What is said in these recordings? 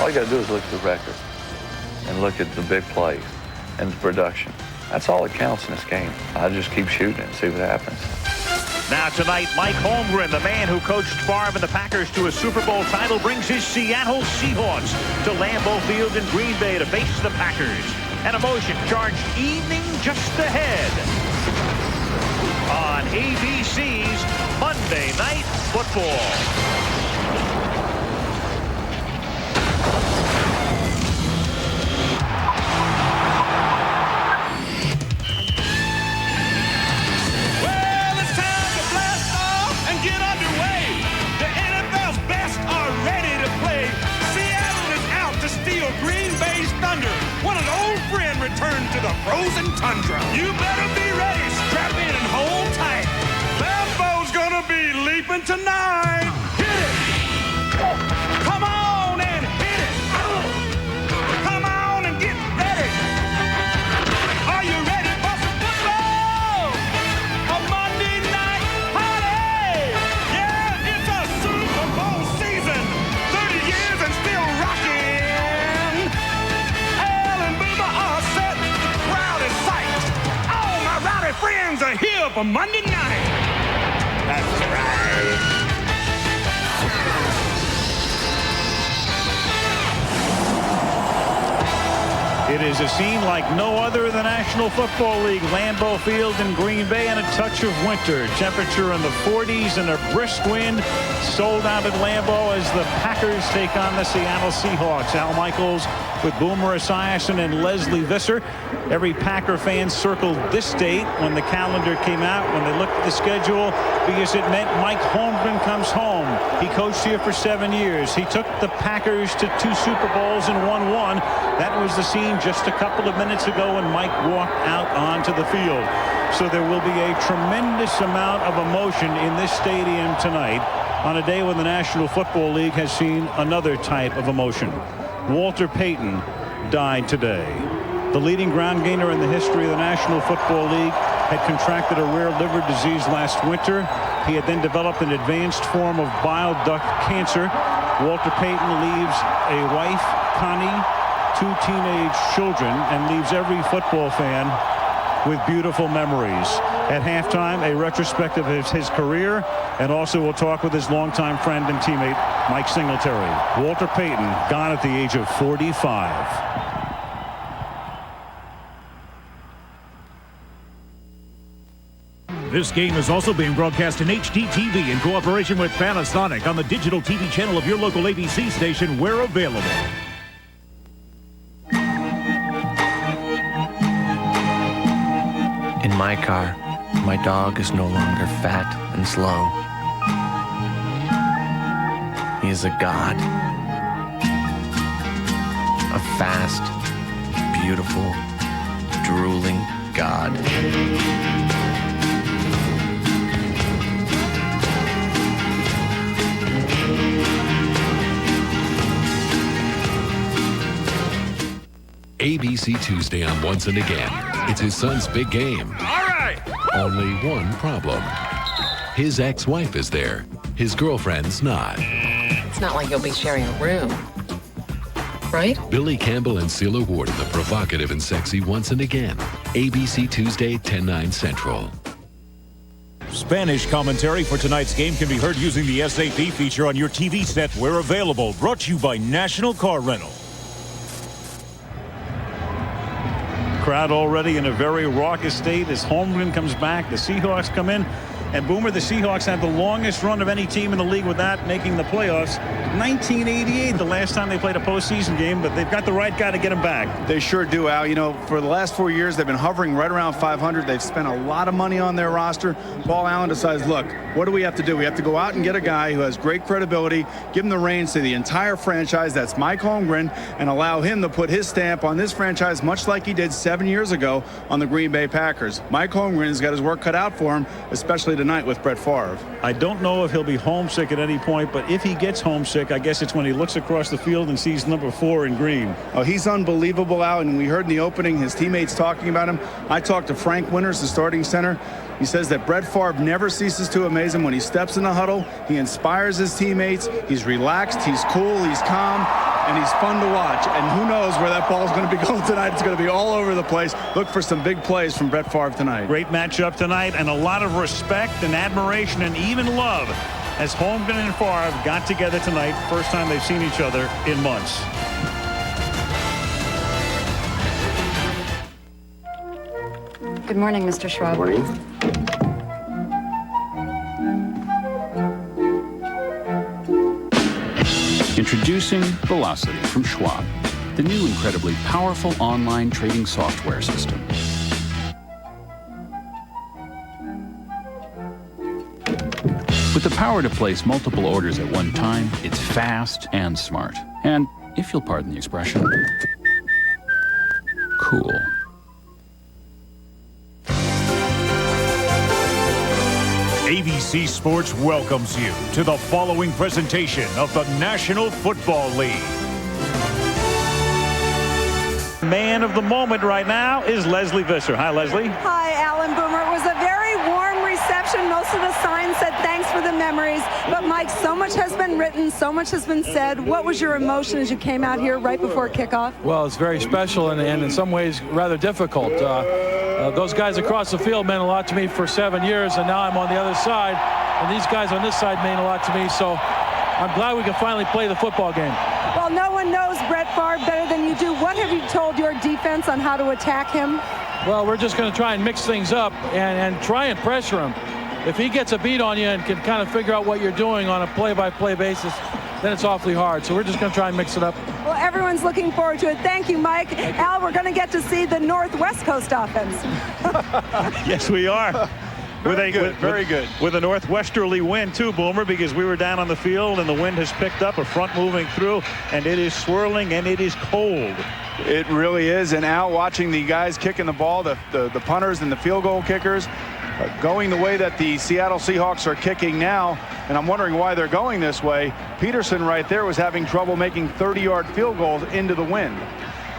All you got to do is look at the record and look at the big plays and the production. That's all that counts in this game. I just keep shooting and see what happens. Now tonight, Mike Holmgren, the man who coached Favre and the Packers to a Super Bowl title, brings his Seattle Seahawks to Lambeau Field in Green Bay to face the Packers. An emotion-charged evening just ahead on ABC's Monday Night Football. Return to the frozen tundra. You better be ready. Strap in and hold tight. Lambeau's gonna be leaping tonight. Hit it. Come on and hit it. Come on and get ready. Are you ready for some football? A Monday night party. Yeah, it's a Super Bowl season. 30 years and still rocking. Friends are here for Monday night. That's right. It is a scene like no other in the National Football League. Lambeau Field in Green Bay and a touch of winter. Temperature in the 40s and a brisk wind. Sold out at Lambeau as the Packers take on the Seattle Seahawks. Al Michaels with Boomer Esiason and Leslie Visser. Every Packer fan circled this date when the calendar came out, when they looked at the schedule, because it meant Mike Holmgren comes home. He coached here for 7 years. He took the Packers to 2 Super Bowls and won 1. That was the scene just a couple of minutes ago when Mike walked out onto the field. So there will be a tremendous amount of emotion in this stadium tonight on a day when the National Football League has seen another type of emotion. Walter Payton died today. The leading ground gainer in the history of the National Football League had contracted a rare liver disease last winter. He had then developed an advanced form of bile duct cancer. Walter Payton leaves a wife, Connie, 2 teenage children, and leaves every football fan with beautiful memories. At halftime, a retrospective of his career, and also we'll talk with his longtime friend and teammate, Mike Singletary. Walter Payton, gone at the age of 45. This game is also being broadcast in HDTV in cooperation with Panasonic on the digital TV channel of your local ABC station where available. In my car, my dog is no longer fat and slow. He is a god. A fast, beautiful, drooling god. ABC Tuesday on Once and Again. It's his son's big game. All right. Only one problem. His ex-wife is there. His girlfriend's not. It's not like you'll be sharing a room, right? Billy Campbell and Sela Ward in the provocative and sexy Once and Again. ABC Tuesday, 10/9 Central. Spanish commentary for tonight's game can be heard using the SAP feature on your TV set where available. Brought to you by National Car Rental. Crowd already in a very raucous state as Holmgren comes back. The Seahawks come in. And Boomer, the Seahawks have the longest run of any team in the league without making the playoffs. 1988, the last time they played a postseason game, but they've got the right guy to get them back. They sure do, Al. You know, for the last 4 years, they've been hovering right around 500. They've spent a lot of money on their roster. Paul Allen decides, look, what do we have to do? We have to go out and get a guy who has great credibility, give him the reins to the entire franchise. That's Mike Holmgren, and allow him to put his stamp on this franchise, much like he did 7 years ago on the Green Bay Packers. Mike Holmgren's got his work cut out for him, especially tonight with Brett Favre. I don't know if he'll be homesick at any point, but if he gets homesick, I guess it's when he looks across the field and sees number 4 in green. Oh, he's unbelievable, Al, and we heard in the opening his teammates talking about him. I talked to Frank Winters, the starting center. He says that Brett Favre never ceases to amaze him. When he steps in the huddle, he inspires his teammates. He's relaxed, he's cool, he's calm. and he's fun to watch. And who knows where that ball is going to be going tonight. It's going to be all over the place. Look for some big plays from Brett Favre tonight. Great matchup tonight, and a lot of respect and admiration and even love as Holmgren and Favre got together tonight. First time they've seen each other in months. Good morning, Mr. Schwab. Morning. Introducing Velocity from Schwab, the new incredibly powerful online trading software system. With the power to place multiple orders at one time, it's fast and smart. And, if you'll pardon the expression, cool. ABC Sports welcomes you to the following presentation of the National Football League. Man of the moment right now is Leslie Visser. Hi, Leslie. Hi, Alan Boomer. It was a very warm reception. Most of the signs said thanks for the memories. But, Mike, so much has been written, so much has been said. What was your emotion as you came out here right before kickoff? Well, it's very special and in some ways rather difficult. Those guys across the field meant a lot to me for 7 years, and now I'm on the other side. And these guys on this side mean a lot to me, so I'm glad we can finally play the football game. Well, no one knows Brett Favre better than you do. What have you told your defense on how to attack him? Well, we're just going to try and mix things up and try and pressure him. If he gets a beat on you and can kind of figure out what you're doing on a play-by-play basis, then it's awfully hard. So we're just going to try and mix it up. Well, everyone's looking forward to it. Thank you, Mike. Al, we're going to get to see the Northwest Coast offense. Yes, we are. Very good. With a northwesterly wind, too, Boomer, because we were down on the field and the wind has picked up, a front moving through, and it is swirling and it is cold. It really is. And Al, watching the guys kicking the ball, the punters and the field goal kickers, going the way that the Seattle Seahawks are kicking now, and I'm wondering why they're going this way. Peterson right there was having trouble making 30-yard field goals into the wind.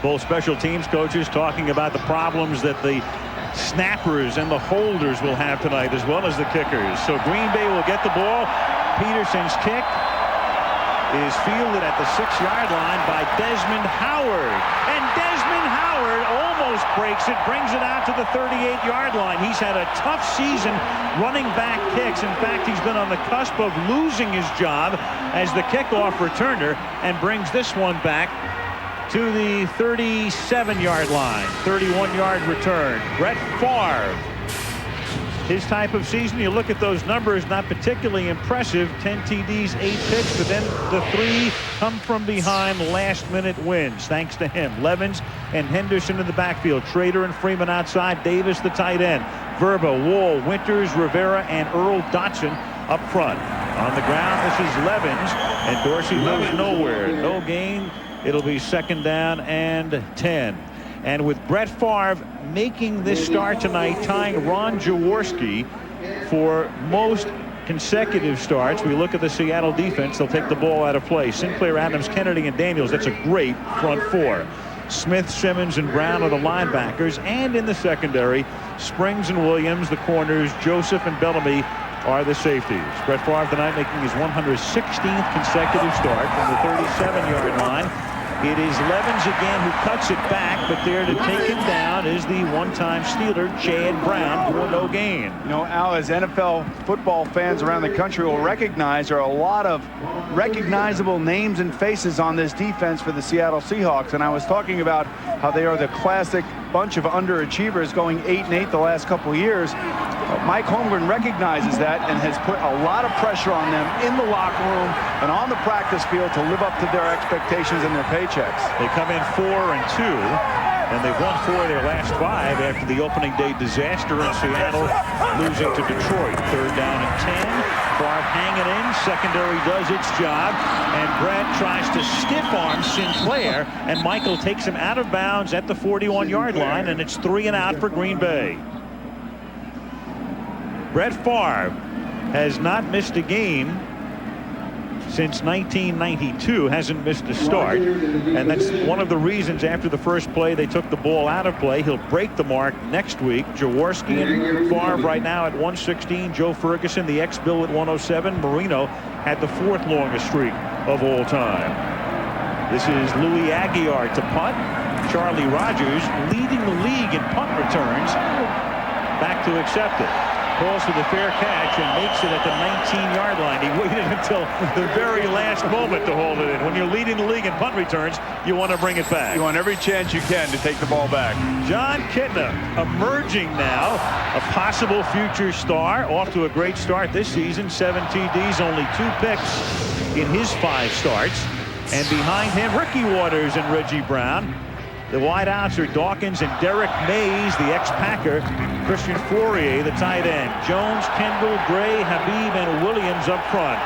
Both special teams coaches talking about the problems that the snappers and the holders will have tonight, as well as the kickers. So Green Bay will get the ball. Peterson's kick is fielded at the 6-yard line by Desmond Howard. And Desmond Howard almost breaks it, brings it out to the 38-yard line. He's had a tough season running back kicks. In fact, he's been on the cusp of losing his job as the kickoff returner, and brings this one back to the 37-yard line. 31-yard return. Brett Favre. His type of season, you look at those numbers, not particularly impressive. 10 TDs, 8 picks, but then the 3 come from behind last-minute wins, thanks to him. Levens and Henderson in the backfield. Schrader and Freeman outside. Davis, the tight end. Verba, Wall, Winters, Rivera, and Earl Dotson up front. On the ground, this is Levens, and Dorsey goes nowhere. No gain. It'll be 2nd down and 10. And with Brett Favre making this start tonight, tying Ron Jaworski for most consecutive starts, we look at the Seattle defense. They'll take the ball out of play. Sinclair, Adams, Kennedy, and Daniels. That's a great front four. Smith, Simmons, and Brown are the linebackers. And in the secondary, Springs and Williams, the corners. Joseph and Bellamy are the safeties. Brett Favre tonight making his 116th consecutive start from the 37-yard line. It is Levens again who cuts it back, but there to take him down is the one-time Steeler, Chad Brown, for no gain. You know, Al, as NFL football fans around the country will recognize, there are a lot of recognizable names and faces on this defense for the Seattle Seahawks. And I was talking about how they are the classic bunch of underachievers, going 8-8 the last couple of years. Mike Holmgren recognizes that and has put a lot of pressure on them in the locker room and on the practice field to live up to their expectations and their paychecks. They come in 4-2, and they've won 4 of their last 5 after the opening day disaster in Seattle, losing to Detroit. 3rd down and 10. Favre hanging in. Secondary does its job, and Brett tries to stiff arm Sinclair, and Michael takes him out of bounds at the 41-yard line, and it's 3 and out for Green Bay. Brett Favre has not missed a game since 1992, hasn't missed a start, and that's one of the reasons after the first play they took the ball out of play. He'll break the mark next week. Jaworski and Favre right now at 116. Joe Ferguson, the ex-Bill, at 107. Marino had the 4th longest streak of all time. This is Louis Aguiar to punt. Charlie Rogers, leading the league in punt returns, back to accept it. Calls for the fair catch and makes it at the 19-yard line. He waited until the very last moment to hold it in. When you're leading the league in punt returns, you want to bring it back. You want every chance you can to take the ball back. John Kitna emerging now, a possible future star, off to a great start this season. 7 TDs, only 2 picks in his 5 starts. And behind him, Ricky Waters and Reggie Brown. The wideouts are Dawkins and Derek Mays, the ex-Packer. Christian Fourier, the tight end. Jones, Kendall, Gray, Habib, and Williams up front.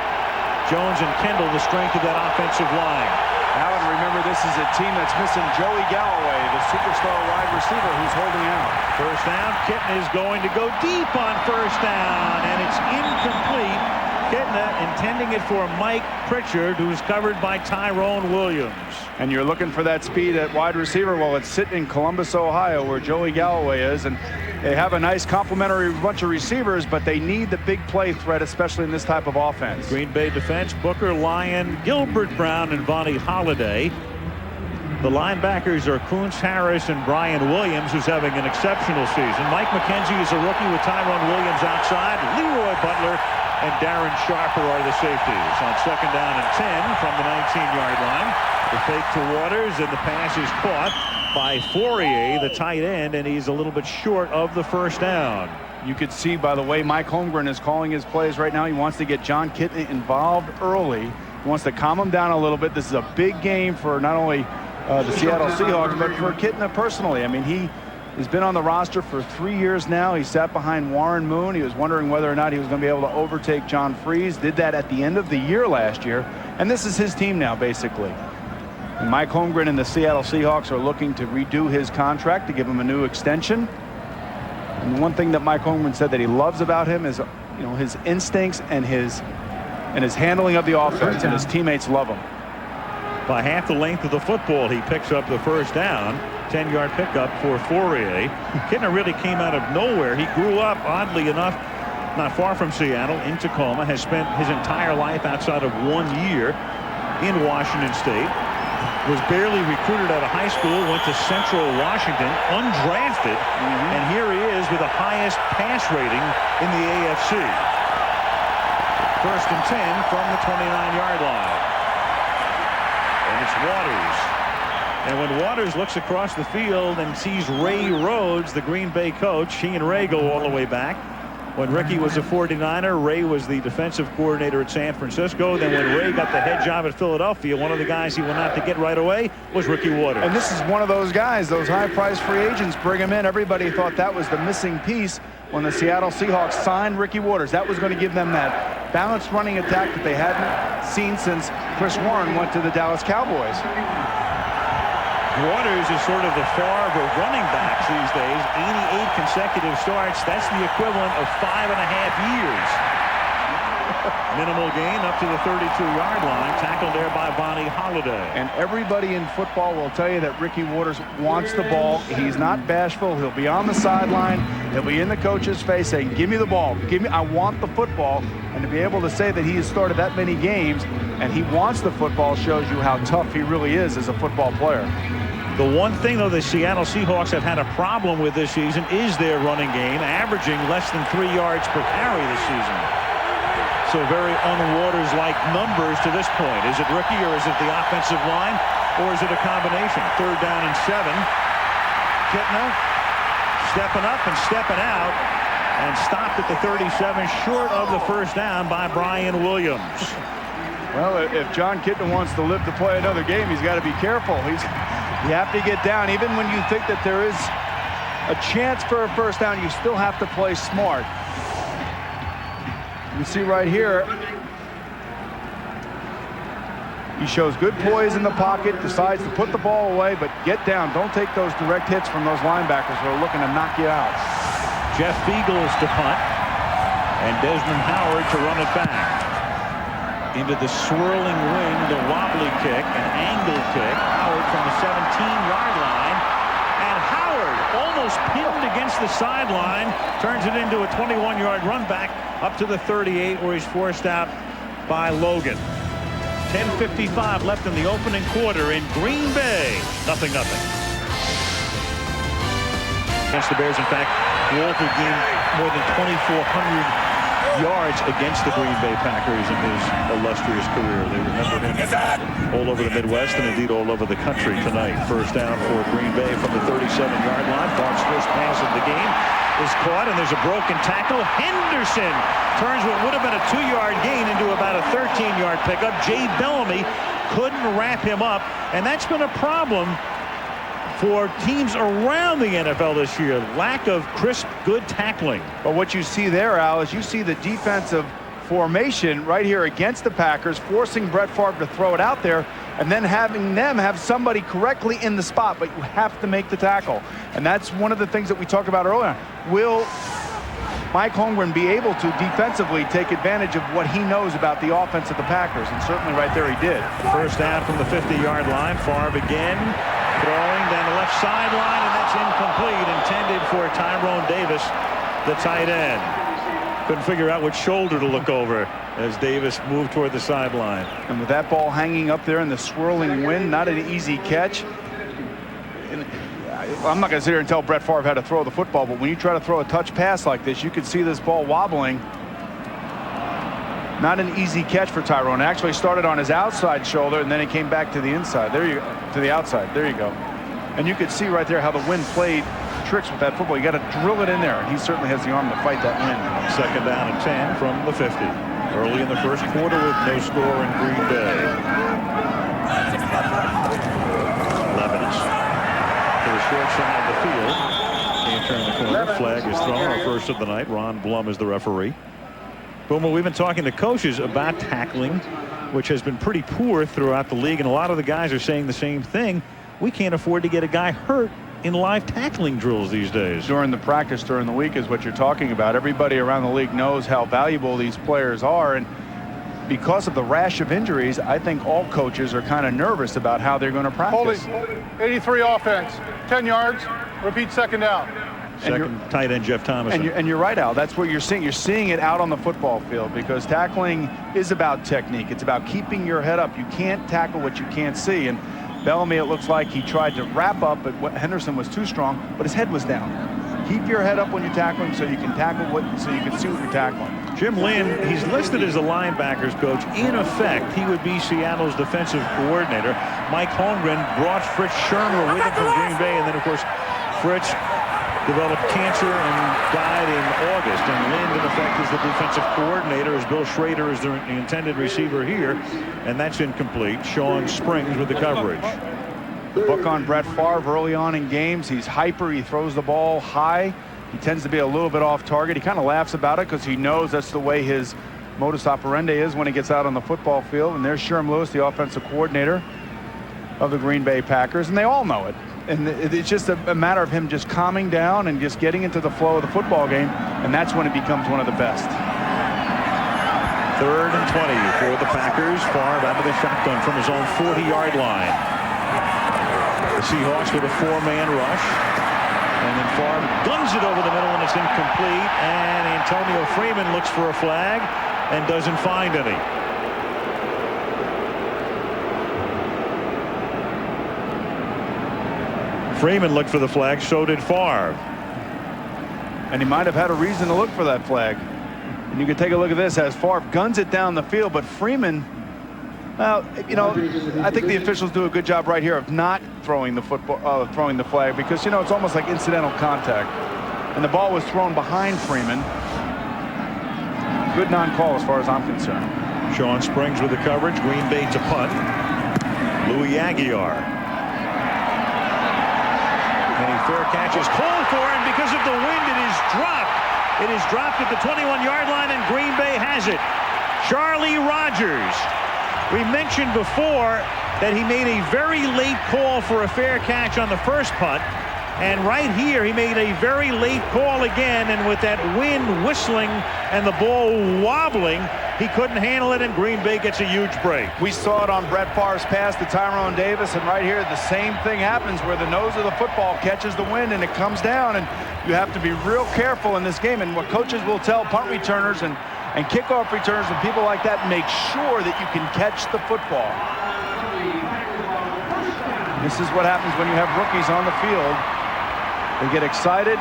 Jones and Kendall, the strength of that offensive line. Alan, remember, this is a team that's missing Joey Galloway, the superstar wide receiver who's holding out. First down, Kitna is going to go deep on first down, and it's incomplete. Kitna intending it for Mike Pritchard, who's covered by Tyrone Williams. And you're looking for that speed at wide receiver. Well, it's sitting in Columbus, Ohio, where Joey Galloway is, and they have a nice complementary bunch of receivers, but they need the big play threat, especially in this type of offense. Green Bay defense, Booker, Lyon, Gilbert Brown, and Vonnie Holliday. The linebackers are Koontz Harris and Brian Williams, who's having an exceptional season. Mike McKenzie is a rookie with Tyrone Williams outside. Leroy Butler and Darren Sharper are the safeties. On 2nd down and 10 from the 19-yard line. The fake to Waters, and the pass is caught by Fourier, the tight end, and he's a little bit short of the first down. You could see by the way Mike Holmgren is calling his plays right now, he wants to get John Kitna involved early. He wants to calm him down a little bit. This is a big game for not only the Seattle Seahawks, but for Kitna personally. I mean, he has been on the roster for 3 years now. He sat behind Warren Moon. He was wondering whether or not he was going to be able to overtake John Freeze. Did that at the end of the year last year. And this is his team now, basically. And Mike Holmgren and the Seattle Seahawks are looking to redo his contract to give him a new extension. And the one thing that Mike Holmgren said that he loves about him is, you know, his instincts and his handling of the offense, and his teammates love him. By half the length of the football, he picks up the first down. 10-yard pickup for Fourier. Kitna really came out of nowhere. He grew up, oddly enough, not far from Seattle, in Tacoma, has spent his entire life outside of 1 year in Washington State. Was barely recruited out of high school, went to Central Washington, undrafted, and here he is with the highest pass rating in the AFC. 1st and 10 from the 29-yard line. And it's Waters. And when Waters looks across the field and sees Ray Rhodes, the Green Bay coach, he and Ray go all the way back. When Ricky was a 49er, Ray was the defensive coordinator at San Francisco. Then when Ray got the head job at Philadelphia, one of the guys he went out to get right away was Ricky Waters. And this is one of those guys, those high-priced free agents, bring him in. Everybody thought that was the missing piece when the Seattle Seahawks signed Ricky Waters. That was going to give them that balanced running attack that they hadn't seen since Chris Warren went to the Dallas Cowboys. Waters is sort of the Favre of running backs these days. 88 consecutive starts. That's the equivalent of 5.5 years. Minimal gain up to the 32-yard line. Tackled there by Vonnie Holliday. And everybody in football will tell you that Ricky Waters wants the ball. He's not bashful. He'll be on the sideline. He'll be in the coach's face saying, give me the ball. Give me, I want the football. And to be able to say that he has started that many games and he wants the football shows you how tough he really is as a football player. The one thing, though, the Seattle Seahawks have had a problem with this season is their running game, averaging less than 3 yards per carry this season. So very un-Waters-like numbers to this point. Is it Ricky or is it the offensive line or is it a combination? 3rd down and 7. Kitna stepping up and stepping out and stopped at the 37, short of the first down by Brian Williams. Well, if John Kitna wants to live to play another game, he's got to be careful. You have to get down. Even when you think that there is a chance for a first down, you still have to play smart. You see right here, he shows good poise in the pocket, decides to put the ball away, but get down. Don't take those direct hits from those linebackers who are looking to knock you out. Jeff Beagles to punt, and Desmond Howard to run it back. Into the swirling wind, a wobbly kick, an angle kick. Howard from the 17-yard line. And Howard, almost pinned against the sideline, turns it into a 21-yard run back up to the 38, where he's forced out by Logan. 10:55 left in the opening quarter in Green Bay. 0-0. Against the Bears, in fact, Walter gained more than 2,400 yards against the Green Bay Packers in his illustrious career. They remember him all over the Midwest and indeed all over the country tonight. First down for Green Bay from the 37-yard line. Favre's first pass of the game is caught, and there's a broken tackle. Henderson turns what would have been a 2-yard gain into about a 13-yard pickup. Jay Bellamy couldn't wrap him up, and that's been a problem for teams around the NFL this year. Lack of crisp, good tackling. But what you see there, Al, is you see the defensive formation right here against the Packers, forcing Brett Favre to throw it out there, and then having them have somebody correctly in the spot, but you have to make the tackle. And that's one of the things that we talked about earlier. Will Mike Holmgren be able to defensively take advantage of what he knows about the offense of the Packers? And certainly right there he did. First down from the 50-yard line. Favre again throwing down the left sideline, and that's incomplete, intended for Tyrone Davis, the tight end. Couldn't figure out which shoulder to look over as Davis moved toward the sideline. And with that ball hanging up there in the swirling wind, not an easy catch. And I'm not going to sit here and tell Brett Favre how to throw the football, but when you try to throw a touch pass like this, you could see this ball wobbling. Not an easy catch for Tyrone. It actually started on his outside shoulder, and then it came back to the inside. There you go, to the outside. There you go. And you could see right there how the wind played tricks with that football. You got to drill it in there, and he certainly has the arm to fight that wind. Second down and 10 from the 50. Early in the first quarter with no score in Green Bay. Levis to the short side of the field. Can't turn the corner. Flag is thrown. Our first of the night. Ron Blum is the referee. Boomer, we've been talking to coaches about tackling, which has been pretty poor throughout the league, and a lot of the guys are saying the same thing. We can't afford to get a guy hurt in live tackling drills these days. During the practice during the week is what you're talking about. Everybody around the league knows how valuable these players are, and because of the rash of injuries, I think all coaches are kind of nervous about how they're going to practice. Holding, 83 offense, 10 yards, repeat second down. Second tight end Jeff Thomas. And you're right, Al. That's what you're seeing. You're seeing it out on the football field because tackling is about technique. It's about keeping your head up. You can't tackle what you can't see. And Bellamy, it looks like he tried to wrap up, but Henderson was too strong, but his head was down. Keep your head up when you're tackling so you can tackle so you can see what you're tackling. Jim Lynn, he's listed as a linebackers coach. In effect, he would be Seattle's defensive coordinator. Mike Holmgren brought Fritz Shermer with him from Green Bay, and then, of course, Fritz developed cancer and died in August. And Lynn, in effect, is the defensive coordinator, as Bill Schrader is the intended receiver here, and that's incomplete. Sean Springs with the coverage. Book on Brett Favre early on in games. He's hyper. He throws the ball high. He tends to be a little bit off target. He kind of laughs about it because he knows that's the way his modus operandi is when he gets out on the football field. And there's Sherm Lewis, the offensive coordinator of the Green Bay Packers, and they all know it. And it's just a matter of him just calming down and just getting into the flow of the football game, and that's when it becomes one of the best. 3rd and 20 for the Packers. Favre out of the shotgun from his own 40-yard line. The Seahawks with a 4-man rush. And then Favre guns it over the middle, and it's incomplete. And Antonio Freeman looks for a flag and doesn't find any. Freeman looked for the flag, so did Favre. And he might have had a reason to look for that flag. And you can take a look at this as Favre guns it down the field, but Freeman, well, you know, I think the officials do a good job right here of not throwing the football, throwing the flag, because, you know, it's almost like incidental contact. And the ball was thrown behind Freeman. Good non-call as far as I'm concerned. Sean Springs with the coverage. Green Bay to punt. Louis Aguiar. Any fair catch is called for, and because of the wind, it is dropped. It is dropped at the 21-yard line, and Green Bay has it. Charlie Rogers. We mentioned before that he made a very late call for a fair catch on the first punt, and right here he made a very late call again, and with that wind whistling and the ball wobbling, he couldn't handle it, and Green Bay gets a huge break. We saw it on Brett Favre's pass to Tyrone Davis, and right here the same thing happens where the nose of the football catches the wind and it comes down, and you have to be real careful in this game. And what coaches will tell punt returners and And kickoff returns and people like that make sure that you can catch the football. This is what happens when you have rookies on the field. They get excited,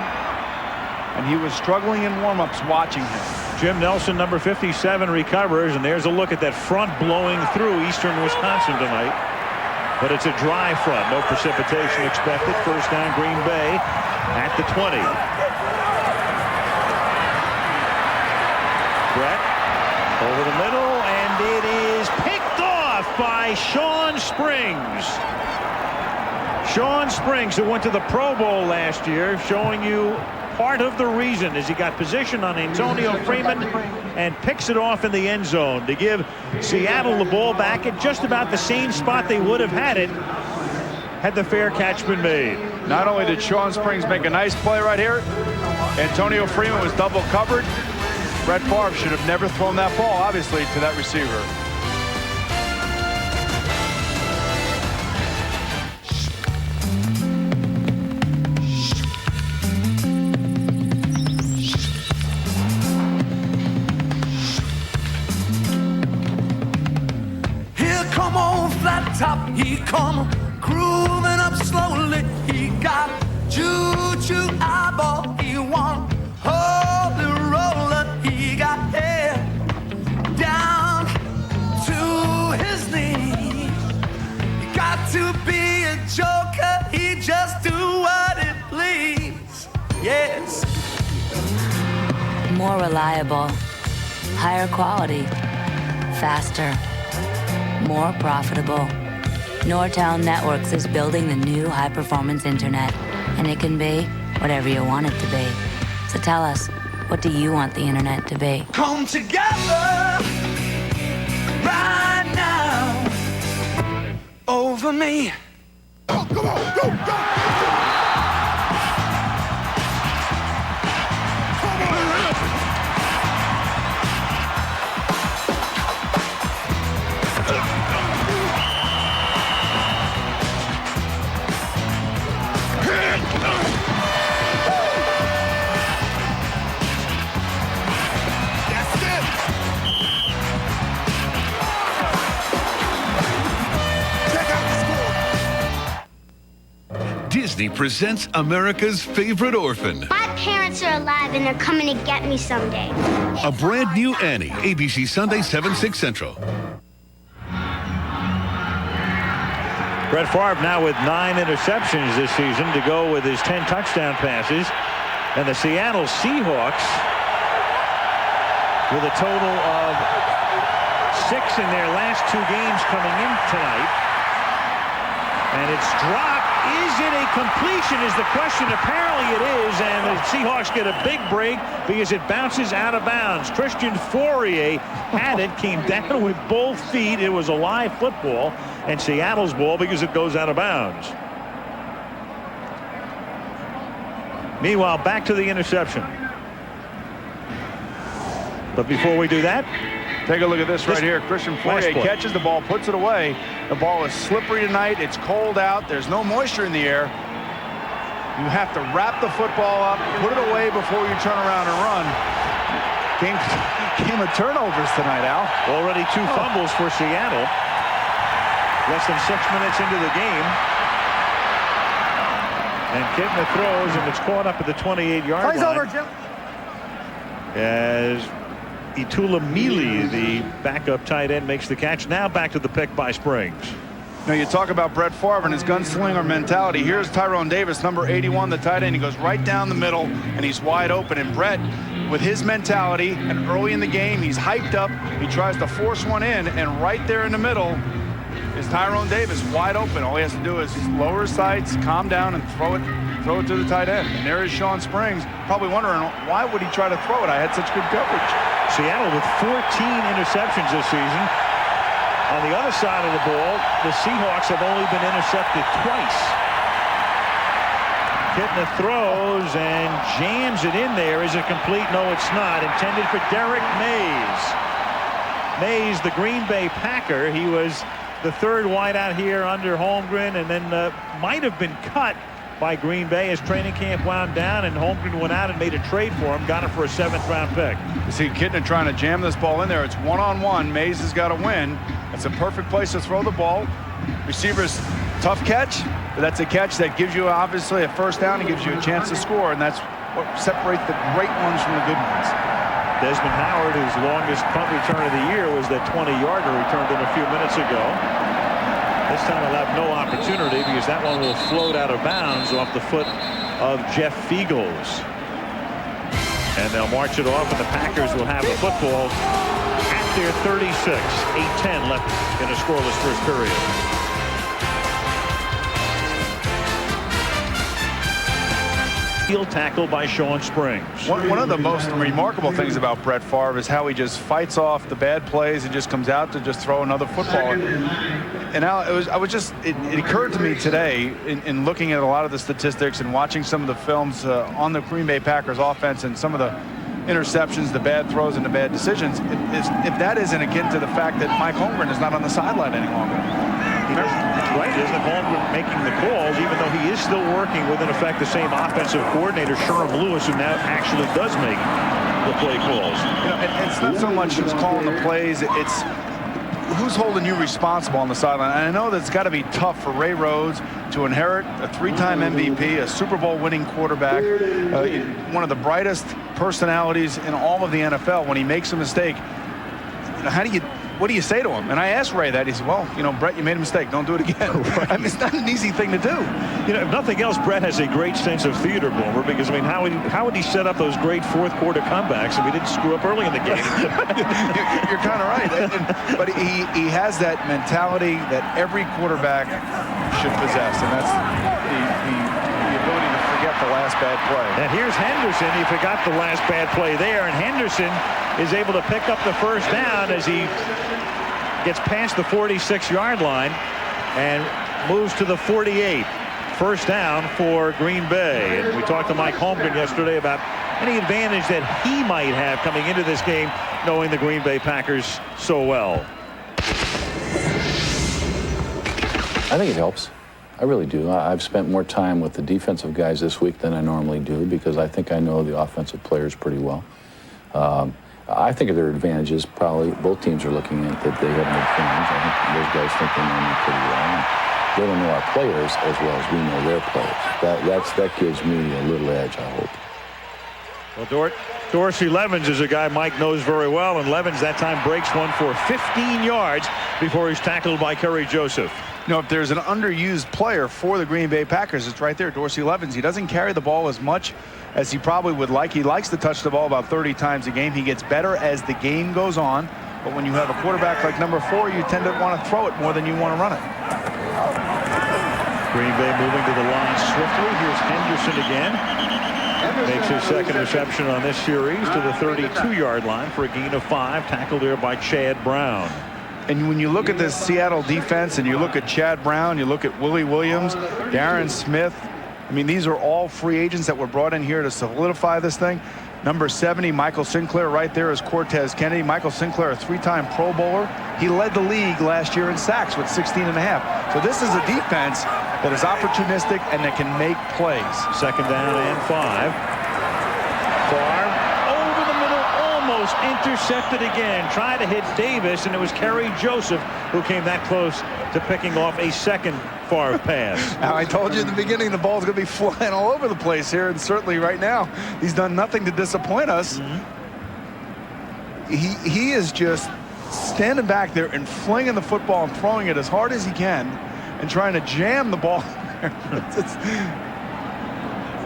and he was struggling in warm-ups watching him. Jim Nelson, number 57, recovers, and there's a look at that front blowing through eastern Wisconsin tonight. But it's a dry front, no precipitation expected. First down, Green Bay at the 20. Brett over the middle, and it is picked off by Sean Springs. Sean Springs, who went to the Pro Bowl last year, showing you part of the reason as he got position on Antonio Freeman and picks it off in the end zone to give Seattle the ball back at just about the same spot they would have had it had the fair catch been made. Not only did Sean Springs make a nice play right here, Antonio Freeman was double covered. Brett Favre should have never thrown that ball, obviously, to that receiver. Top, he come grooving up slowly. He got choo-choo eyeball. He want holy roller. He got hair down to his knee. He got to be a joker. He just do what it please. Yes. More reliable, higher quality, faster, more profitable. Nortel Networks is building the new high-performance internet, and it can be whatever you want it to be. So tell us, what do you want the internet to be? Come together right now over me. Oh, come on, go, go! Disney presents America's Favorite Orphan. My parents are alive and they're coming to get me someday. A brand new Annie, ABC Sunday, 7/6 Central. Brett Favre now with 9 interceptions this season to go with his 10 touchdown passes. And the Seattle Seahawks with a total of 6 in their last 2 games coming in tonight. And it's dropped. Is it a completion is the question. Apparently it is, and the Seahawks get a big break because it bounces out of bounds. Christian Fourier had it, came down with both feet. It was a live football, and Seattle's ball because it goes out of bounds. Meanwhile, back to the interception. But before we do that, take a look at this right here. Christian Fourier catches the ball, puts it away. The ball is slippery tonight. It's cold out. There's no moisture in the air. You have to wrap the football up, put it away before you turn around and run. Game of turnovers tonight, Al. Already 2 fumbles for Seattle. Less than 6 minutes into the game. And Kitna throws, and it's caught up at the 28-yard line. Plays over, Jim. As Itula Mealy, the backup tight end, makes the catch. Now back to the pick by Springs. Now you talk about Brett Favre and his gunslinger mentality. Here's Tyrone Davis, number 81, the tight end. He goes right down the middle, and he's wide open. And Brett, with his mentality, and early in the game, he's hyped up. He tries to force one in, and right there in the middle is Tyrone Davis, wide open. All he has to do is lower his sights, calm down, and throw it to the tight end. And there is Sean Springs, probably wondering, why would he try to throw it? I had such good coverage. Seattle with 14 interceptions this season. On the other side of the ball, the Seahawks have only been intercepted twice. Kitna throws and jams it in there. Is it complete? No, it's not. Intended for Derek Mays. Mays, the Green Bay Packer. He was the third wideout here under Holmgren, and then might have been cut by Green Bay as training camp wound down, and Holmgren went out and made a trade for him, got him for a 7th-round pick. You see Kitna trying to jam this ball in there. It's one-on-one. Mays has got to win. It's a perfect place to throw the ball. Receivers, tough catch, but that's a catch that gives you obviously a first down and gives you a chance to score, and that's what separates the great ones from the good ones. Desmond Howard, whose longest punt return of the year was that 20-yarder returned in a few minutes ago. This time he'll have no opportunity because that one will float out of bounds off the foot of Jeff Fiegels. And they'll march it off, and the Packers will have the football at their 36. 8:10 left in a scoreless first period. Field tackle by Sean Springs. One of the most remarkable things about Brett Favre is how he just fights off the bad plays and just comes out to just throw another football. And now it occurred to me today in looking at a lot of the statistics and watching some of the films on the Green Bay Packers offense and some of the interceptions, the bad throws, and the bad decisions, if that isn't akin to the fact that Mike Holmgren is not on the sideline any longer. Right, isn't Holmgren making the calls, even though he is still working with, in effect, the same offensive coordinator, Sherm Lewis, who now actually does make the play calls. You know, and it's not so much who's calling the plays, it's who's holding you responsible on the sideline. And I know that it's got to be tough for Ray Rhodes to inherit a 3-time MVP, a Super Bowl winning quarterback, one of the brightest personalities in all of the NFL. When he makes a mistake, you know, what do you say to him? And I asked Ray that. He said, well, you know, Brett, you made a mistake. Don't do it again. Right. I mean, it's not an easy thing to do. You know, if nothing else, Brett has a great sense of theater, Boomer, because, I mean, how would he set up those great fourth-quarter comebacks if he didn't screw up early in the game? You're kind of right. But he has that mentality that every quarterback should possess, and that's the ability to forget the last bad play. And here's Henderson. He forgot the last bad play there, and Henderson is able to pick up the first down as he gets past the 46-yard line and moves to the 48. First down for Green Bay. And we talked to Mike Holmgren yesterday about any advantage that he might have coming into this game, knowing the Green Bay Packers so well. I think it helps. I really do. I've spent more time with the defensive guys this week than I normally do because I think I know the offensive players pretty well. I think of their advantages, probably both teams are looking at that they have an advantage. I think those guys think they know me pretty well. And they don't know our players as well as we know their players. That gives me a little edge, I hope. Well, Dorsey Levens is a guy Mike knows very well, and Levens that time breaks one for 15 yards before he's tackled by Kerry Joseph. You know, if there's an underused player for the Green Bay Packers, it's right there, Dorsey Levens. He doesn't carry the ball as much as he probably would like. He likes to touch the ball about 30 times a game. He gets better as the game goes on. But when you have a quarterback like number 4, you tend to want to throw it more than you want to run it. Green Bay moving to the line swiftly. Here's Henderson again. Makes his second reception on this series to the 32-yard line for a gain of 5. Tackled there by Chad Brown. And when you look at this Seattle defense and you look at Chad Brown, you look at Willie Williams, Darren Smith, I mean, these are all free agents that were brought in here to solidify this thing. Number 70, Michael Sinclair, right there is Cortez Kennedy. Michael Sinclair, a 3-time Pro Bowler. He led the league last year in sacks with 16.5. So this is a defense that is opportunistic and that can make plays. Second down and 5. Favre over the middle, almost intercepted again. Tried to hit Davis, and it was Kerry Joseph who came that close to picking off a second Favre pass. Now, I told you in the beginning the ball's going to be flying all over the place here, and certainly right now he's done nothing to disappoint us. He is just standing back there and flinging the football and throwing it as hard as he can and trying to jam the ball.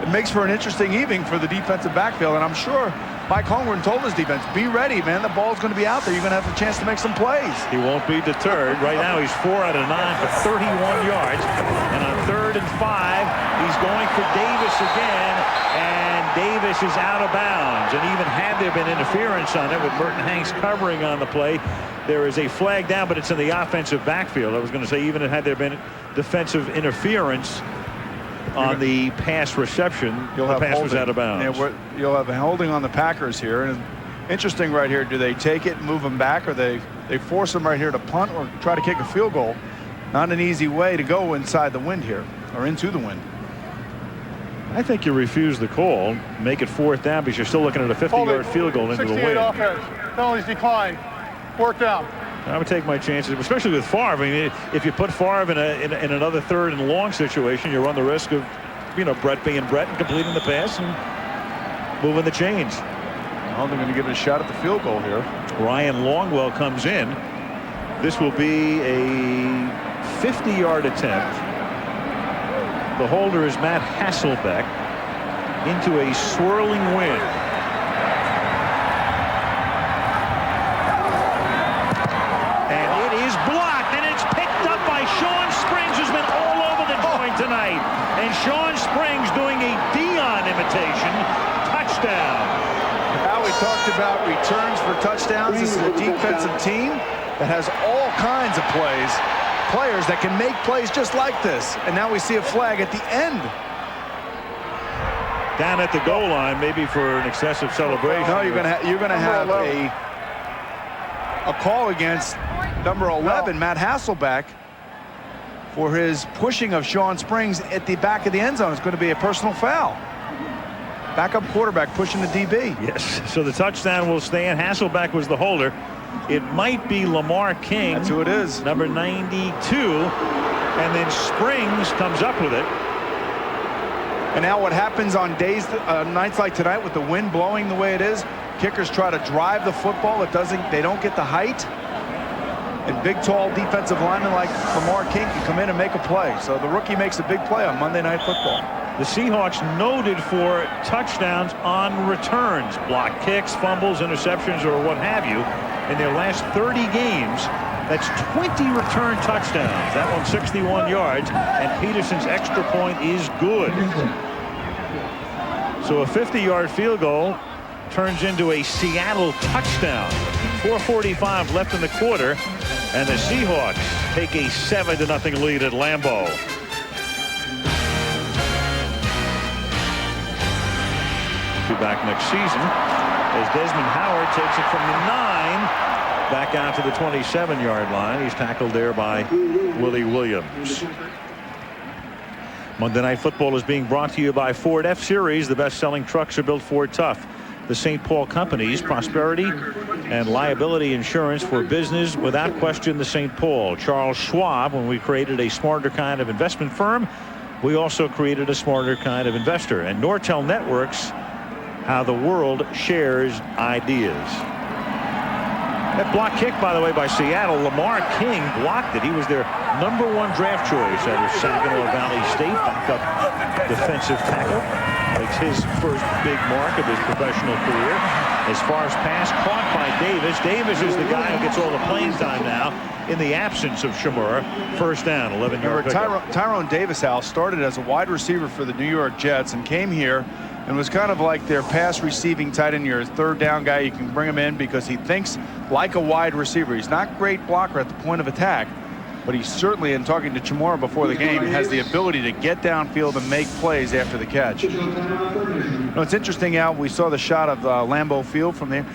It makes for an interesting evening for the defensive backfield, and I'm sure Mike Holmgren told his defense, be ready, man. The ball's going to be out there. You're going to have a chance to make some plays. He won't be deterred. Right now he's 4 out of 9 for 31 yards. And on 3rd and 5, he's going for Davis again. And Davis is out of bounds. And even had there been interference on it with Merton Hanks covering on the play, there is a flag down, but it's in the offensive backfield. I was going to say even had there been defensive interference on the pass reception, the pass was out of bounds. Yeah, you'll have a holding on the Packers here. And interesting right here, do they take it and move them back, or they force them right here to punt or try to kick a field goal? Not an easy way to go inside the wind here, or into the wind. I think you refuse the call, make it 4th down, because you're still looking at a 50-yard field goal into the 68 win. offense. Penalties decline. 4th down. I would take my chances, especially with Favre. I mean, if you put Favre in another 3rd and long situation, you run the risk of, Brett being Brett and completing the pass and moving the chains. Well, they're going to give it a shot at the field goal here. Ryan Longwell comes in. This will be a 50-yard attempt. The holder is Matt Hasselbeck into a swirling wind. And it is blocked, and it's picked up by Sean Springs, who's been all over the joint tonight. And Sean Springs doing a Dion imitation. Touchdown. Now we talked about returns for touchdowns. This is a defensive team that has all kinds of players that can make plays just like this. And now we see a flag at the end. Down at the goal line, maybe for an excessive celebration. No, you're gonna have a call against number 11, Matt Hasselbeck, for his pushing of Sean Springs at the back of the end zone. It's going to be a personal foul. Backup quarterback pushing the DB. Yes, so the touchdown will stand. Hasselbeck was the holder. It might be Lamar King. That's who it is. Number 92. And then Springs comes up with it. And now what happens on nights like tonight with the wind blowing the way it is, kickers try to drive the football. They don't get the height. And big, tall defensive linemen like Lamar King can come in and make a play. So the rookie makes a big play on Monday Night Football. The Seahawks noted for touchdowns on returns, block kicks, fumbles, interceptions, or what have you. In their last 30 games, that's 20 return touchdowns. That one's 61 yards, and Peterson's extra point is good. So a 50-yard field goal turns into a Seattle touchdown. 4:45 left in the quarter, and the Seahawks take a 7-0 lead at Lambeau. Back next season as Desmond Howard takes it from the 9 back out to the 27-yard line. He's tackled there by Willie Williams. Monday Night Football is being brought to you by Ford F-Series. The best-selling trucks are built Ford tough. The St. Paul Company's prosperity and liability insurance for business without question. The St. Paul. Charles Schwab. When we created a smarter kind of investment firm, we also created a smarter kind of investor. And Nortel Networks, how the world shares ideas. That block kick, by the way, by Seattle. Lamar King blocked it. He was their #1 draft choice out of Saginaw Valley State. Backup defensive tackle. Makes his first big mark of his professional career. His farce pass caught by Davis. Davis is the guy who gets all the playing time now in the absence of Shimura. First down, 11-yard pickup. Tyrone Davis, Al, started as a wide receiver for the New York Jets and came here and was kind of like their pass receiving tight end. You're a 3rd down guy. You can bring him in because he thinks like a wide receiver. He's not a great blocker at the point of attack, but he certainly, in talking to Chamorro before the game, has the ability to get downfield and make plays after the catch. It's interesting, Al, we saw the shot of Lambeau Field from there.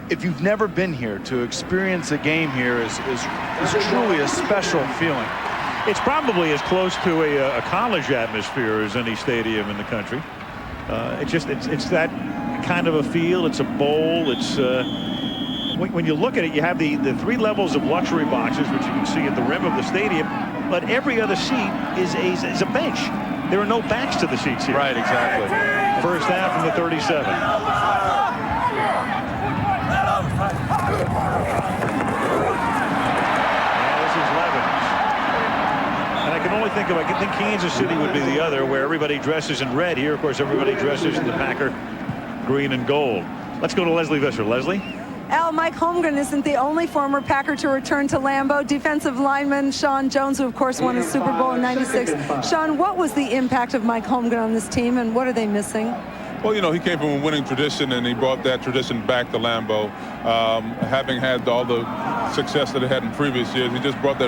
If you've never been here, to experience a game here is truly a special feeling. It's probably as close to a college atmosphere as any stadium in the country. It's that kind of a feel. It's a bowl. It's when you look at it, you have the 3 levels of luxury boxes, which you can see at the rim of the stadium, but every other seat is a bench. There are no backs to the seats here. Right, exactly. First down from the 37. This is Levens. And I can only think Kansas City would be the other, where everybody dresses in red. Here, of course, everybody dresses in the Packer green and gold. Let's go to Leslie Visser. Leslie? Al, Mike Holmgren isn't the only former Packer to return to Lambeau. Defensive lineman Sean Jones, who of course won the Super Bowl in '96. Sean, what was the impact of Mike Holmgren on this team, and what are they missing? Well, he came from a winning tradition, and he brought that tradition back to Lambeau. Having had all the success that they had in previous years, he just brought the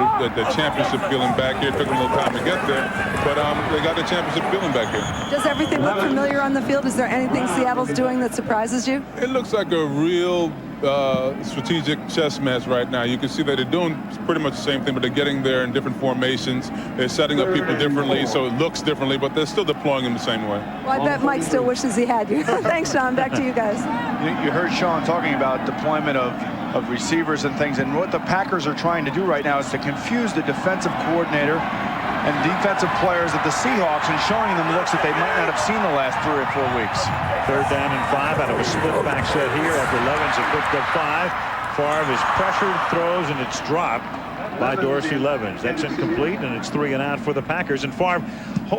championship feeling back here. It took him a little time to get there, but they got the championship feeling back here. Does everything look familiar on the field? Is there anything Seattle's doing that surprises you? It looks like a real strategic chess match right now. You can see that they're doing pretty much the same thing, but they're getting there in different formations. They're setting up people differently, so it looks differently, but they're still deploying them the same way. Well, I bet Mike still wishes he had you. Thanks, Sean. Back to you guys. You heard Sean talking about deployment of receivers and things, and what the Packers are trying to do right now is to confuse the defensive coordinator and defensive players of the Seahawks and showing them looks that they might not have seen the last 3 or 4 weeks. 3rd down and 5 out of a split back set here after Levens have picked up 5. Favre is pressured, throws, and it's dropped by Dorsey Levens. That's incomplete, and it's 3 and out for the Packers. And Favre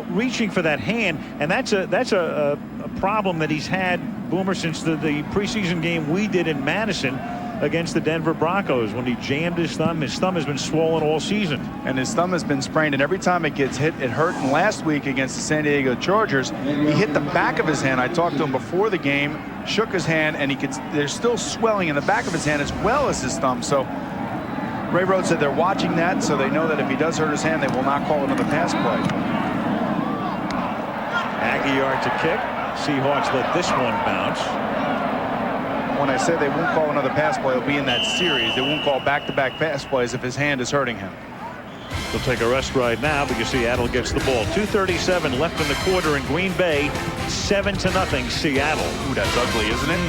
reaching for that hand, and that's a problem that he's had, Boomer, since the preseason game we did in Madison against the Denver Broncos when he jammed his thumb. His thumb has been swollen all season. And his thumb has been sprained, and every time it gets hit, it hurt. And last week against the San Diego Chargers, he hit the back of his hand. I talked to him before the game, shook his hand, and there's still swelling in the back of his hand as well as his thumb. So Ray Rhodes said they're watching that, so they know that if he does hurt his hand, they will not call another pass play. Aguilar to kick. Seahawks let this one bounce. When I say they won't call another pass play, it'll be in that series. They won't call back-to-back pass plays if his hand is hurting him. They'll take a rest right now because Seattle gets the ball. 2:37 left in the quarter in Green Bay. 7-0 Seattle. Ooh, that's ugly, isn't it?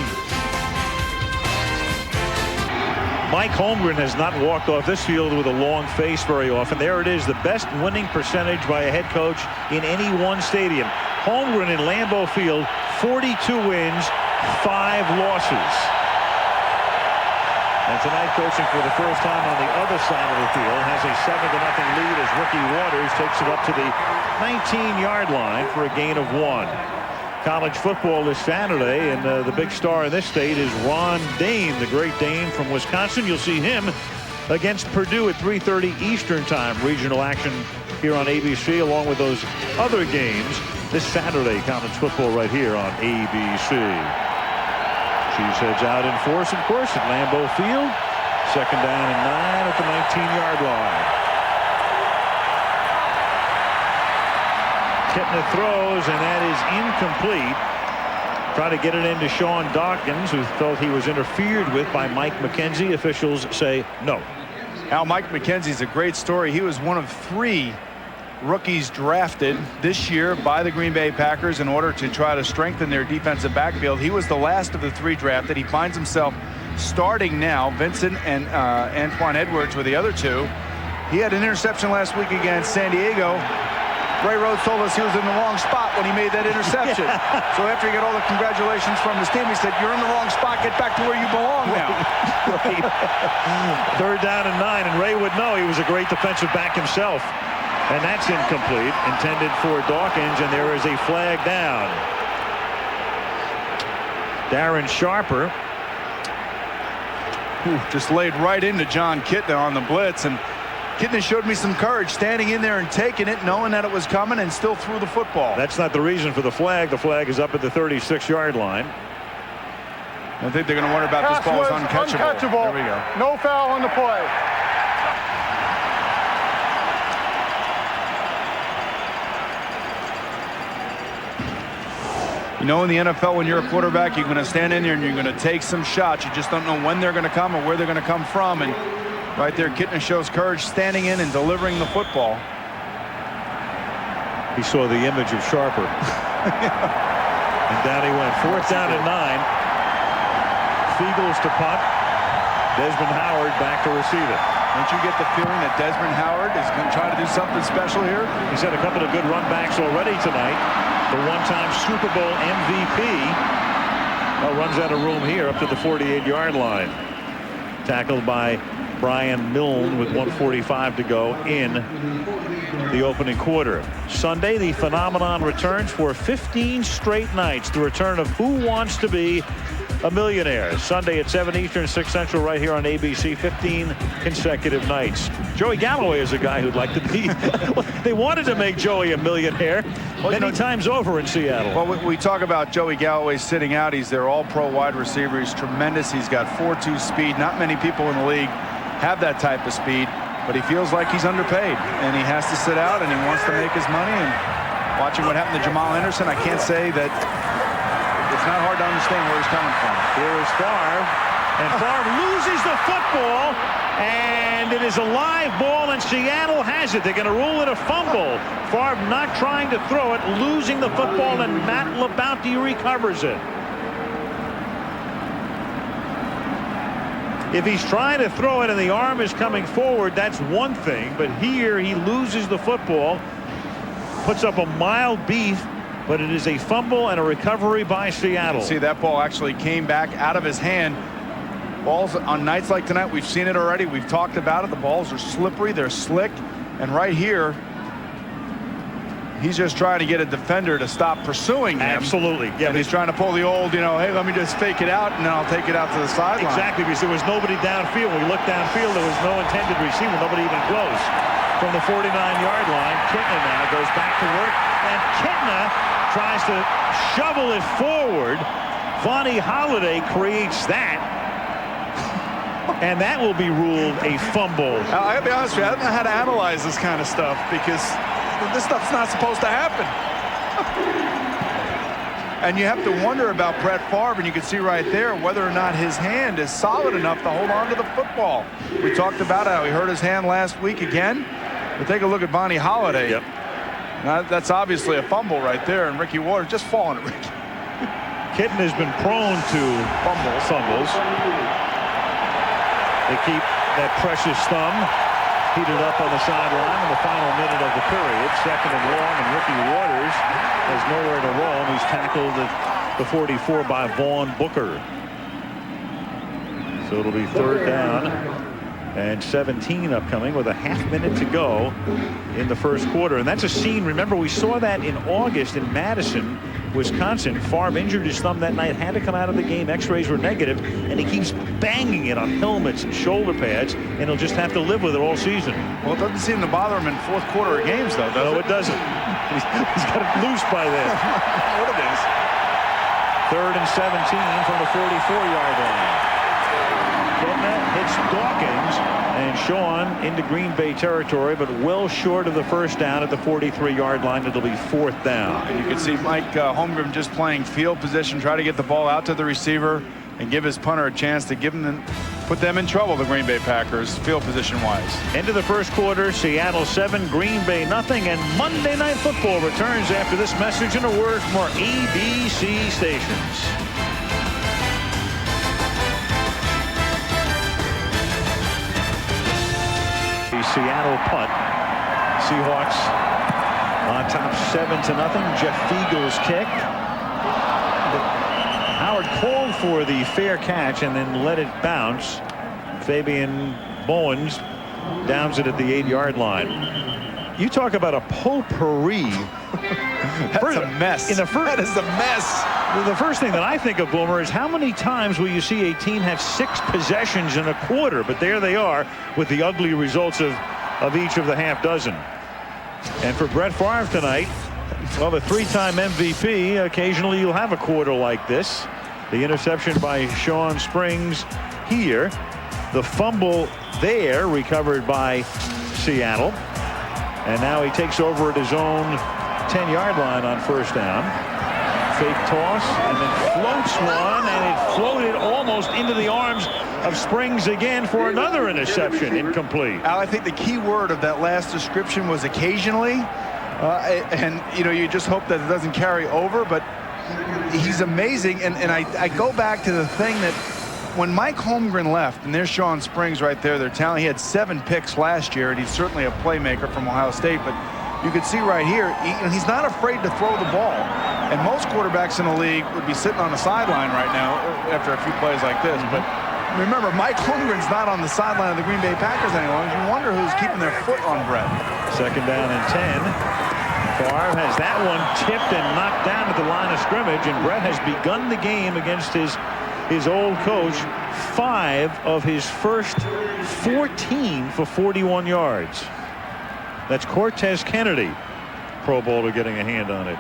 Mike Holmgren has not walked off this field with a long face very often. There it is, the best winning percentage by a head coach in any one stadium. Holmgren in Lambeau Field, 42 wins, 5 losses. And tonight, coaching for the first time on the other side of the field, has a 7-0 lead as Ricky Waters takes it up to the 19-yard line for a gain of 1. College football this Saturday, and the big star in this state is Ron Dane, the Great Dane from Wisconsin. You'll see him against Purdue at 3:30 Eastern Time. Regional action here on ABC, along with those other games this Saturday. College football right here on ABC. Chiefs heads out in force, of course, at Lambeau Field. 2nd down and 9 at the 19-yard line. Kitna throws, and that is incomplete. Try to get it into Sean Dawkins, who felt he was interfered with by Mike McKenzie. Officials say no. Al, Mike McKenzie's a great story. He was one of 3 rookies drafted this year by the Green Bay Packers in order to try to strengthen their defensive backfield. He was the last of the 3 drafted. He finds himself starting now. Vincent and Antoine Edwards were the other 2. He had an interception last week against San Diego. Ray Rhodes told us he was in the wrong spot when he made that interception. So after he got all the congratulations from his team, he said, "You're in the wrong spot. Get back to where you belong now." Right. 3rd down and 9, and Ray would know he was a great defensive back himself. And that's incomplete, intended for Dawkins, and there is a flag down. Darren Sharper just laid right into John Kitna on the blitz, and Kitna showed me some courage standing in there and taking it, knowing that it was coming, and still threw the football. That's not the reason for the flag. The flag is up at the 36-yard line. I think they're going to wonder about this ball is uncatchable. There we go. No foul on the play. You know, in the NFL, when you're a quarterback, you're going to stand in there and you're going to take some shots. You just don't know when they're going to come or where they're going to come from. And right there, Kitna shows courage standing in and delivering the football. He saw the image of Sharper. And down he went. 4th down and 9. Fiegels to punt. Desmond Howard back to receive it. Don't you get the feeling that Desmond Howard is going to try to do something special here? He's had a couple of good run backs already tonight. The one-time Super Bowl MVP runs out of room here up to the 48-yard line. Tackled by Brian Milne with 1:45 to go in the opening quarter. Sunday, the phenomenon returns for 15 straight nights. The return of Who Wants to Be a Millionaire. Sunday at 7 Eastern, 6 Central, right here on ABC. 15 consecutive nights. Joey Galloway is a guy who'd like to be. They wanted to make Joey a millionaire many times over in Seattle. Well, we talk about Joey Galloway sitting out. He's their all-pro wide receiver. He's tremendous. He's got 4.2 speed. Not many people in the league have that type of speed, but he feels like he's underpaid, and he has to sit out, and he wants to make his money. And watching what happened to Jamal Anderson, I can't say that it's not hard to understand where he's coming from. Here is Favre And Favre loses the football, and it is a live ball, and Seattle has it. They're going to rule it a fumble. Favre not trying to throw it, losing the football, and Matt LaBounty recovers it. If he's trying to throw it and the arm is coming forward, that's one thing. But here he loses the football, puts up a mild beef, but it is a fumble and a recovery by Seattle. See, that ball actually came back out of his hand. Balls on nights like tonight, we've seen it already. We've talked about it. The balls are slippery. They're slick. And right here, he's just trying to get a defender to stop pursuing him. Absolutely. Yeah, and he's trying to pull the old, hey, let me just fake it out, and then I'll take it out to the sideline. Exactly, because there was nobody downfield. When we looked downfield, there was no intended receiver, nobody even close. From the 49-yard line, Kitna now goes back to work, and Kitna tries to shovel it forward. Vonnie Holliday creates that. And that will be ruled a fumble. I gotta be honest with you, I don't know how to analyze this kind of stuff because this stuff's not supposed to happen. And you have to wonder about Brett Favre, and you can see right there whether or not his hand is solid enough to hold on to the football. We talked about how he hurt his hand last week again. But take a look at Vonnie Holliday. Yep. Now, that's obviously a fumble right there, and Ricky Waters just falling at Ricky. Kitten has been prone to fumbles. They keep that precious thumb heated up on the sideline in the final minute of the period. 2nd and long, and Ricky Waters has nowhere to roam. He's tackled at the 44 by Vaughn Booker. So it'll be 3rd down and 17 upcoming with a half-minute to go in the first quarter. And that's a scene, remember, we saw that in August in Madison, Wisconsin. Favre injured his thumb that night, had to come out of the game. X-rays were negative, and he keeps banging it on helmets and shoulder pads, and he'll just have to live with it all season. Well, it doesn't seem to bother him in 4th quarter of games, though, does it? No, it doesn't. He's got it loose by then. What it is. 3rd and 17 from the 44-yard line. Kitna hits Dawkins, and Sean into Green Bay territory, but well short of the first down at the 43-yard line. It'll be 4th down. And you can see Mike Holmgren just playing field position, try to get the ball out to the receiver and give his punter a chance to put them in trouble, the Green Bay Packers, field position-wise. End of the first quarter, Seattle 7, Green Bay nothing, and Monday Night Football returns after this message and a word from our ABC stations. Seattle punt. Seahawks on top 7-0. Jeff Fiegel's kick. Howard called for the fair catch and then let it bounce. Fabian Bowens downs it at the 8-yard line. You talk about a potpourri. That's a mess. That is a mess. The first thing that I think of, Boomer, is how many times will you see a team have 6 possessions in a quarter? But there they are with the ugly results of each of the half dozen. And for Brett Favre tonight, well, the 3-time MVP, occasionally you'll have a quarter like this. The interception by Sean Springs here. The fumble there, recovered by Seattle. And now he takes over at his own 10-yard line on 1st down. Fake toss, and then floats one, and it floated almost into the arms of Springs again for another interception. Incomplete. Al, I think the key word of that last description was occasionally, and you just hope that it doesn't carry over, but he's amazing. And I go back to the thing that when Mike Holmgren left, and there's Sean Springs right there, their talent, he had 7 picks last year, and he's certainly a playmaker from Ohio State, but you can see right here, he's not afraid to throw the ball. And most quarterbacks in the league would be sitting on the sideline right now after a few plays like this. But remember, Mike Holmgren's not on the sideline of the Green Bay Packers any longer. You wonder who's keeping their foot on Brett. 2nd down and 10. Favre has that one tipped and knocked down at the line of scrimmage, and Brett has begun the game against his old coach. 5 of his first 14 for 41 yards. That's Cortez Kennedy, Pro Bowler, getting a hand on it.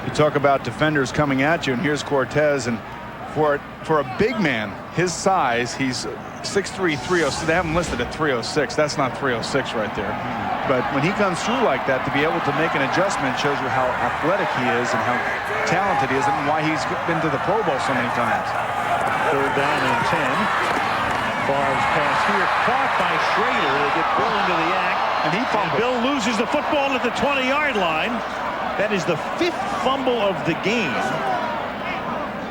You talk about defenders coming at you, and here's Cortez, and for a big man his size, he's 6'3", 306. They have him listed at 306. That's not 306 right there. But when he comes through like that, to be able to make an adjustment shows you how athletic he is and how talented he is and why he's been to the Pro Bowl so many times. 3rd down and 10. Favre's pass here caught by Schrader. They get Bill into the act. And he fumbled. Bill loses the football at the 20-yard line. That is the 5th fumble of the game.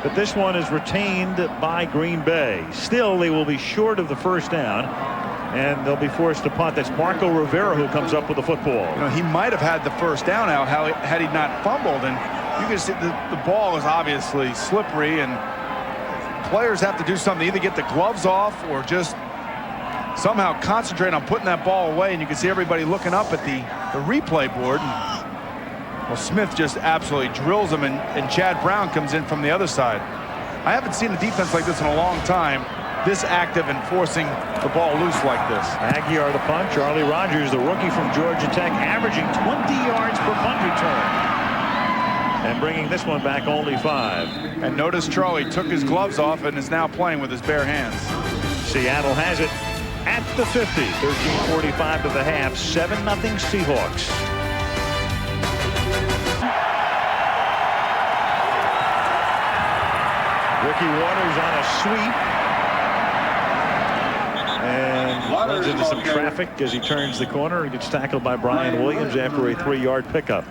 But this one is retained by Green Bay. Still, they will be short of the 1st down, and they'll be forced to punt. That's Marco Rivera who comes up with the football. You know, he might have had the 1st down out had he not fumbled. And you can see the ball is obviously slippery, and players have to do something, either get the gloves off or just somehow concentrate on putting that ball away. And you can see everybody looking up at the replay board. Well, Smith just absolutely drills him, and Chad Brown comes in from the other side. I haven't seen a defense like this in a long time, this active and forcing the ball loose like this. Aguiar the punt. Charlie Rogers, the rookie from Georgia Tech, averaging 20 yards per punt return. And bringing this one back only 5. And notice Charlie took his gloves off and is now playing with his bare hands. Seattle has it at the 50. 13:45 to the half. 7-0 Seahawks. Ricky Waters on a sweep. And runs into some traffic as he turns the corner and gets tackled by Brian Williams after a 3-yard pickup.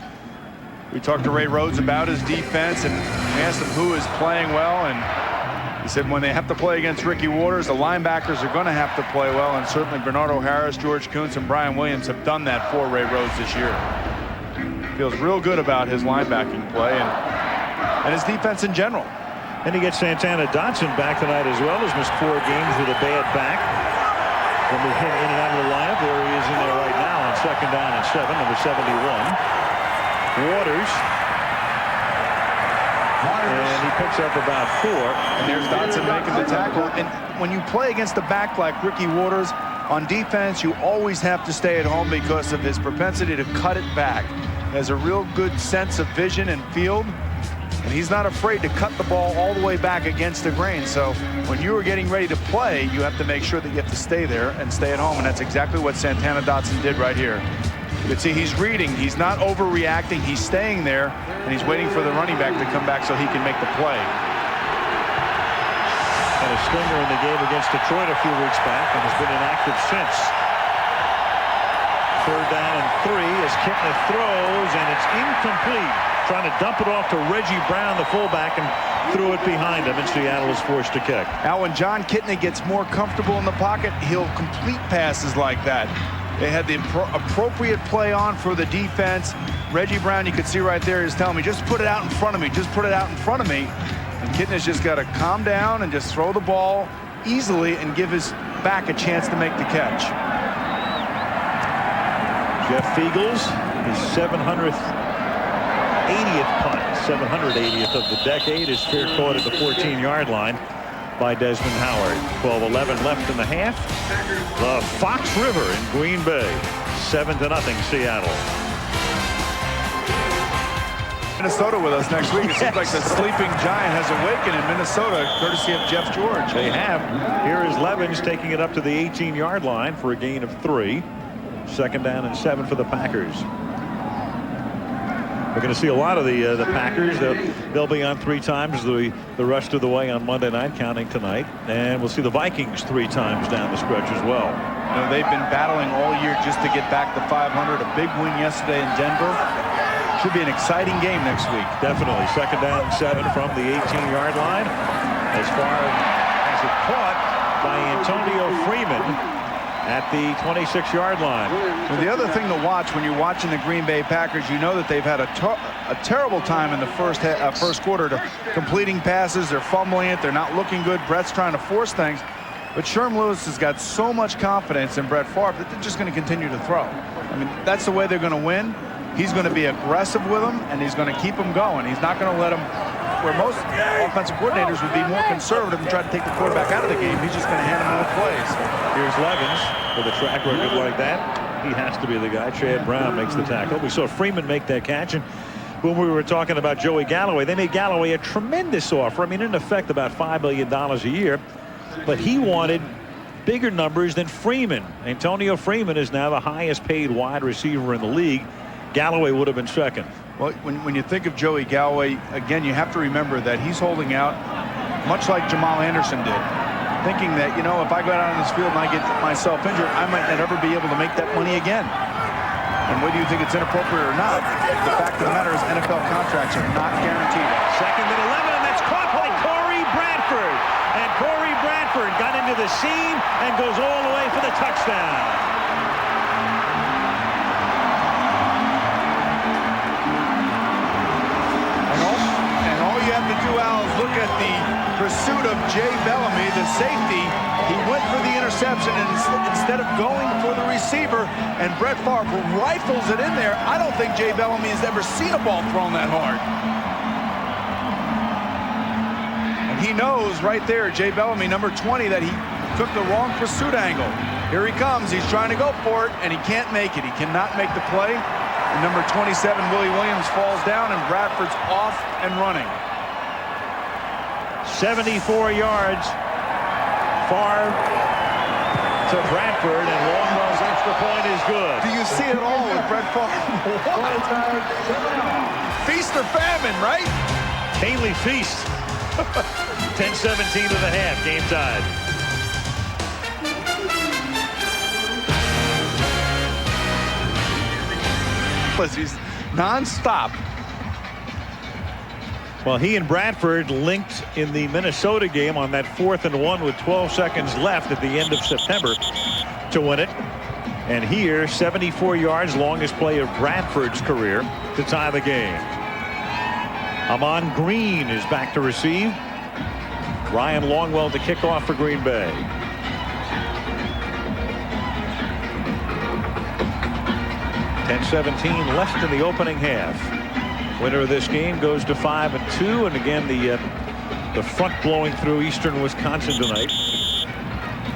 We talked to Ray Rhodes about his defense, and we asked him who is playing well, and he said when they have to play against Ricky Waters, the linebackers are going to have to play well, and certainly Bernardo Harris, George Kuntz, and Brian Williams have done that for Ray Rhodes this year. Feels real good about his linebacking play and his defense in general. And he gets Santana Dotson back tonight as well. He's missed 4 games with a bad back. When we hit in and out of the lineup, where he is in there right now on 2nd down and 7, number 71. Waters. And he picks up about 4. And there's Dotson making the tackle. And when you play against a back like Ricky Waters, on defense, you always have to stay at home because of his propensity to cut it back. He has a real good sense of vision and field. And he's not afraid to cut the ball all the way back against the grain. So when you are getting ready to play, you have to make sure that you have to stay there and stay at home. And that's exactly what Santana Dotson did right here. You can see he's reading. He's not overreacting. He's staying there, and he's waiting for the running back to come back so he can make the play. Had a stinger in the game against Detroit a few weeks back and has been inactive since. 3rd down and 3 as Kitna throws, and it's incomplete. Trying to dump it off to Reggie Brown, the fullback, and threw it behind him, and Seattle is forced to kick. Now, when John Kitna gets more comfortable in the pocket, he'll complete passes like that. They had the appropriate play on for the defense. Reggie Brown, you could see right there, is telling me, just put it out in front of me. Just put it out in front of me. And Kitna's just got to calm down and just throw the ball easily and give his back a chance to make the catch. Jeff Fiegels, his 780th punt, 780th of the decade, is fair caught at the 14-yard line by Desmond Howard. 12-11 left in the half. The Fox River in Green Bay, 7-0 Seattle. Minnesota with us next week. It seems like the sleeping giant has awakened in Minnesota, courtesy of Jeff George. They have. Here is Levens taking it up to the 18-yard line for a gain of 3. 2nd down and 7 for the Packers. We're going to see a lot of the Packers. They'll be on 3 times the rest of the way on Monday night, counting tonight. And we'll see the Vikings 3 times down the stretch as well. You know, they've been battling all year just to get back to 500. A big win yesterday in Denver. Should be an exciting game next week. Definitely. 2nd down and 7 from the 18-yard line. As far as it caught by Antonio Freeman at the 26-yard line. Well, the other thing to watch when you're watching the Green Bay Packers, you know that they've had a terrible time in the first quarter to completing passes. They're fumbling it. They're not looking good. Brett's trying to force things. But Sherm Lewis has got so much confidence in Brett Favre that they're just going to continue to throw. I mean, that's the way they're going to win. He's going to be aggressive with them, and he's going to keep them going. He's not going to let them, where most offensive coordinators would be more conservative and try to take the quarterback out of the game. He's just going to hand him more plays. Here's Levens with a track record like that. He has to be the guy. Chad Brown makes the tackle. We saw Freeman make that catch, and when we were talking about Joey Galloway, they made Galloway a tremendous offer. I mean, in effect, about $5 million a year, but he wanted bigger numbers than Freeman. Antonio Freeman is now the highest paid wide receiver in the league. Galloway would have been second. Well, when you think of Joey Galloway, again, you have to remember that he's holding out much like Jamal Anderson did, thinking that, you know, if I go out on this field and I get myself injured, I might not ever be able to make that money again. And whether you think it's inappropriate or not, the fact of the matter is NFL contracts are not guaranteed. Second and 11, and that's caught by Corey Bradford. And Corey Bradford got into the seam and goes all the way for the touchdown. Look at the pursuit of Jay Bellamy, the safety. He went for the interception, and instead of going for the receiver, and Brett Favre rifles it in there. I don't think Jay Bellamy has ever seen a ball thrown that hard. And he knows right there, Jay Bellamy, number 20, that he took the wrong pursuit angle. Here he comes. He's trying to go for it, and he can't make it. He cannot make the play. And number 27, Willie Williams, falls down, and Bradford's off and running. 74 yards. Favre to Bradford, and Longwell's extra point is good. Do you see it all with Brett Favre? Feast or famine, right? Haley feast. 10-17 to the half. Game tied. He's non-stop. Well, he and Bradford linked in the Minnesota game on that 4th and 1 with 12 seconds left at the end of September to win it. And here, 74 yards, longest play of Bradford's career to tie the game. Amon Green is back to receive. Ryan Longwell to kick off for Green Bay. .17 left in the opening half. Winner of this game goes to 5-2, and again the front blowing through eastern Wisconsin tonight.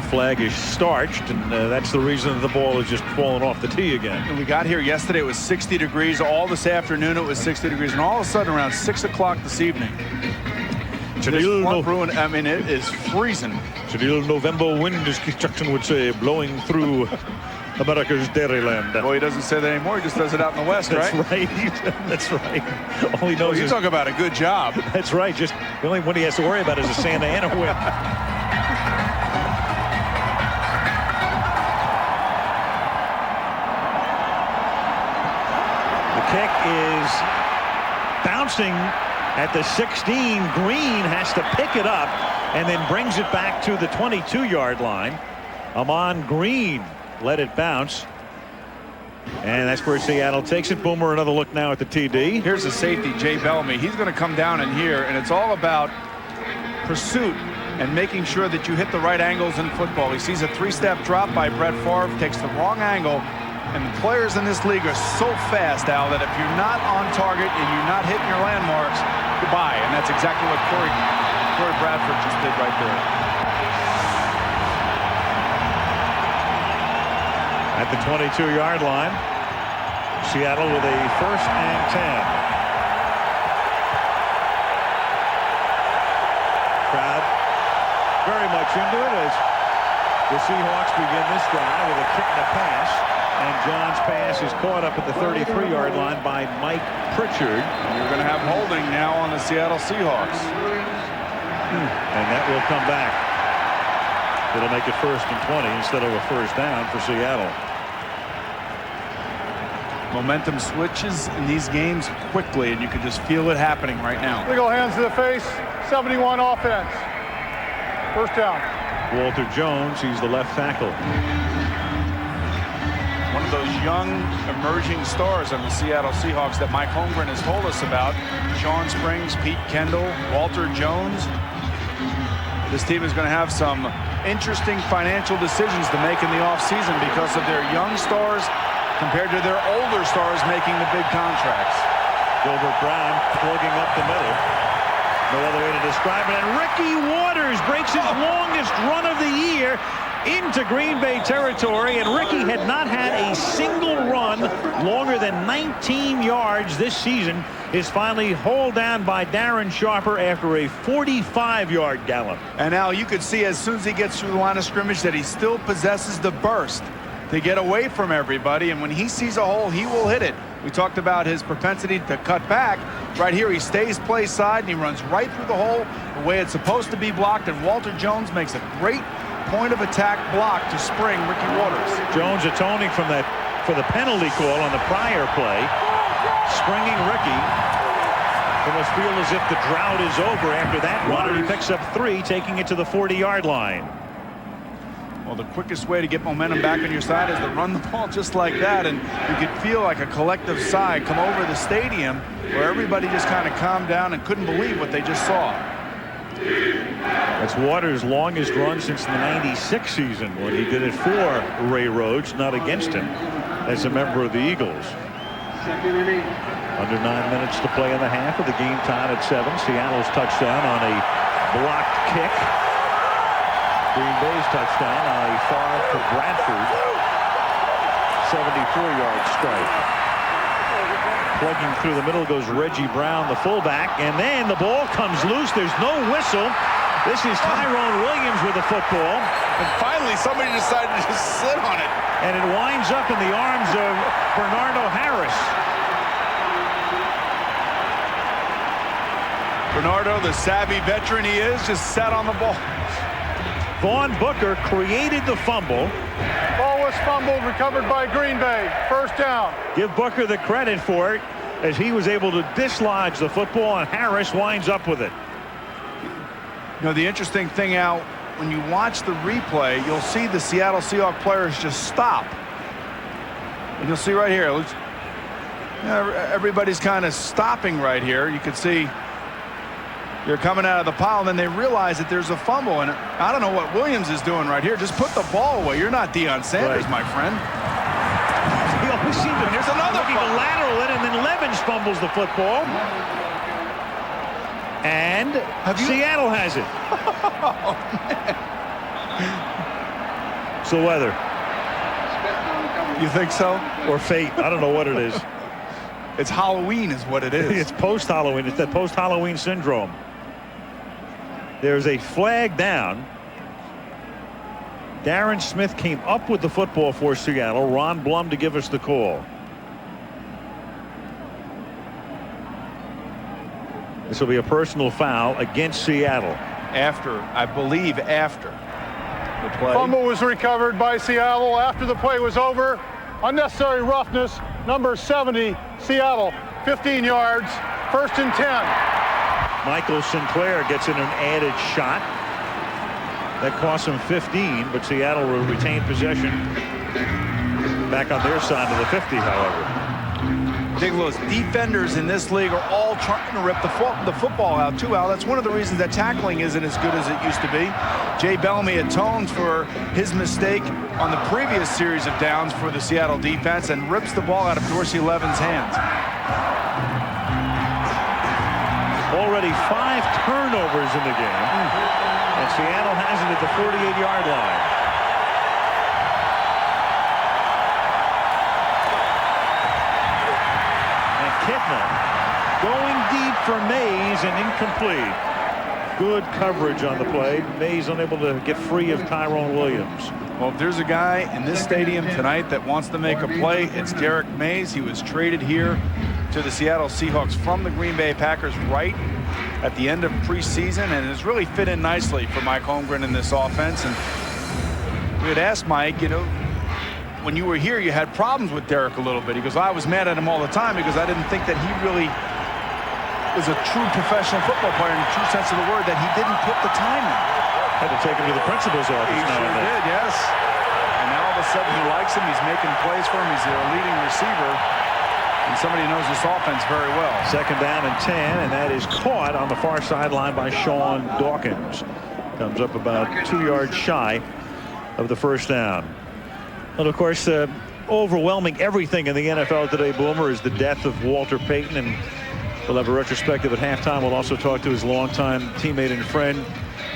Flag is starched, and that's the reason that the ball is just falling off the tee again. And we got here yesterday, it was 60 degrees. All this afternoon it was 60 degrees, and all of a sudden around 6 o'clock this evening, I mean, it is freezing. So the November wind, as Keith Jackson would say, blowing through America's dairyland. Well, he doesn't say that anymore. He just does it out in the West, That's right? That's right. All he knows you is... talk about a good job. That's right. Just the only one he has to worry about is a Santa Ana win. The kick is bouncing at the 16. Green has to pick it up and then brings it back to the 22-yard line. Amon Green let it bounce, and that's where Seattle takes it. Boomer, another look now at the TD. Here's the safety, Jay Bellamy. He's going to come down in here, and it's all about pursuit and making sure that you hit the right angles in football. He sees a 3-step drop by Brett Favre, takes the wrong angle, and the players in this league are so fast, Al, that if you're not on target and you're not hitting your landmarks, goodbye. And that's exactly what Corey Bradford just did right there. At the 22-yard line, Seattle with a 1st and 10. Crowd very much into it as the Seahawks begin this drive with a kick and a pass. And John's pass is caught up at the 33-yard line by Mike Pritchard. You're going to have holding now on the Seattle Seahawks. And that will come back. It'll make it 1st and 20 instead of a 1st down for Seattle. Momentum switches in these games quickly, and you can just feel it happening right now. Legal hands to the face, 71 offense. 1st down. Walter Jones, he's the left tackle. One of those young emerging stars on the Seattle Seahawks that Mike Holmgren has told us about. Sean Springs, Pete Kendall, Walter Jones. This team is going to have some interesting financial decisions to make in the offseason because of their young stars compared to their older stars making the big contracts. Gilbert Brown plugging up the middle. No other way to describe it. And Ricky Waters breaks his longest run of the year into Green Bay territory, and Ricky had not had a single run longer than 19 yards this season, is finally hauled down by Darren Sharper after a 45-yard gallop. And now you could see as soon as he gets through the line of scrimmage that he still possesses the burst to get away from everybody, and when he sees a hole, he will hit it. We talked about his propensity to cut back. Right here, he stays play side, and he runs right through the hole the way it's supposed to be blocked, and Walter Jones makes a great point of attack block to spring Ricky Waters. Jones atoning for the penalty call on the prior play, springing Ricky. It must feel as if the drought is over after that run, and he picks up 3, taking it to the 40-yard line. Well, the quickest way to get momentum back on your side is to run the ball just like that, and you could feel like a collective sigh come over the stadium where everybody just kind of calmed down and couldn't believe what they just saw. That's Waters' longest run since the '96 season, when he did it for Ray Rhodes, not against him, as a member of the Eagles. Under 9 minutes to play in the half, with the game tied at 7. Seattle's touchdown on a blocked kick. Green Bay's touchdown on a far to Bradford 74-yard strike. Plugging through the middle goes Reggie Brown, the fullback, and then the ball comes loose. There's no whistle. This is Tyrone Williams with the football. And finally somebody decided to just sit on it. And it winds up in the arms of Bernardo Harris. Bernardo, the savvy veteran he is, just sat on the ball. Vaughn Booker created the fumble. Ball was fumbled, recovered by Green Bay. First down. Give Booker the credit for it, as he was able to dislodge the football, and Harris winds up with it. You know, the interesting thing, Al, when you watch the replay, you'll see the Seattle Seahawks players just stop. And you'll see right here, everybody's kind of stopping right here. You can see they're coming out of the pile, and then they realize that there's a fumble. And I don't know what Williams is doing right here. Just put the ball away. You're not Deion Sanders, my friend. He always seems to Here's another looking to lateral it, and then Levens fumbles the football. And Seattle has it. Oh, So weather. You think so? Or fate. I don't know what it is. It's Halloween is what it is. It's post-Halloween. It's that post-Halloween syndrome. There's a flag down. Darren Smith came up with the football for Seattle. Ron Blum to give us the call. This will be a personal foul against Seattle. I believe after the play. Fumble was recovered by Seattle after the play was over. Unnecessary roughness, number 70, Seattle, 15 yards, 1st and 10. Michael Sinclair gets in an added shot. That costs him 15, but Seattle will retain possession back on their side of the 50, however. Big Louis, defenders in this league are all trying to rip the football out too, Al. That's one of the reasons that tackling isn't as good as it used to be. Jay Bellamy atones for his mistake on the previous series of downs for the Seattle defense and rips the ball out of Dorsey Levin's hands. Already 5 turnovers in the game, and Seattle has it at the 48-yard line. Kitna going deep for Mays and incomplete. Good coverage on the play. Mays unable to get free of Tyrone Williams. Well, if there's a guy in this stadium tonight that wants to make a play, it's Derek Mays. He was traded here to the Seattle Seahawks from the Green Bay Packers right at the end of preseason, and has really fit in nicely for Mike Holmgren in this offense. And we had asked Mike, you know, when you were here, you had problems with Derek a little bit. He goes, I was mad at him all the time because I didn't think that he really was a true professional football player in the true sense of the word, that he didn't put the time in. Had to take him to the principal's office. He sure did, yes. And now all of a sudden he likes him. He's making plays for him. He's their leading receiver. And somebody who knows this offense very well. 2nd down and 10, and that is caught on the far sideline by Sean Dawkins. Comes up about 2 yards shy of the 1st down. And of course, overwhelming everything in the NFL today, Boomer, is the death of Walter Payton, and we'll have a retrospective at halftime. We'll also talk to his longtime teammate and friend,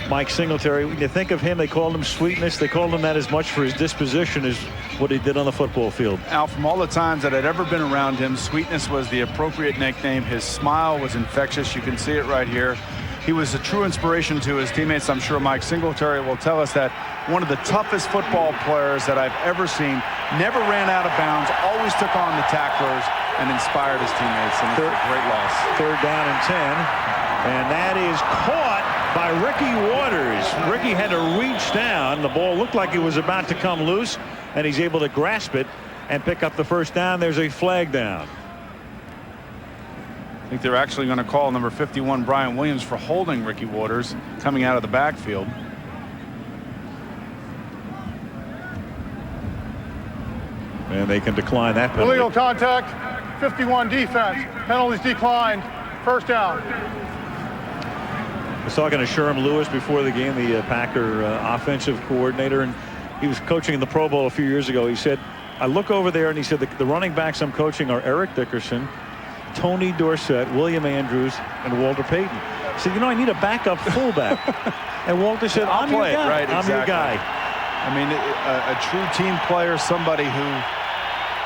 Mike Singletary. When you think of him, they called him Sweetness. They called him that as much for his disposition as what he did on the football field. Al, from all the times that I'd ever been around him, Sweetness was the appropriate nickname. His smile was infectious. You can see it right here. He was a true inspiration to his teammates. I'm sure Mike Singletary will tell us that one of the toughest football players that I've ever seen, never ran out of bounds, always took on the tacklers and inspired his teammates. And it's a great loss. 3rd down and 10. And that is caught by Ricky Waters. Ricky had to reach down. The ball looked like it was about to come loose, and he's able to grasp it and pick up the 1st down. There's a flag down. I think they're actually going to call number 51 Brian Williams for holding Ricky Waters coming out of the backfield. And they can decline that penalty. Illegal contact, 51 defense. Penalties declined. 1st down. I was talking to Sherm Lewis before the game, the Packer offensive coordinator, and he was coaching in the Pro Bowl a few years ago. He said, I look over there, and he said the running backs I'm coaching are Eric Dickerson, Tony Dorsett, William Andrews, and Walter Payton. He said, you know, I need a backup fullback. And Walter said, I'm your guy. Right, I'm your guy. I mean, a true team player, somebody who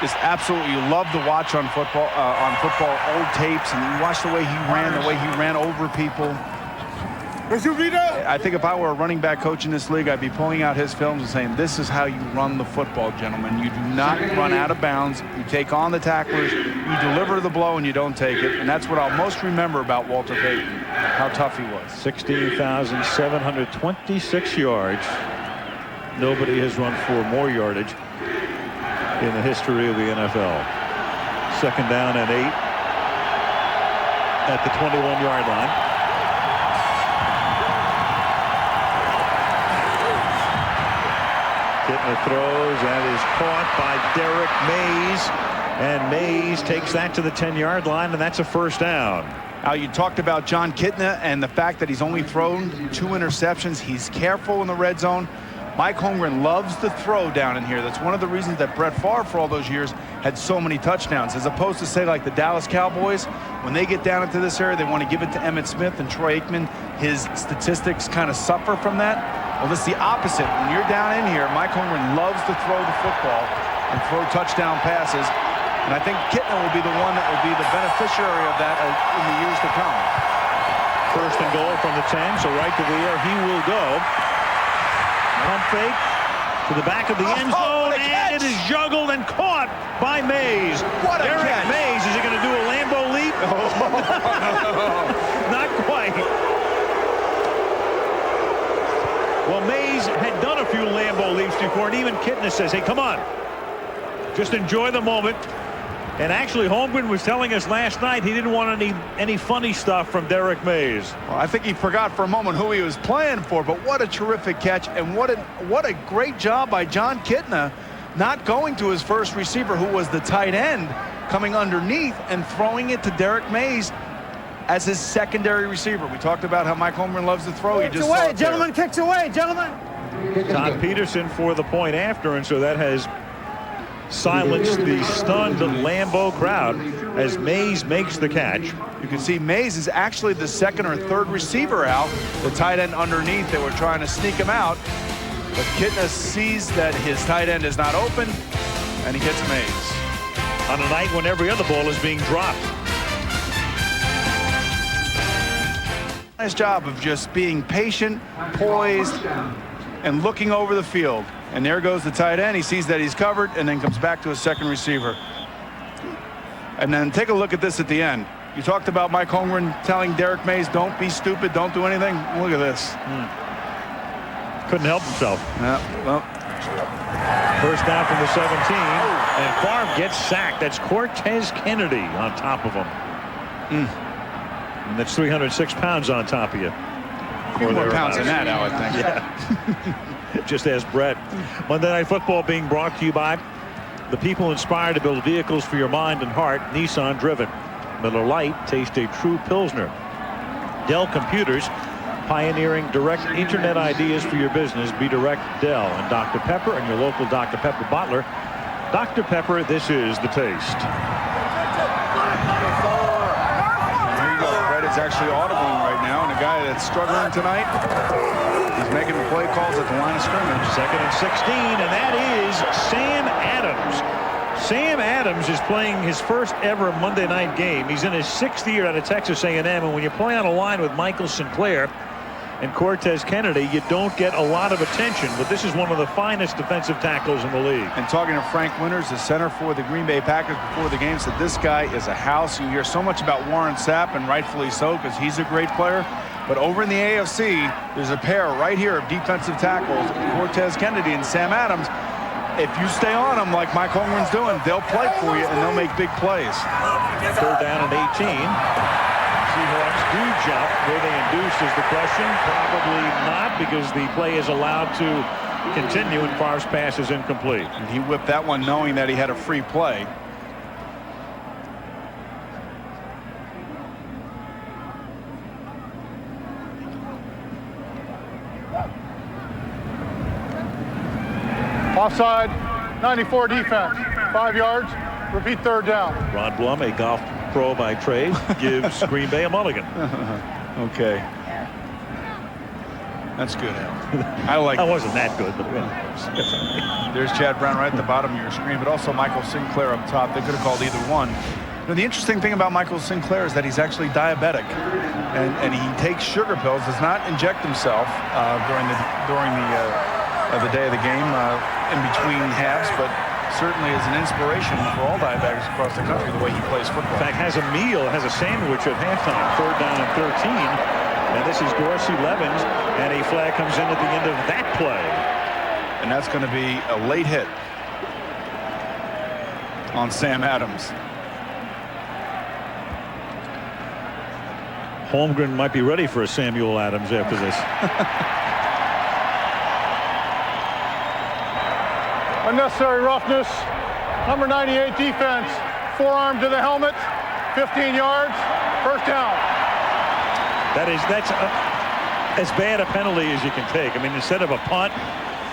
is absolutely, you love to watch on football, old tapes, and you watch the way he ran over people. I think if I were a running back coach in this league, I'd be pulling out his films and saying, this is how you run the football, gentlemen. You do not run out of bounds. You take on the tacklers, you deliver the blow, and you don't take it. And that's what I'll most remember about Walter Payton, how tough he was. 16,726 yards. Nobody has run for more yardage in the history of the NFL. 2nd down and 8 at the 21-yard line. Kittner throws, and is caught by Derek Mays, and Mays takes that to the 10-yard line, and that's a 1st down. Now, you talked about John Kittner and the fact that he's only thrown 2 interceptions. He's careful in the red zone. Mike Holmgren loves to throw down in here. That's one of the reasons that Brett Favre, for all those years, had so many touchdowns, as opposed to, say, like the Dallas Cowboys. When they get down into this area, they want to give it to Emmitt Smith and Troy Aikman. His statistics kind of suffer from that. Well, it's the opposite. When you're down in here, Mike Holmgren loves to throw the football and throw touchdown passes. And I think Kittner will be the one that will be the beneficiary of that in the years to come. 1st and goal from the 10, so right to the air he will go. Pump fake to the back of the end zone, and it is juggled and caught by Mays. What a Derek catch. Mays, is he going to do a Lambeau leap? Not quite. Well, Mays had done a few Lambeau leaps before, and even Kittner says, hey, come on. Just enjoy the moment. And actually, Holmgren was telling us last night he didn't want any funny stuff from Derek Mays. Well, I think he forgot for a moment who he was playing for, but what a terrific catch, and what a great job by John Kittner not going to his first receiver, who was the tight end, coming underneath and throwing it to Derek Mays as his secondary receiver. We talked about how Mike Holmgren loves to throw. Kicks away, gentlemen, kicks away, gentlemen. Todd Peterson for the point after, and so that has silenced the stunned Lambeau crowd as Mays makes the catch. You can see Mays is actually the 2nd or 3rd receiver out. The tight end underneath, they were trying to sneak him out. But Kittner sees that his tight end is not open, and he hits Mays. On a night when every other ball is being dropped. Nice job of just being patient, poised, and looking over the field. And there goes the tight end. He sees that he's covered and then comes back to his 2nd receiver. And then take a look at this at the end. You talked about Mike Holmgren telling Derek Mays, don't be stupid, don't do anything. Look at this. Couldn't help himself. Yeah, well. 1st down from the 17. And Favre gets sacked. That's Cortez Kennedy on top of him. And that's 306 pounds on top of you. A few more pounds than that, Al, I think. Yeah. Just ask Brett. Monday Night Football being brought to you by the people inspired to build vehicles for your mind and heart. Nissan Driven. Miller Lite, taste a true Pilsner. Dell Computers, pioneering direct internet ideas for your business. Be Direct Dell. And Dr. Pepper and your local Dr. Pepper bottler. Dr. Pepper, this is the taste. Here you go, Freddie. is actually audibling right now, and a guy that's struggling tonight, he's making the play calls at the line of scrimmage. 2nd and 16, and that is Sam Adams. Sam Adams is playing his first ever Monday night game. He's in his 6th year out of Texas A&M, and when you play on a line with Michael Sinclair and Cortez Kennedy, you don't get a lot of attention, but this is one of the finest defensive tackles in the league. And talking to Frank Winters, the center for the Green Bay Packers before the game, said this guy is a house. You hear so much about Warren Sapp, and rightfully so, because he's a great player. But over in the AFC, there's a pair right here of defensive tackles, Cortez Kennedy and Sam Adams. If you stay on them like Mike Holmgren's doing, they'll play for you, and they'll make big plays. 3rd down and 18. Seahawks do jump. Were they induced is the question. Probably not, because the play is allowed to continue and Favre's pass is incomplete. And he whipped that one knowing that he had a free play. Offside, 94 defense, 5 yards, repeat 3rd down. Ron Blum, a golf pro by trade, gives Green Bay a mulligan. Okay. That's good, Al. I like that. Wasn't that good, but there's Chad Brown right at the bottom of your screen, but also Michael Sinclair up top. They could have called either one. You know, the interesting thing about Michael Sinclair is that he's actually diabetic, and he takes sugar pills, does not inject himself during the day of the game in between halves, but certainly is an inspiration for all diabetics across the country, the way he plays football. In fact, has a sandwich at halftime. 3rd down and 13. And this is Dorsey Levens, and a flag comes in at the end of that play. And that's going to be a late hit on Sam Adams. Holmgren might be ready for a Samuel Adams after this. Unnecessary roughness. Number 98 defense. Forearm to the helmet. 15 yards. 1st down. That's as bad a penalty as you can take. I mean, instead of a punt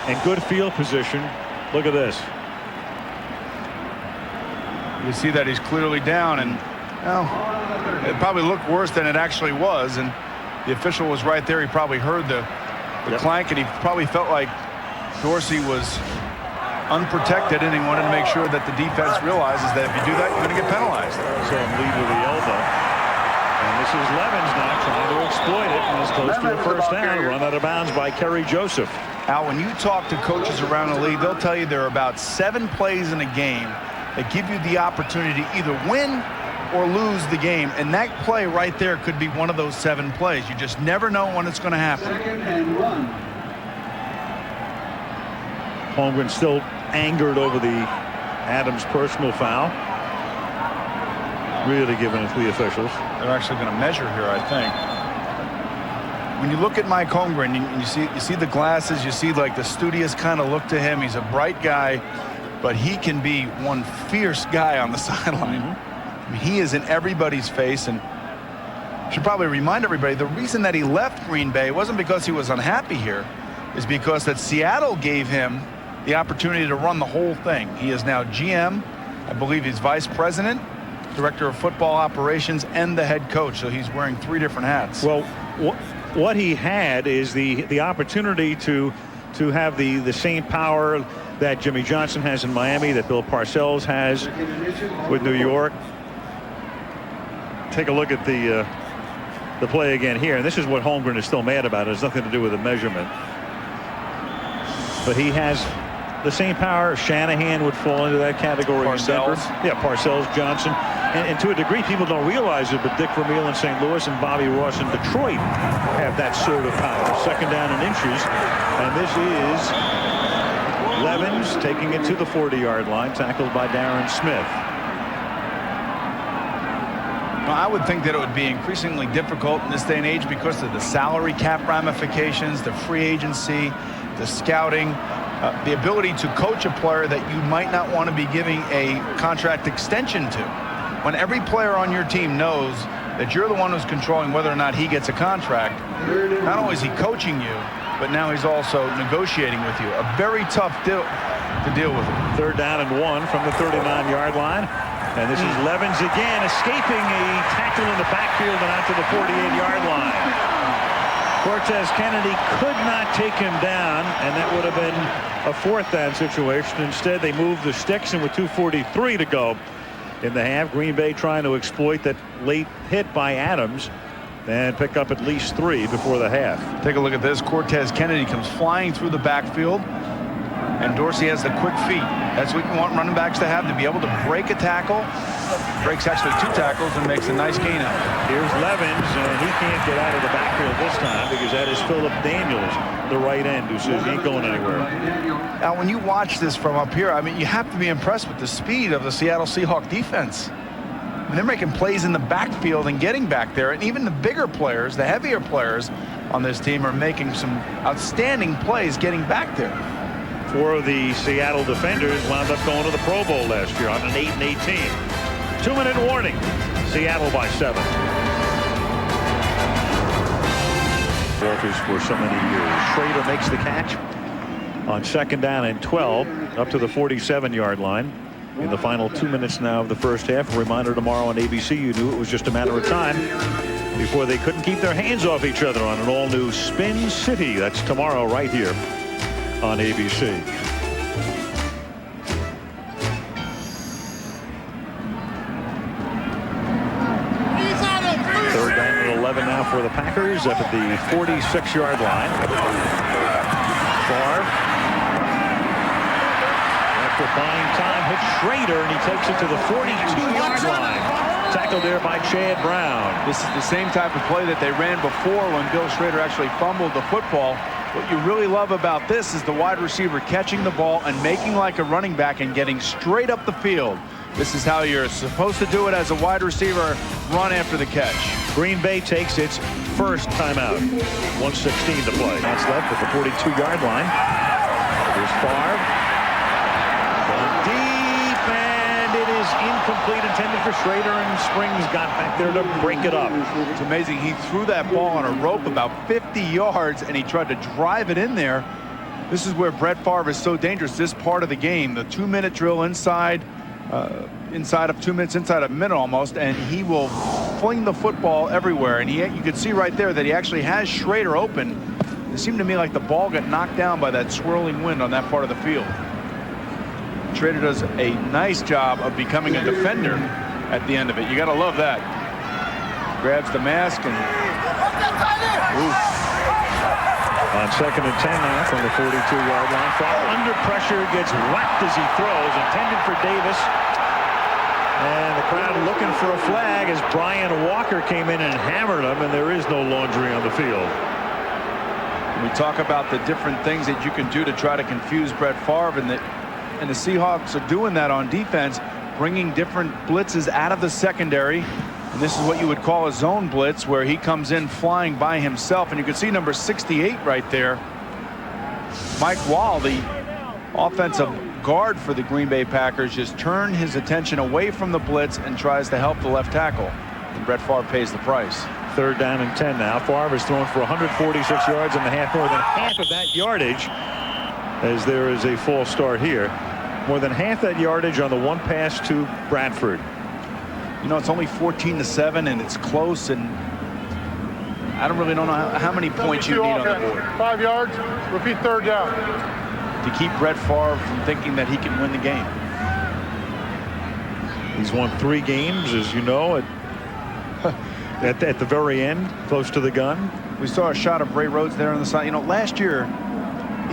and good field position, look at this. You see that he's clearly down, and well, it probably looked worse than it actually was, and the official was right there. He probably heard the clank, and he probably felt like Dorsey was unprotected, and he wanted to make sure that the defense realizes that if you do that, you're going to get penalized. So lead with the elbow. And this is Levens now trying to exploit it, and is close to a 1st down. Run out of bounds by Kerry Joseph. Al, when you talk to coaches around the league, they'll tell you there are about 7 plays in a game that give you the opportunity to either win or lose the game, and that play right there could be one of those 7 plays. You just never know when it's going to happen. 2nd and 1. Holmgren still angered over the Adams personal foul. Really giving it to the officials. They're actually going to measure here, I think. When you look at Mike Holmgren, you see the glasses, you see like the studious kind of look to him. He's a bright guy, but he can be one fierce guy on the sideline. I mean, he is in everybody's face, and should probably remind everybody the reason that he left Green Bay wasn't because he was unhappy here, is because that Seattle gave him the opportunity to run the whole thing. He is now GM. I believe he's vice president, director of football operations, and the head coach. So he's wearing 3 different hats. Well, what he had is the opportunity to have the same power that Jimmy Johnson has in Miami, that Bill Parcells has with New York. Take a look at the play again here, and this is what Holmgren is still mad about. It has nothing to do with the measurement, but he has the same power. Shanahan would fall into that category. Parcells. Yeah, Parcells, Johnson. And to a degree, people don't realize it, but Dick Vermeil in St. Louis and Bobby Ross in Detroit have that sort of power. 2nd down and inches. And this is Levens taking it to the 40-yard line, tackled by Darren Smith. Well, I would think that it would be increasingly difficult in this day and age because of the salary cap ramifications, the free agency, the scouting, the ability to coach a player that you might not want to be giving a contract extension to. When every player on your team knows that you're the one who's controlling whether or not he gets a contract, not only is he coaching you, but now he's also negotiating with you. A very tough deal to deal with. 3rd down and 1 from the 39-yard line. And this is Levens again, escaping a tackle in the backfield and out to the 48-yard line. Cortez Kennedy could not take him down, and that would have been a 4th down situation. Instead, they moved the sticks, and with 2:43 to go in the half, Green Bay trying to exploit that late hit by Adams and pick up at least 3 before the half. Take a look at this. Cortez Kennedy comes flying through the backfield, and Dorsey has the quick feet. That's what you want running backs to have, to be able to break a tackle. Breaks actually 2 tackles and makes a nice gain out. Here's Levens, and he can't get out of the backfield this time because that is Philip Daniels, the right end, who says he ain't going anywhere. Now, when you watch this from up here, I mean, you have to be impressed with the speed of the Seattle Seahawks defense. I mean, they're making plays in the backfield and getting back there, and even the bigger players, the heavier players on this team are making some outstanding plays getting back there. 4 of the Seattle defenders wound up going to the Pro Bowl last year on an 8-18. 2-minute warning. Seattle by 7. Walters for so many years. Schrader makes the catch on 2nd down and 12 up to the 47-yard line. In the final 2 minutes now of the first half. A reminder tomorrow on ABC, you knew it was just a matter of time before they couldn't keep their hands off each other on an all-new Spin City. That's tomorrow right here on ABC. Third down and 11 now for the Packers up at the 46-yard line. Favre, after buying time, hits Schrader, and he takes it to the 42-yard line. Tackled there by Chad Brown. This is the same type of play that they ran before when Bill Schrader actually fumbled the football. What you really love about this is the wide receiver catching the ball and making like a running back and getting straight up the field. This is how you're supposed to do it as a wide receiver, run after the catch. Green Bay takes its first timeout. 1:16 to play. That's left at the 42-yard line. Here's Favre. Going deep, and it is incomplete, intended for Schrader, and Springs got back there to break it up. It's amazing. He threw that ball on a rope about 50 yards, and he tried to drive it in there. This is where Brett Favre is so dangerous, this part of the game. The 2-minute drill inside of 2 minutes, inside a minute almost, and he will fling the football everywhere. And you can see right there that he actually has Schrader open. It seemed to me like the ball got knocked down by that swirling wind on that part of the field. Schrader does a nice job of becoming a defender at the end of it. You got to love that. Grabs the mask and on 2nd and 10 now from the 42-yard line. Favre under pressure, gets whacked as he throws, intended for Davis. And the crowd looking for a flag as Brian Walker came in and hammered him, and there is no laundry on the field. We talk about the different things that you can do to try to confuse Brett Favre, and the Seahawks are doing that on defense, bringing different blitzes out of the secondary. And this is what you would call a zone blitz, where he comes in flying by himself. And you can see number 68 right there. Mike Wall, the offensive guard for the Green Bay Packers, just turned his attention away from the blitz and tries to help the left tackle. And Brett Favre pays the price. 3rd down and 10 now. Favre has thrown for 146 yards in the half, more than half of that yardage, as there is a false start here. More than half that yardage on the one pass to Bradford. You know, it's only 14-7, and it's close, and I don't really know how many points you need on the board. 5 yards, repeat 3rd down. To keep Brett Favre from thinking that he can win the game. He's won 3 games, as you know, at the very end, close to the gun. We saw a shot of Ray Rhodes there on the side. You know, last year,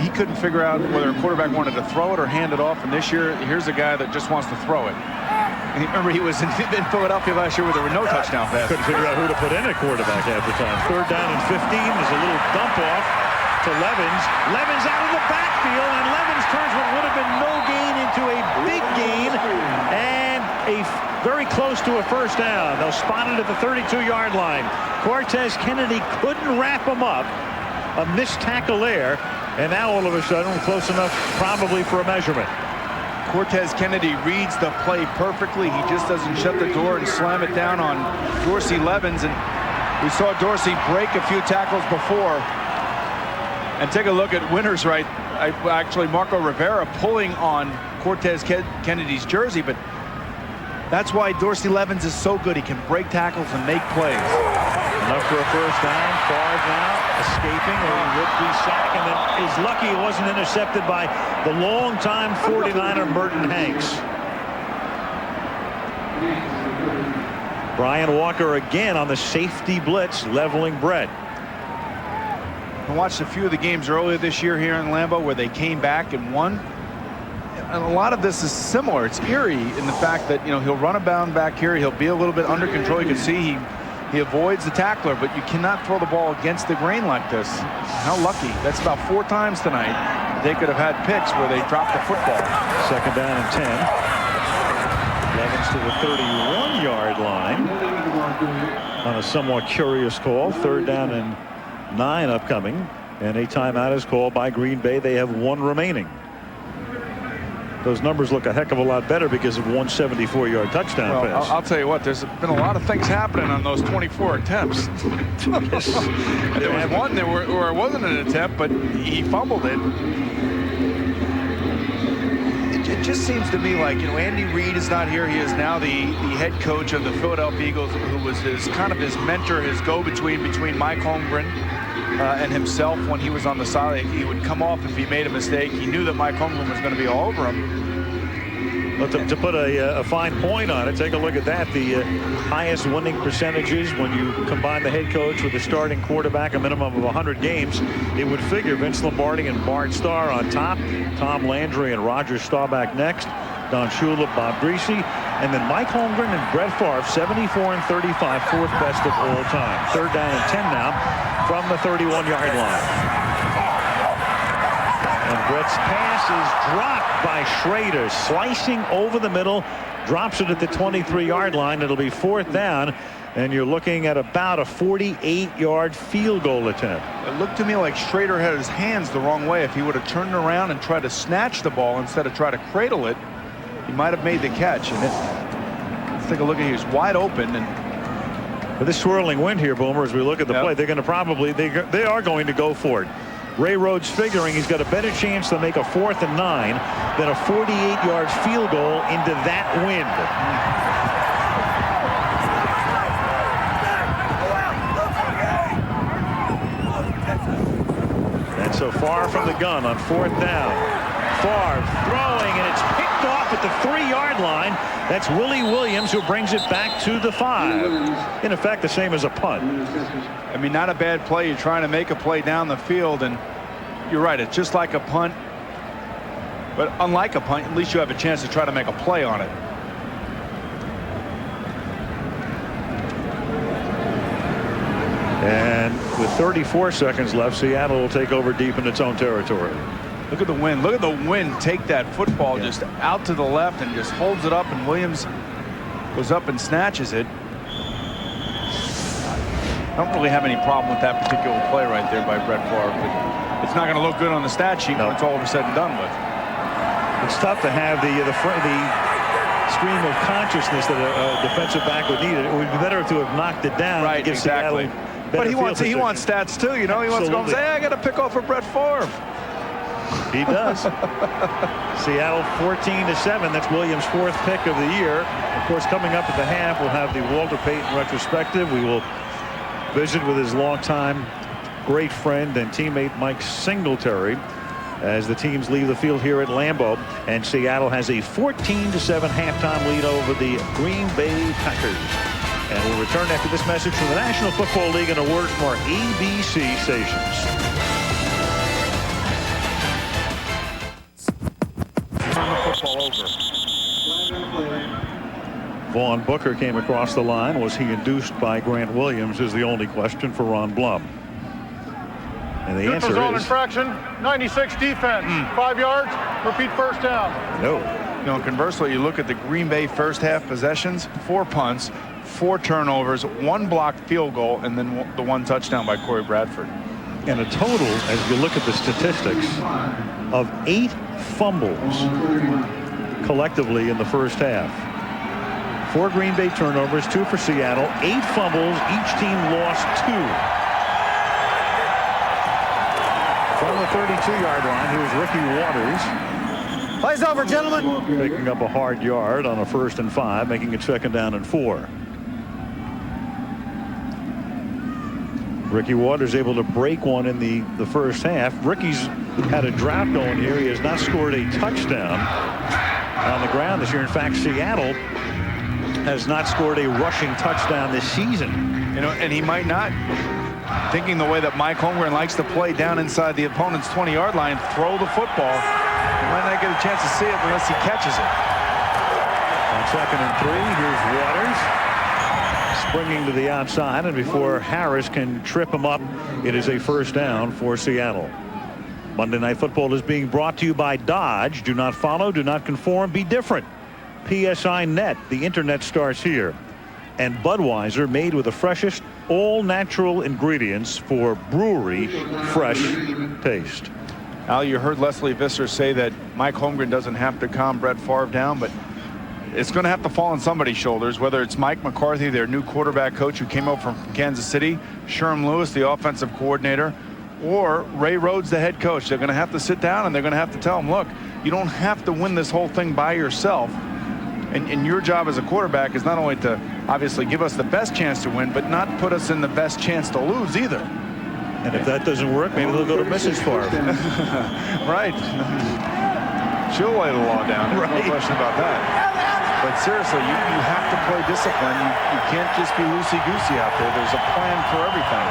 he couldn't figure out whether a quarterback wanted to throw it or hand it off, and this year, here's a guy that just wants to throw it. And remember, he was in Philadelphia last year where there were no touchdown passes. Couldn't figure out who to put in at quarterback half the time. 3rd down and 15. There's a little dump off to Levens. Levens out of the backfield, and Levens turns what would have been no gain into a big gain, and very close to a 1st down. They'll spot it at the 32-yard line. Cortez Kennedy couldn't wrap him up. A missed tackle there, and now all of a sudden close enough probably for a measurement. Cortez Kennedy reads the play perfectly. He just doesn't shut the door and slam it down on Dorsey Levens. And we saw Dorsey break a few tackles before. And take a look at Winters, right? Actually, Marco Rivera pulling on Cortez Kennedy's jersey, but That's why Dorsey Levens is so good. He can break tackles and make plays. Enough for a first down. Favre now escaping a rookie sack, and then is lucky he wasn't intercepted by the longtime 49er Merton Hanks. Brian Walker again on the safety blitz, leveling Brett. I watched a few of the games earlier this year here in Lambeau where they came back and won. And a lot of this is similar. It's eerie in the fact that, he'll run a bound back here. He'll be a little bit under control. You can see he avoids the tackler, but you cannot throw the ball against the grain like this. How lucky. That's about 4 times tonight they could have had picks where they dropped the football. Second down and 10. Levens to the 31-yard line on a somewhat curious call. Third down and 9 upcoming, and a timeout is called by Green Bay. They have 1 remaining. Those numbers look a heck of a lot better because of 174-yard touchdown pass. I'll tell you what, there's been a lot of things happening on those 24 attempts. There was one where it wasn't an attempt, but he fumbled it. It just seems to me like, Andy Reid is not here. He is now the head coach of the Philadelphia Eagles, who was his mentor, his go-between between Mike Holmgren and himself when he was on the side. He would come off if he made a mistake. He knew that Mike Holmgren was going to be all over him. But to put a fine point on it, take a look at that. The highest winning percentages when you combine the head coach with the starting quarterback, a minimum of 100 games, it would figure Vince Lombardi and Bart Starr on top, Tom Landry and Roger Staubach next, Don Shula, Bob Greasy, and then Mike Holmgren and Brett Favre, 74 and 35, 4th best of all time. Third down and 10 now from the 31-yard line. And Brett's pass is dropped by Schrader, slicing over the middle, drops it at the 23-yard line. It'll be 4th down, and you're looking at about a 48-yard field goal attempt. It looked to me like Schrader had his hands the wrong way. If he would have turned around and tried to snatch the ball instead of try to cradle it, he might have made the catch. And let's take a look at, he was wide open. And with this swirling wind here, Boomer, as we look at the play, they're going to they are going to go for it. Ray Rhodes figuring he's got a better chance to make a 4th and 9 than a 48-yard field goal into that wind. And so far from the gun on 4th down. Favre throwing, and it's picked off at the 3-yard line. That's Willie Williams, who brings it back to the 5. In effect, the same as a punt. I mean, not a bad play. You're trying to make a play down the field, and you're right, it's just like a punt. But unlike a punt, at least you have a chance to try to make a play on it. And with 34 seconds left, Seattle will take over deep in its own territory. Look at the wind. Look at the wind take that football just out to the left and just holds it up, and Williams goes up and snatches it. I don't really have any problem with that particular play right there by Brett Favre, but it's not going to look good on the stat sheet when it's all over said and done with. It's tough to have the stream of consciousness that a defensive back would need. It would be better to have knocked it down. Right, exactly. But he wants stats too. He wants to go and say, hey, I got to pick off for Brett Favre. He does. Seattle 14-7. That's Williams' 4th pick of the year. Of course, coming up at the half, we'll have the Walter Payton retrospective. We will visit with his longtime great friend and teammate Mike Singletary as the teams leave the field here at Lambeau, and Seattle has a 14-7 halftime lead over the Green Bay Packers. And we'll return after this message from the National Football League and a word from our ABC stations. Turn the football over. Vaughn Booker came across the line. Was he induced by Grant Williams is the only question for Ron Blum. And the answer zone is infraction, 96 defense, 5 yards, repeat first down. No. Conversely, you look at the Green Bay first half possessions, 4 punts, 4 turnovers, 1 blocked field goal, and then the 1 touchdown by Corey Bradford. And a total, as you look at the statistics, of 8 fumbles collectively in the first half. 4 Green Bay turnovers, 2 for Seattle, 8 fumbles. Each team lost 2. From the 32-yard line, here's Ricky Waters. Play's over, gentlemen. Picking up a hard yard on a 1st and 5, making it 2nd down and 4. Ricky Waters able to break one in the first half. Ricky's had a drought going here. He has not scored a touchdown on the ground this year. In fact, Seattle has not scored a rushing touchdown this season. You know, and he might not. Thinking the way that Mike Holmgren likes to play down inside the opponent's 20-yard line, throw the football. He might not get a chance to see it unless he catches it. On 2nd and 3, here's Waters. Springing to the outside, and before Harris can trip him up, it is a 1st down for Seattle. Monday Night Football is being brought to you by Dodge. Do not follow, do not conform, be different. PSI Net, the internet starts here. And Budweiser, made with the freshest all-natural ingredients for brewery fresh taste. Al, you heard Leslie Visser say that Mike Holmgren doesn't have to calm Brett Favre down, but it's going to have to fall on somebody's shoulders, whether it's Mike McCarthy, their new quarterback coach who came over from Kansas City, Sherm Lewis, the offensive coordinator, or Ray Rhodes, the head coach. They're going to have to sit down and they're going to have to tell him, look, you don't have to win this whole thing by yourself. And your job as a quarterback is not only to obviously give us the best chance to win, but not put us in the best chance to lose either. And if that doesn't work, maybe they'll go to Mrs. Favre. Right. She'll lay the law down. There's no question about that. But seriously, you have to play discipline. You can't just be loosey-goosey out there. There's a plan for everything.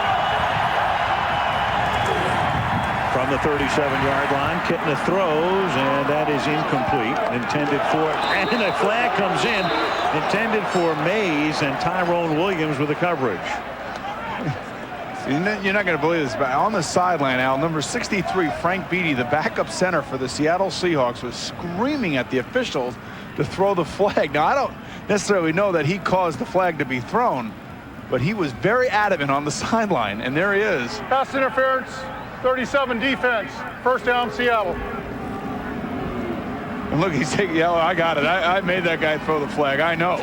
From the 37-yard line, Kitna throws, and that is incomplete. Intended for, and a flag comes in, intended for Mays, and Tyrone Williams with the coverage. You're not going to believe this, but on the sideline, Al, number 63, Frank Beatty, the backup center for the Seattle Seahawks, was screaming at the officials to throw the flag. Now, I don't necessarily know that he caused the flag to be thrown, but he was very adamant on the sideline, and there he is. Pass interference, 37 defense, 1st down, Seattle. And look, he's taking, yeah, I got it. I made that guy throw the flag. I know.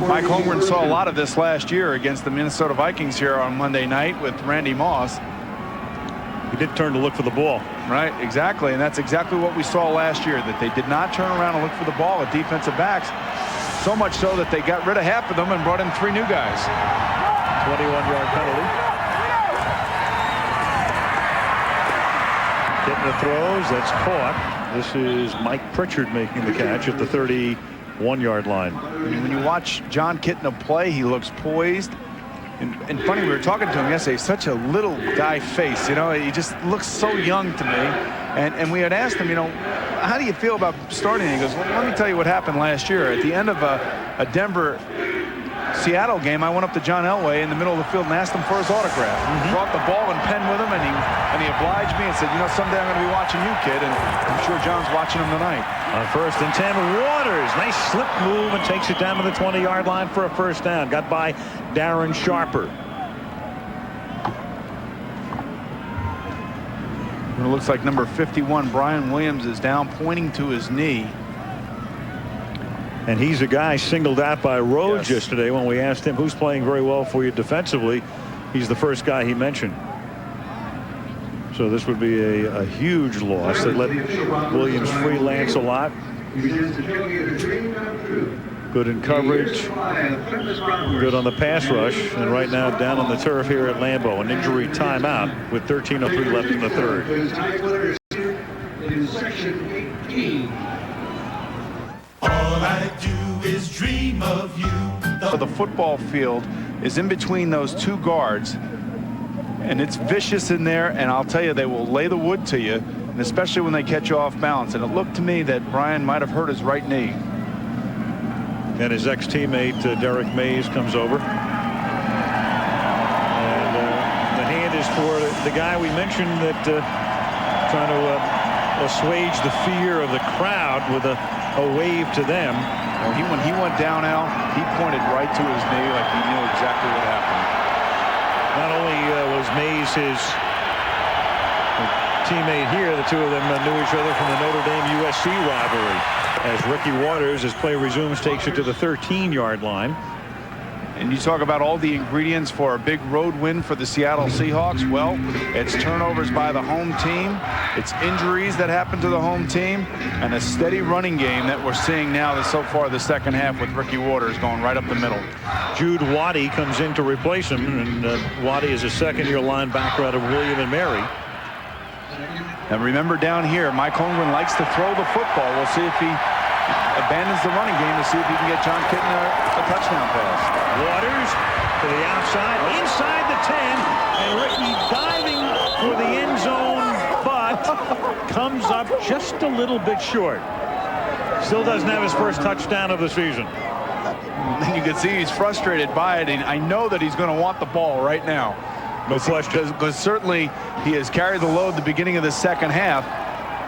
Mike Holmgren saw a lot of this last year against the Minnesota Vikings here on Monday night with Randy Moss. He did turn to look for the ball. Right, exactly. And that's exactly what we saw last year, that they did not turn around and look for the ball with defensive backs. So much so that they got rid of half of them and brought in 3 new guys. 21-yard penalty. Getting the throws, that's caught. This is Mike Pritchard making the catch at the 31-yard line. When you watch John Kitna play, he looks poised. And funny, we were talking to him yesterday, such a little guy face, you know, he just looks so young to me. And we had asked him, you know, how do you feel about starting? He goes, well, let me tell you what happened last year. At the end of a Denver-Seattle game, I went up to John Elway in the middle of the field and asked him for his autograph. Brought the ball and pen with him, and he obliged me and said, you know, someday I'm going to be watching you, kid, and I'm sure John's watching him tonight. On 1st and 10, Waters, nice slip move and takes it down to the 20-yard line for a 1st down. Got by Darren Sharper. It looks like number 51, Brian Williams, is down, pointing to his knee. And he's a guy singled out by Rhodes yesterday when we asked him who's playing very well for you defensively. He's the first guy he mentioned. So this would be a huge loss. They let Williams freelance a lot. Good in coverage. Good on the pass rush. And right now down on the turf here at Lambeau. An injury timeout with 13:03 left in the 3rd. All I do is dream of you. The football field is in between those 2 guards. And it's vicious in there, and I'll tell you, they will lay the wood to you, and especially when they catch you off balance. And it looked to me that Brian might have hurt his right knee. And his ex-teammate Derek Mays comes over. And the hand is for the guy we mentioned that trying to assuage the fear of the crowd with a wave to them. Well, when he went down, Al, he pointed right to his knee like he knew exactly what happened. Not only was Mays his teammate here, the 2 of them knew each other from the Notre Dame-USC rivalry. As Ricky Waters, as play resumes, takes it to the 13-yard line. And you talk about all the ingredients for a big road win for the Seattle Seahawks. Well, it's turnovers by the home team. It's injuries that happen to the home team, and a steady running game that we're seeing now so far the second half with Ricky Waters going right up the middle. Jude Waddy comes in to replace him, and Waddy is a second-year linebacker out of William and Mary. And remember down here, Mike Holmgren likes to throw the football. We'll see if he abandons the running game to see if he can get John Kitten a touchdown pass. Waters to the outside, inside the 10, and Ricky diving for the end zone, but comes up just a little bit short. Still doesn't have his first touchdown of the season. And you can see he's frustrated by it, and I know that he's going to want the ball right now. No question. Because certainly he has carried the load the beginning of the second half.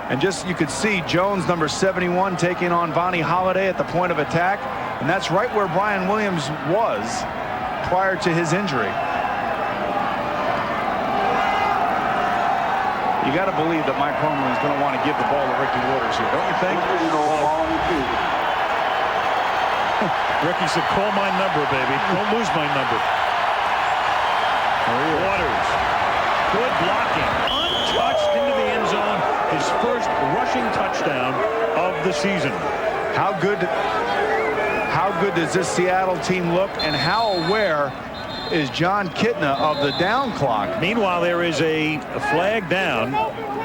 And just you could see Jones, number 71, taking on Vonnie Holiday at the point of attack. And that's right where Brian Williams was prior to his injury. You got to believe that Mike Holmgren is going to want to give the ball to Ricky Waters here, don't you think? Ricky said, call my number, baby. Don't lose my number. Waters. Good blocking. Untouched into the end zone. His first rushing touchdown of the season. How good does this Seattle team look, and how aware is John Kitna of the down clock? Meanwhile, there is a flag down.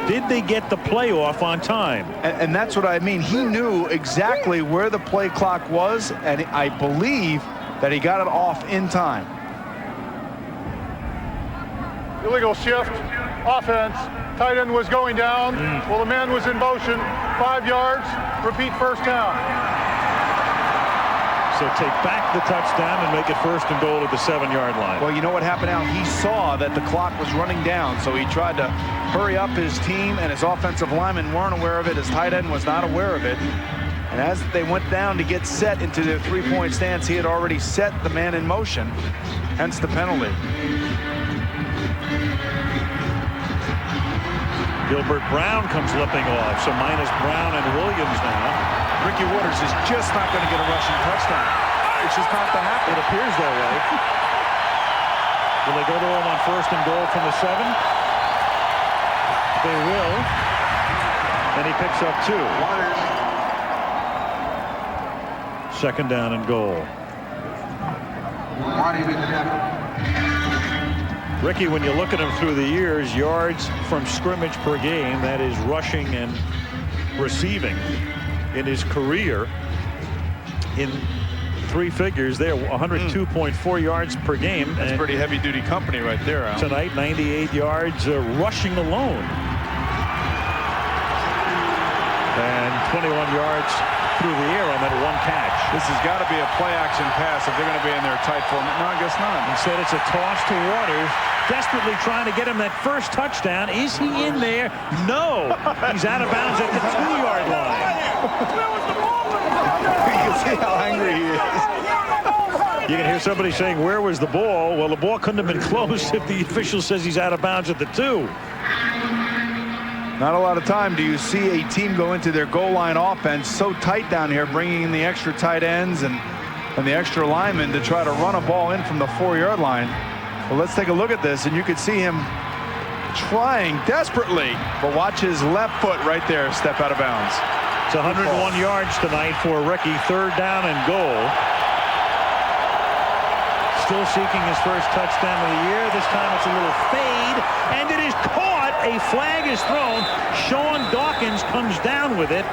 Did they get the play off on time? And that's what I mean. He knew exactly where the play clock was, and I believe that he got it off in time. Illegal shift, offense. Tight end was going down. Well, the man was in motion. 5 yards. Repeat first down. So take back the touchdown and make it first and goal at the 7-yard line. Well, you know what happened now? He saw that the clock was running down, so he tried to hurry up his team, and his offensive linemen weren't aware of it. His tight end was not aware of it. And as they went down to get set into their three-point stance, he had already set the man in motion, hence the penalty. Gilbert Brown comes limping off, so minus Brown and Williams now. Ricky Waters is just not going to get a rushing touchdown. It's just not to happen. It appears that way. Will they go to him on first and goal from the 7? They will. And he picks up 2. Second down and goal. Ricky, when you look at him through the years, yards from scrimmage per game, that is rushing and receiving, in his career in 3 figures there, 102.4 yards per game. That's pretty heavy-duty company right there, Al. Tonight, 98 yards rushing alone. And 21 yards through the air on that one catch. This has got to be a play-action pass if they're going to be in their tight form. No, I guess not. Instead, it's a toss to Waters, desperately trying to get him that first touchdown. Is he in there? No. He's out of bounds at the 2-yard line. You can see how angry he is. You can hear somebody saying, where was the ball? Well, the ball couldn't have been close if the official says he's out of bounds at the 2. Not a lot of time do you see a team go into their goal line offense so tight down here, bringing in the extra tight ends and the extra linemen to try to run a ball in from the 4-yard line. Well, let's take a look at this, and you can see him trying desperately, but watch his left foot right there step out of bounds. It's 101 yards tonight for Ricky. 3rd down and goal. Still seeking his first touchdown of the year. This time it's a little fade, and it is caught. A flag is thrown. Sean Dawkins comes down with it.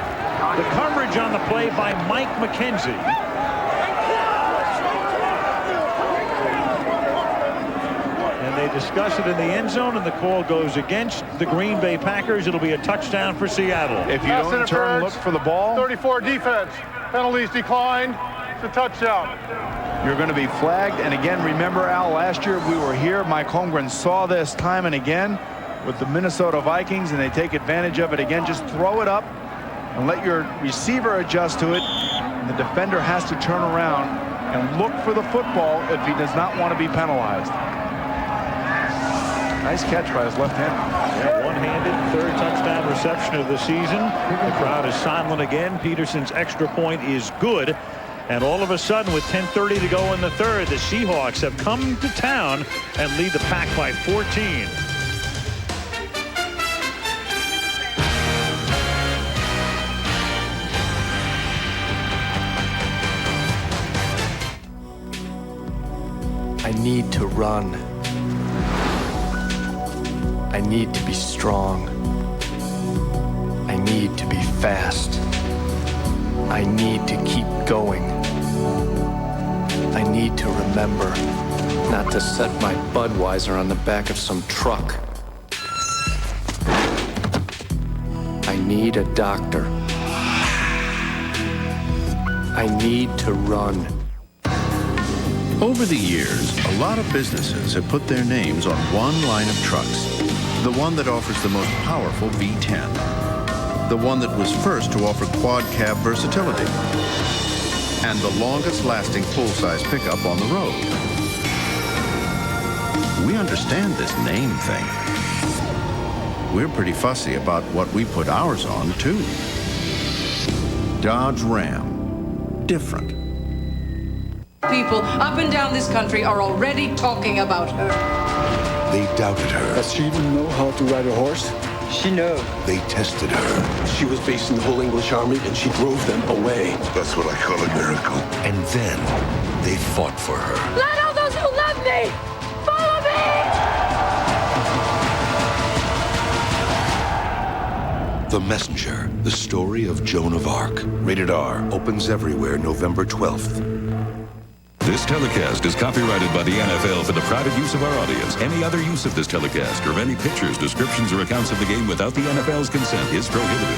The coverage on the play by Mike McKenzie. And they discuss it in the end zone, and the call goes against the Green Bay Packers. It'll be a touchdown for Seattle. If you don't turn and look for the ball. 34 defense. Penalties declined. It's a touchdown. You're going to be flagged. And again, remember, Al, last year we were here. Mike Holmgren saw this time and again with the Minnesota Vikings, and they take advantage of it again. Just throw it up and let your receiver adjust to it. And the defender has to turn around and look for the football if he does not want to be penalized. Nice catch by his left hand. Yeah, one-handed 3rd touchdown reception of the season. The crowd is silent again. Peterson's extra point is good. And all of a sudden, with 10:30 to go in the third, the Seahawks have come to town and lead the pack by 14. I need to run. I need to be strong. I need to be fast. I need to keep going. I need to remember not to set my Budweiser on the back of some truck. I need a doctor. I need to run. Over the years, a lot of businesses have put their names on one line of trucks. The one that offers the most powerful V10. The one that was first to offer quad cab versatility. And the longest lasting full-size pickup on the road. We understand this name thing. We're pretty fussy about what we put ours on, too. Dodge Ram. Different. People up and down this country are already talking about her. They doubted her. Does she even know how to ride a horse? She knows. They tested her. She was facing the whole English army and she drove them away. That's what I call a miracle. And then they fought for her. Let all those who love me follow me! The Messenger, the story of Joan of Arc. Rated R. Opens everywhere November 12th. This telecast is copyrighted by the NFL for the private use of our audience. Any other use of this telecast or any pictures, descriptions, or accounts of the game without the NFL's consent is prohibited.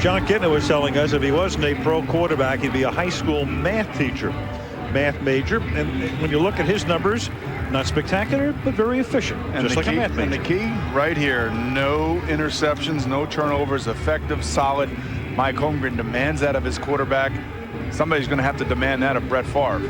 John Kitna was telling us if he wasn't a pro quarterback, he'd be a high school math teacher, math major. And when you look at his numbers, not spectacular, but very efficient, and just like a math major. And the key right here, no interceptions, no turnovers, effective, solid. Mike Holmgren demands that of his quarterback. Somebody's going to have to demand that of Brett Favre.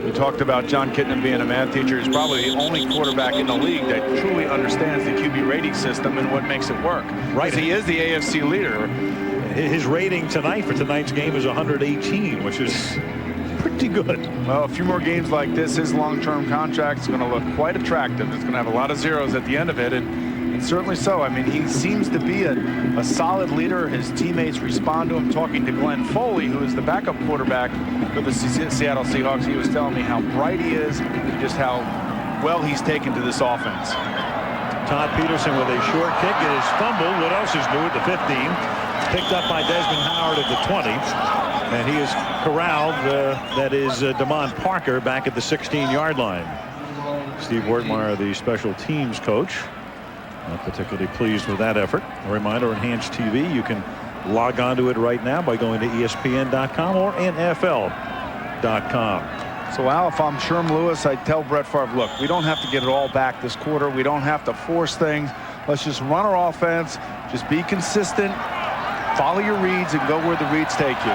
We talked about John Kitna being a math teacher. He's probably the only quarterback in the league that truly understands the QB rating system and what makes it work. Right. He is the AFC leader. His rating tonight for tonight's game is 118, which is pretty good. Well, a few more games like this, his long-term contract is going to look quite attractive. It's going to have a lot of zeros at the end of it, and certainly so. I mean, he seems to be a solid leader. His teammates respond to him. Talking to Glenn Foley, who is the backup quarterback for the Seattle Seahawks, he was telling me how bright he is, just how well he's taken to this offense. Todd Peterson with a short kick. It is fumbled. What else is new at the 15? Picked up by Desmond Howard at the 20. And he is corralled. That is Damon Parker back at the 16-yard line. Steve Wertmeyer, the special teams coach, not particularly pleased with that effort. A reminder, Enhanced TV, you can log on to it right now by going to ESPN.com or NFL.com. So, Al, if I'm Sherm Lewis, I'd tell Brett Favre, look, we don't have to get it all back this quarter. We don't have to force things. Let's just run our offense. Just be consistent. Follow your reads and go where the reads take you.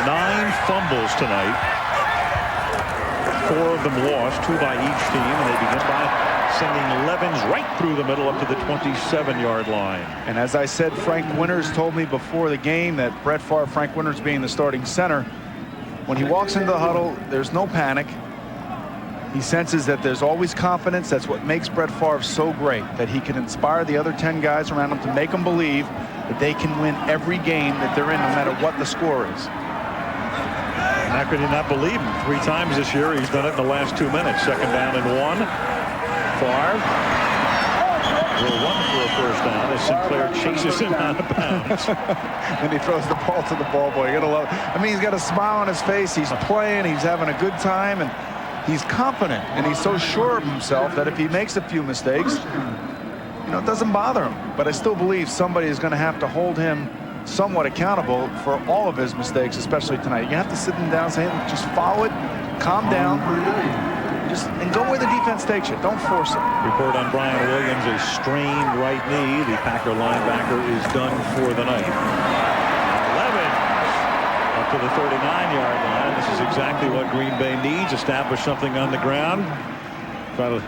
9 fumbles tonight. 4 of them lost, 2 by each team, and they begin by sending 11s right through the middle up to the 27-yard line. And as I said, Frank Winters told me before the game that Brett Favre, Frank Winters being the starting center, when he walks into the huddle, there's no panic. He senses that there's always confidence. That's what makes Brett Favre so great, that he can inspire the other 10 guys around him to make them believe that they can win every game that they're in, no matter what the score is. And how could he not believe him? 3 times this year, he's done it in the last 2 minutes. 2nd down and 1. Favre will run for a first down as Sinclair chases him out of bounds. And he throws the ball to the ball boy. You gotta love it. I mean, he's got a smile on his face. He's playing. He's having a good time, and he's confident. And he's so sure of himself that if he makes a few mistakes, you know, it doesn't bother him. But I still believe somebody is going to have to hold him somewhat accountable for all of his mistakes, especially tonight. You have to sit him down and say, hey, just follow it, calm down, and go where the defense takes you. Don't force it. Report on Brian Williams, a strained right knee. The Packer linebacker is done for the night. 11 up to the 39-yard line. This is exactly what Green Bay needs. Establish something on the ground. Try to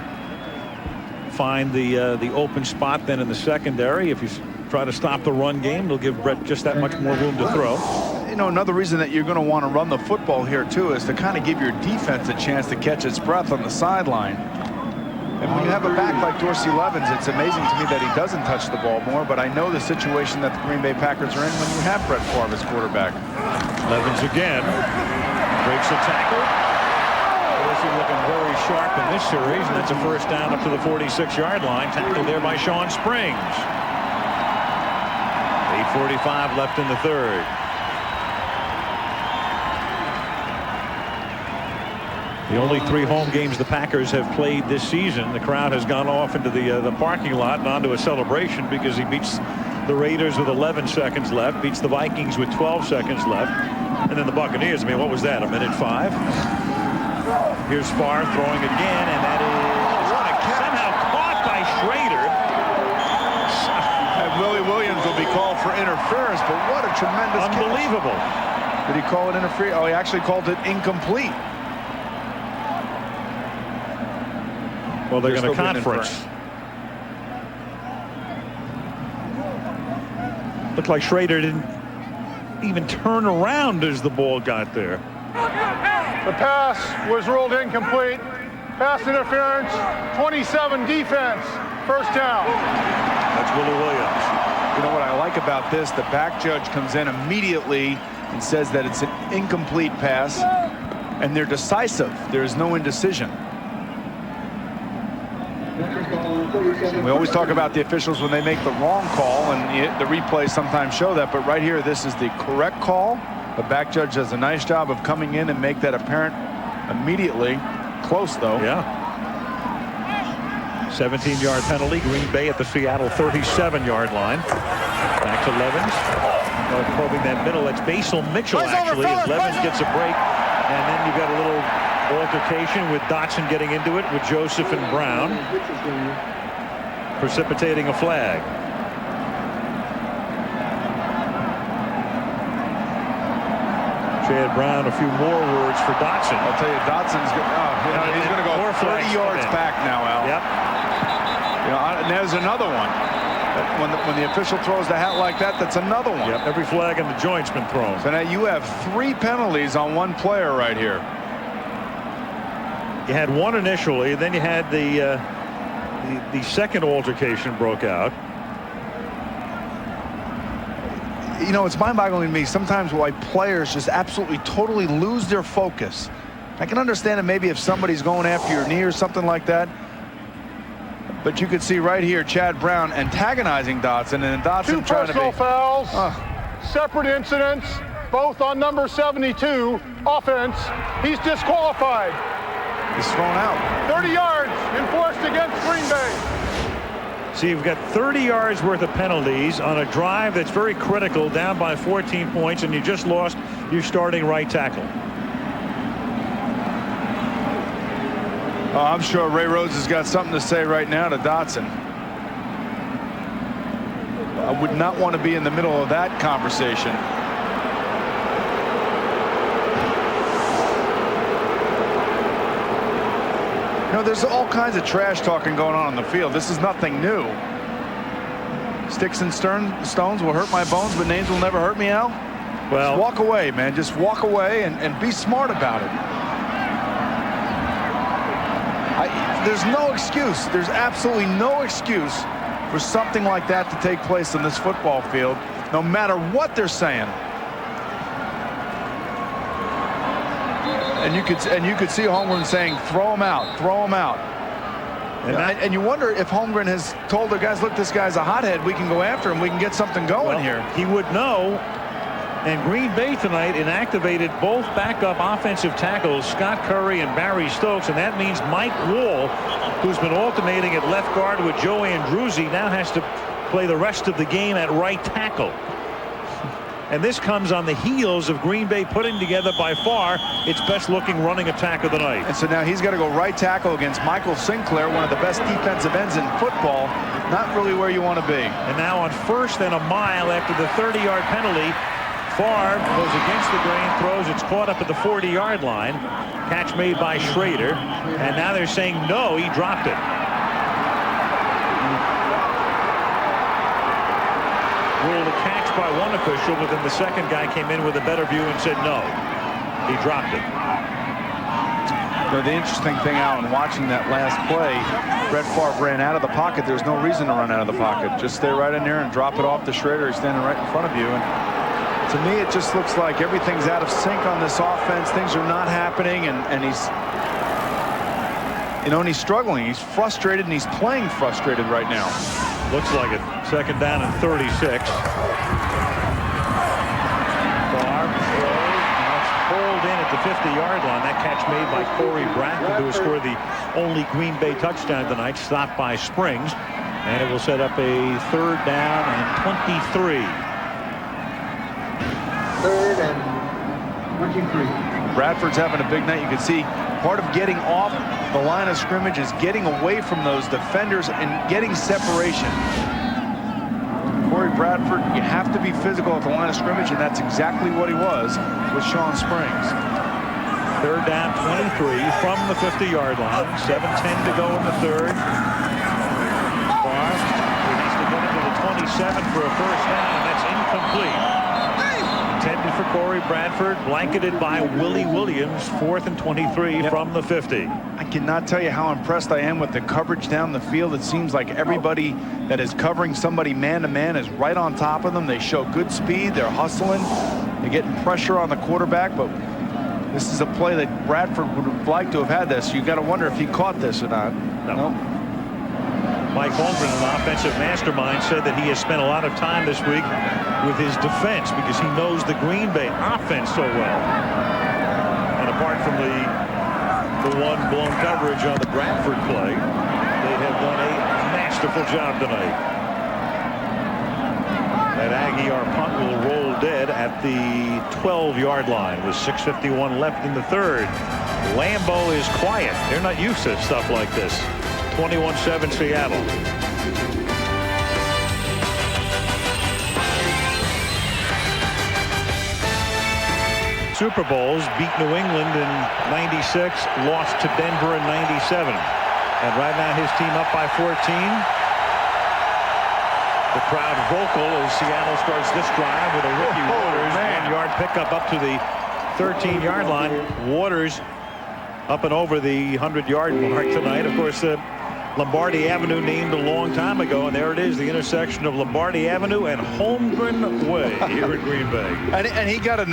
find the open spot then in the secondary. If you try to stop the run game, they'll give Brett just that much more room to throw. You know, another reason that you're going to want to run the football here too is to kind of give your defense a chance to catch its breath on the sideline. And when you have a back like Dorsey Levens, it's amazing to me that he doesn't touch the ball more, but I know the situation that the Green Bay Packers are in when you have Brett Favre as quarterback. Levens again breaks a tackle. Dorsey looking very sharp in this series, and that's a first down up to the 46-yard line. Tackled there by Sean Springs. 8:45 left in the third. The only 3 home games the Packers have played this season, the crowd has gone off into the parking lot and onto a celebration because he beats the Raiders with 11 seconds left, beats the Vikings with 12 seconds left, and then the Buccaneers. I mean, what was that? 1:05. Here's Favre throwing again, and that is somehow caught by Schrader. And Willie Williams will be called for interference, but what a tremendous unbelievable catch. Did he call it interference? Oh, he actually called it incomplete. Well, they're going to conference. Looked like Schrader didn't even turn around as the ball got there. The pass was ruled incomplete. Pass interference, 27 defense, first down. That's Willie Williams. You know what I like about this? The back judge comes in immediately and says that it's an incomplete pass, and they're decisive. There is no indecision. We always talk about the officials when they make the wrong call, and the replays sometimes show that, but right here, this is the correct call. The back judge does a nice job of coming in and make that apparent immediately. Close, though. Yeah. 17-yard penalty. Green Bay at the Seattle 37-yard line. Back to Levens. Probing that middle. That's Basil Mitchell, actually, as Levens gets a break. And then you've got a little altercation with Dotson getting into it with Joseph and Brown, precipitating a flag. Chad Brown, a few more words for Dotson. I'll tell you, Dotson's he's going to go 30 yards back now, Al. Yep. You know, and there's another one. When the official throws the hat like that, that's another one. Yep. Every flag in the joint's been thrown. So now you have 3 penalties on one player right here. You had one initially, then you had the second altercation broke out. You know, it's mind-boggling to me sometimes why players just absolutely totally lose their focus. I can understand it maybe if somebody's going after your knee or something like that. But you can see right here Chad Brown antagonizing Dotson, and then Dotson 2 trying to be... personal fouls, separate incidents, both on number 72, offense. He's disqualified. He's thrown out. 30 yards enforced against Green Bay. So you've got 30 yards worth of penalties on a drive that's very critical, down by 14 points, and you just lost your starting right tackle. Oh, I'm sure Ray Rhodes has got something to say right now to Dotson. I would not want to be in the middle of that conversation. You know, there's all kinds of trash talking going on the field. This is nothing new. Sticks and stones will hurt my bones, but names will never hurt me, Al. Well, just walk away, man. Just walk away and be smart about it. There's no excuse. There's absolutely no excuse for something like that to take place on this football field, no matter what they're saying. And you could see Holmgren saying, "Throw him out, throw him out." And you wonder if Holmgren has told the guys, "Look, this guy's a hothead. We can go after him. We can get something going here." He would know. And Green Bay tonight inactivated both backup offensive tackles, Scott Curry and Barry Stokes, and that means Mike Wall, who's been alternating at left guard with Joe Andruzzi, now has to play the rest of the game at right tackle. And this comes on the heels of Green Bay putting together by far its best looking running attack of the night. And so now he's got to go right tackle against Michael Sinclair, one of the best defensive ends in football. Not really where you want to be. And now on 1st and a mile after the 30-yard penalty, Favre goes against the grain, throws. It's caught up at the 40-yard line. Catch made by Schrader. And now they're saying no, he dropped it. by one official, but then the second guy came in with a better view and said no. He dropped it. The interesting thing, Alan, watching that last play, Brett Favre ran out of the pocket. There's no reason to run out of the pocket. Just stay right in there and drop it off the shredder. He's standing right in front of you. And to me, it just looks like everything's out of sync on this offense. Things are not happening, and he's, and he's struggling. He's frustrated, and he's playing frustrated right now. Looks like it. Second down and 36. Pulled in at the 50-yard line. That catch made by Corey Bradford, who has scored the only Green Bay touchdown tonight, stopped by Springs. And it will set up a third down and 23. Third and 23. Bradford's having a big night. You can see part of getting off the line of scrimmage is getting away from those defenders and getting separation. Corey Bradford, you have to be physical at the line of scrimmage, and that's exactly what he was with Sean Springs. Third down, 23 from the 50-yard line. 7:10 to go in the third. Favre needs to get into the 27 for a first down, and that's incomplete. Intended for Corey Bradford, blanketed by Willie Williams. 4th and 23 from the 50. I cannot tell you how impressed I am with the coverage down the field. It seems like everybody that is covering somebody man-to-man is right on top of them. They show good speed. They're hustling. They're getting pressure on the quarterback, but this is a play that Bradford would have liked to have had this. You got to wonder if he caught this or not. No. Mike Holmgren, an offensive mastermind, said that he has spent a lot of time this week with his defense because he knows the Green Bay offense so well. And apart from the one blown coverage on the Bradford play, they have done a masterful job tonight. That Aguiar punt will roll dead at the 12-yard line with 6:51 left in the third. Lambeau is quiet. They're not used to stuff like this. 21-7 Seattle. Super Bowls beat New England in '96, lost to Denver in '97. And right now his team up by 14. The crowd vocal as Seattle starts this drive with a Ricky Waters 1-yard pickup up to the 13-yard line. Waters up and over the 100-yard mark tonight. Of course, Lombardi Avenue named a long time ago, and there it is, the intersection of Lombardi Avenue and Holmgren Way here in Green Bay. And he got a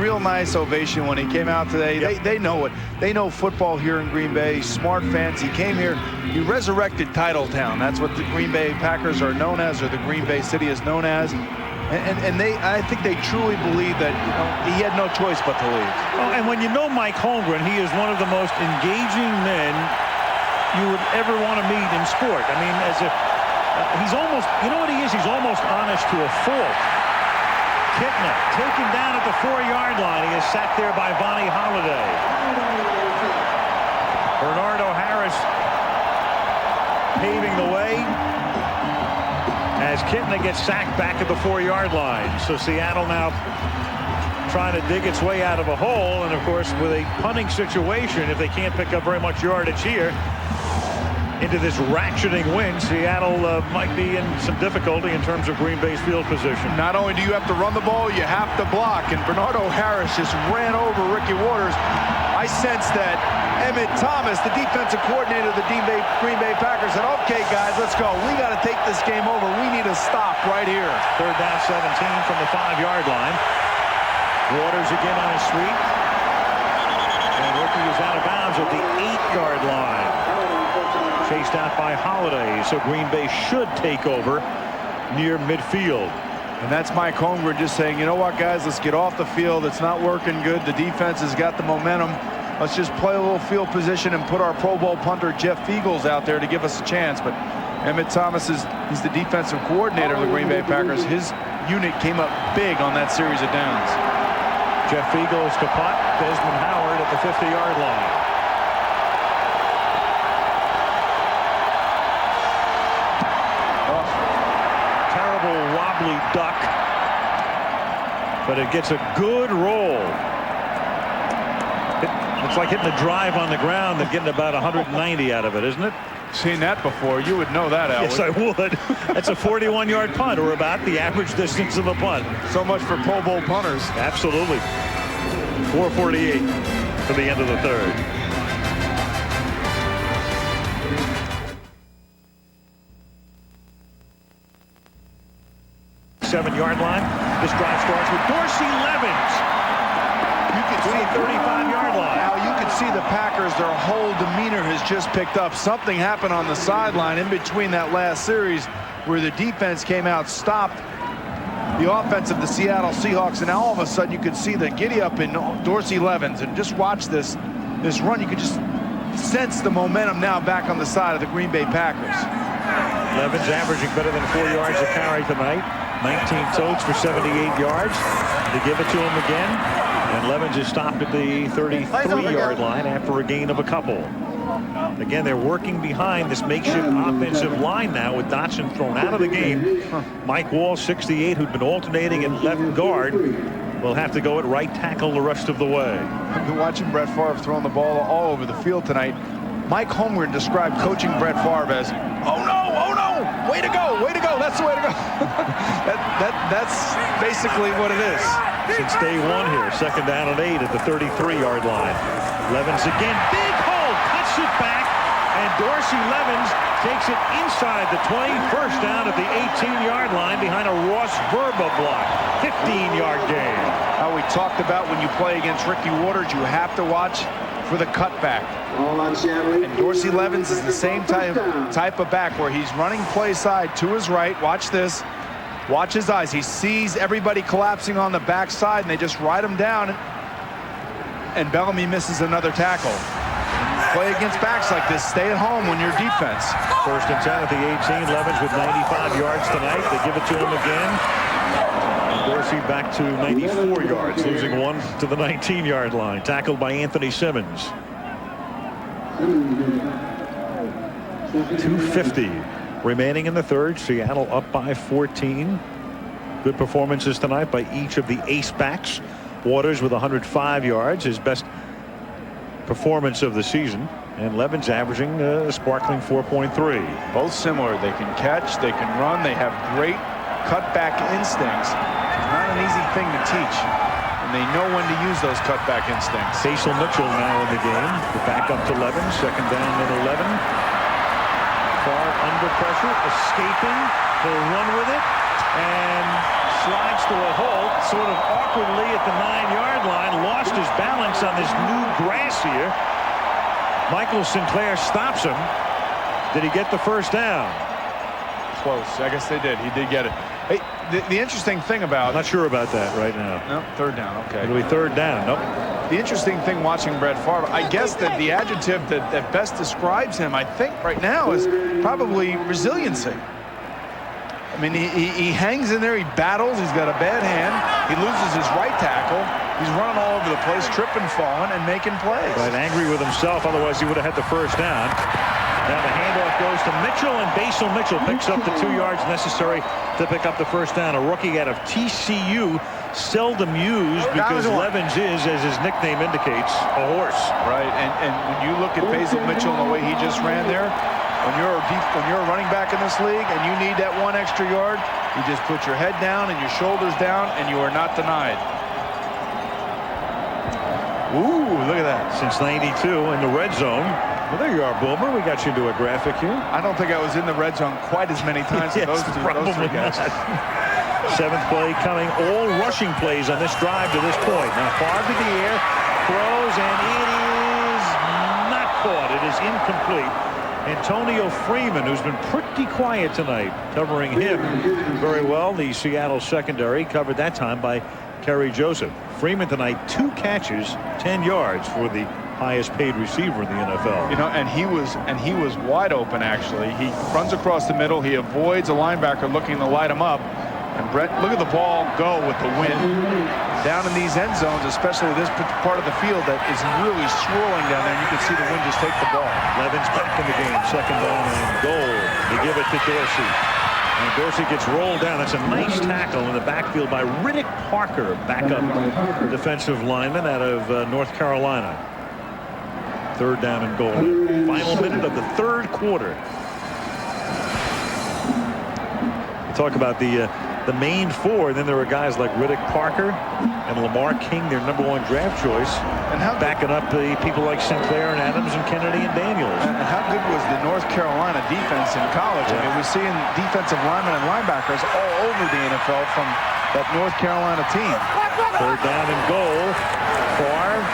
real nice ovation when he came out today. Yep. They know it. They know football here in Green Bay. Smart fans. He came here. He resurrected Titletown. That's what the Green Bay Packers are known as, or the Green Bay City is known as. And I think they truly believe that he had no choice but to leave. Oh, and when you know Mike Holmgren, he is one of the most engaging men you would ever want to meet in sport. I mean, as if he's almost, you know what he is? He's almost honest to a fault. Kitna taken down at the 4-yard line. He is sacked there by Vonnie Holiday. Bernardo Harris paving the way as Kitna gets sacked back at the 4-yard line. So Seattle now trying to dig its way out of a hole, and of course with a punting situation, if they can't pick up very much yardage here into this ratcheting win, Seattle might be in some difficulty in terms of Green Bay's field position. Not only do you have to run the ball, you have to block, and Bernardo Harris just ran over Ricky Waters. I sense that Emmett Thomas, the defensive coordinator of the Green Bay Packers, said, okay, guys, let's go. We got to take this game over. We need to stop right here. Third down 17 from the 5-yard line. Waters again on his sweep. And Ricky is out of bounds at the 8-yard line. Chased out by Holiday. So Green Bay should take over near midfield. And that's Mike Holmgren just saying, you know what, guys, let's get off the field. It's not working good. The defense has got the momentum. Let's just play a little field position and put our Pro Bowl punter Jeff Fiegels out there to give us a chance. But Emmett Thomas he's the defensive coordinator of the Green Bay Packers. His unit came up big on that series of downs. Jeff Fiegels to punt. Desmond Howard at the 50-yard line. Terrible wobbly duck, but it gets a good roll. It's like hitting a drive on the ground and getting about 190 out of it, isn't it? Seen that before. You would know that, Al. Yes, I would. That's a 41-yard punt, or about the average distance of a punt. So much for Pro Bowl punters. Absolutely. 4:48 to the end of the third. Seven-yard line. This drive starts with Dorsey Levens. You can see 35-yard line. Now you can see the Packers, their whole demeanor has just picked up. Something happened on the sideline in between that last series where the defense came out, stopped the offense of the Seattle Seahawks, and now all of a sudden you could see the giddy up in Dorsey Levens. And just watch this run. You could just sense the momentum now back on the side of the Green Bay Packers. Levens averaging better than 4 yards a carry tonight. 19 totes for 78 yards. They give it to him again. And Levens is stopped at the 33-yard line after a gain of a couple. Again, they're working behind this makeshift offensive line now with Dotson thrown out of the game. Mike Wall, 68, who'd been alternating at left guard, will have to go at right tackle the rest of the way. I've been watching Brett Favre throwing the ball all over the field tonight. Mike Holmgren described coaching Brett Favre as, oh no, way to go, that's the way to go. that's basically what it is. Since day one here, second down and 8 at the 33-yard line. Levens again, big hole, cuts it back, and Dorsey Levens takes it inside the 20, first down at the 18-yard line behind a Ross Verba block. 15-yard gain. How we talked about when you play against Ricky Waters, you have to watch for the cutback. And Dorsey Levens is the same type of back where he's running play side to his right. Watch this. Watch his eyes. He sees everybody collapsing on the backside, and they just ride him down. And Bellamy misses another tackle. Play against backs like this. Stay at home when you're defense. First and 10 at the 18. Levens with 95 yards tonight. They give it to him again. And Dorsey back to 94 yards, losing one to the 19-yard line. Tackled by Anthony Simmons. 2:50 remaining in the third. Seattle up by 14. Good performances tonight by each of the ace backs. Waters with 105 yards, his best performance of the season. And Levens averaging a sparkling 4.3. Both similar. They can catch, they can run, they have great cutback instincts. It's not an easy thing to teach. And they know when to use those cutback instincts. Cecil Mitchell now in the game. The back up to Levens. Second down and 11. Favre under pressure, escaping. He'll run with it and slides to a hole sort of awkwardly at the 9-yard line. Lost his balance on this new grass here. Michael Sinclair stops him. Did he get the first down? Close. I guess they did. He did get it. Hey, the interesting thing about... I'm not sure about that right now. No, third down. Okay. It'll be third down. Nope. The interesting thing watching Brett Favre, I guess that the adjective that best describes him, I think, right now is probably resiliency. I mean, he hangs in there, he battles, he's got a bad hand, he loses his right tackle, he's running all over the place, tripping, falling, and making plays. Right, angry with himself, otherwise he would have had the first down. Now the handoff goes to Mitchell, and Basil Mitchell picks up the 2 yards necessary to pick up the first down. A rookie out of TCU, seldom used because Levens is, as his nickname indicates, a horse. Right, and when you look at Basil Mitchell and the way he just ran there, when you're a running back in this league and you need that 1 extra yard, you just put your head down and your shoulders down, and you are not denied. Ooh, look at that. Since 92 in the red zone. Well, there you are, Boomer. We got you into a graphic here. I don't think I was in the red zone quite as many times as those three guys. Seventh play coming. All rushing plays on this drive to this point. Now Favre to the air, throws, and it is not caught. It is incomplete. Antonio Freeman, who's been pretty quiet tonight, covering him very well. The Seattle secondary covered that time by Kerry Joseph. Freeman tonight, 2 catches, 10 yards for the highest paid receiver in the NFL. You know, and he was wide open actually. He runs across the middle, he avoids a linebacker looking to light him up. And Brett, look at the ball go with the wind down in these end zones, especially this part of the field that is really swirling down there. And you can see the wind just take the ball. Levens back in the game, second down and goal. They give it to Dorsey. And Dorsey gets rolled down. That's a nice tackle in the backfield by Riddick Parker, backup defensive lineman out of North Carolina. 3rd down and goal. Final minute of the 3rd quarter. You talk about the main 4, and then there were guys like Riddick Parker and Lamar King, their #1 draft choice, and backing up the people like Sinclair and Adams and Kennedy and Daniels. And how good was the North Carolina defense in college? I mean, we're seeing defensive linemen and linebackers all over the NFL from that North Carolina team. 3rd down and goal. Favre,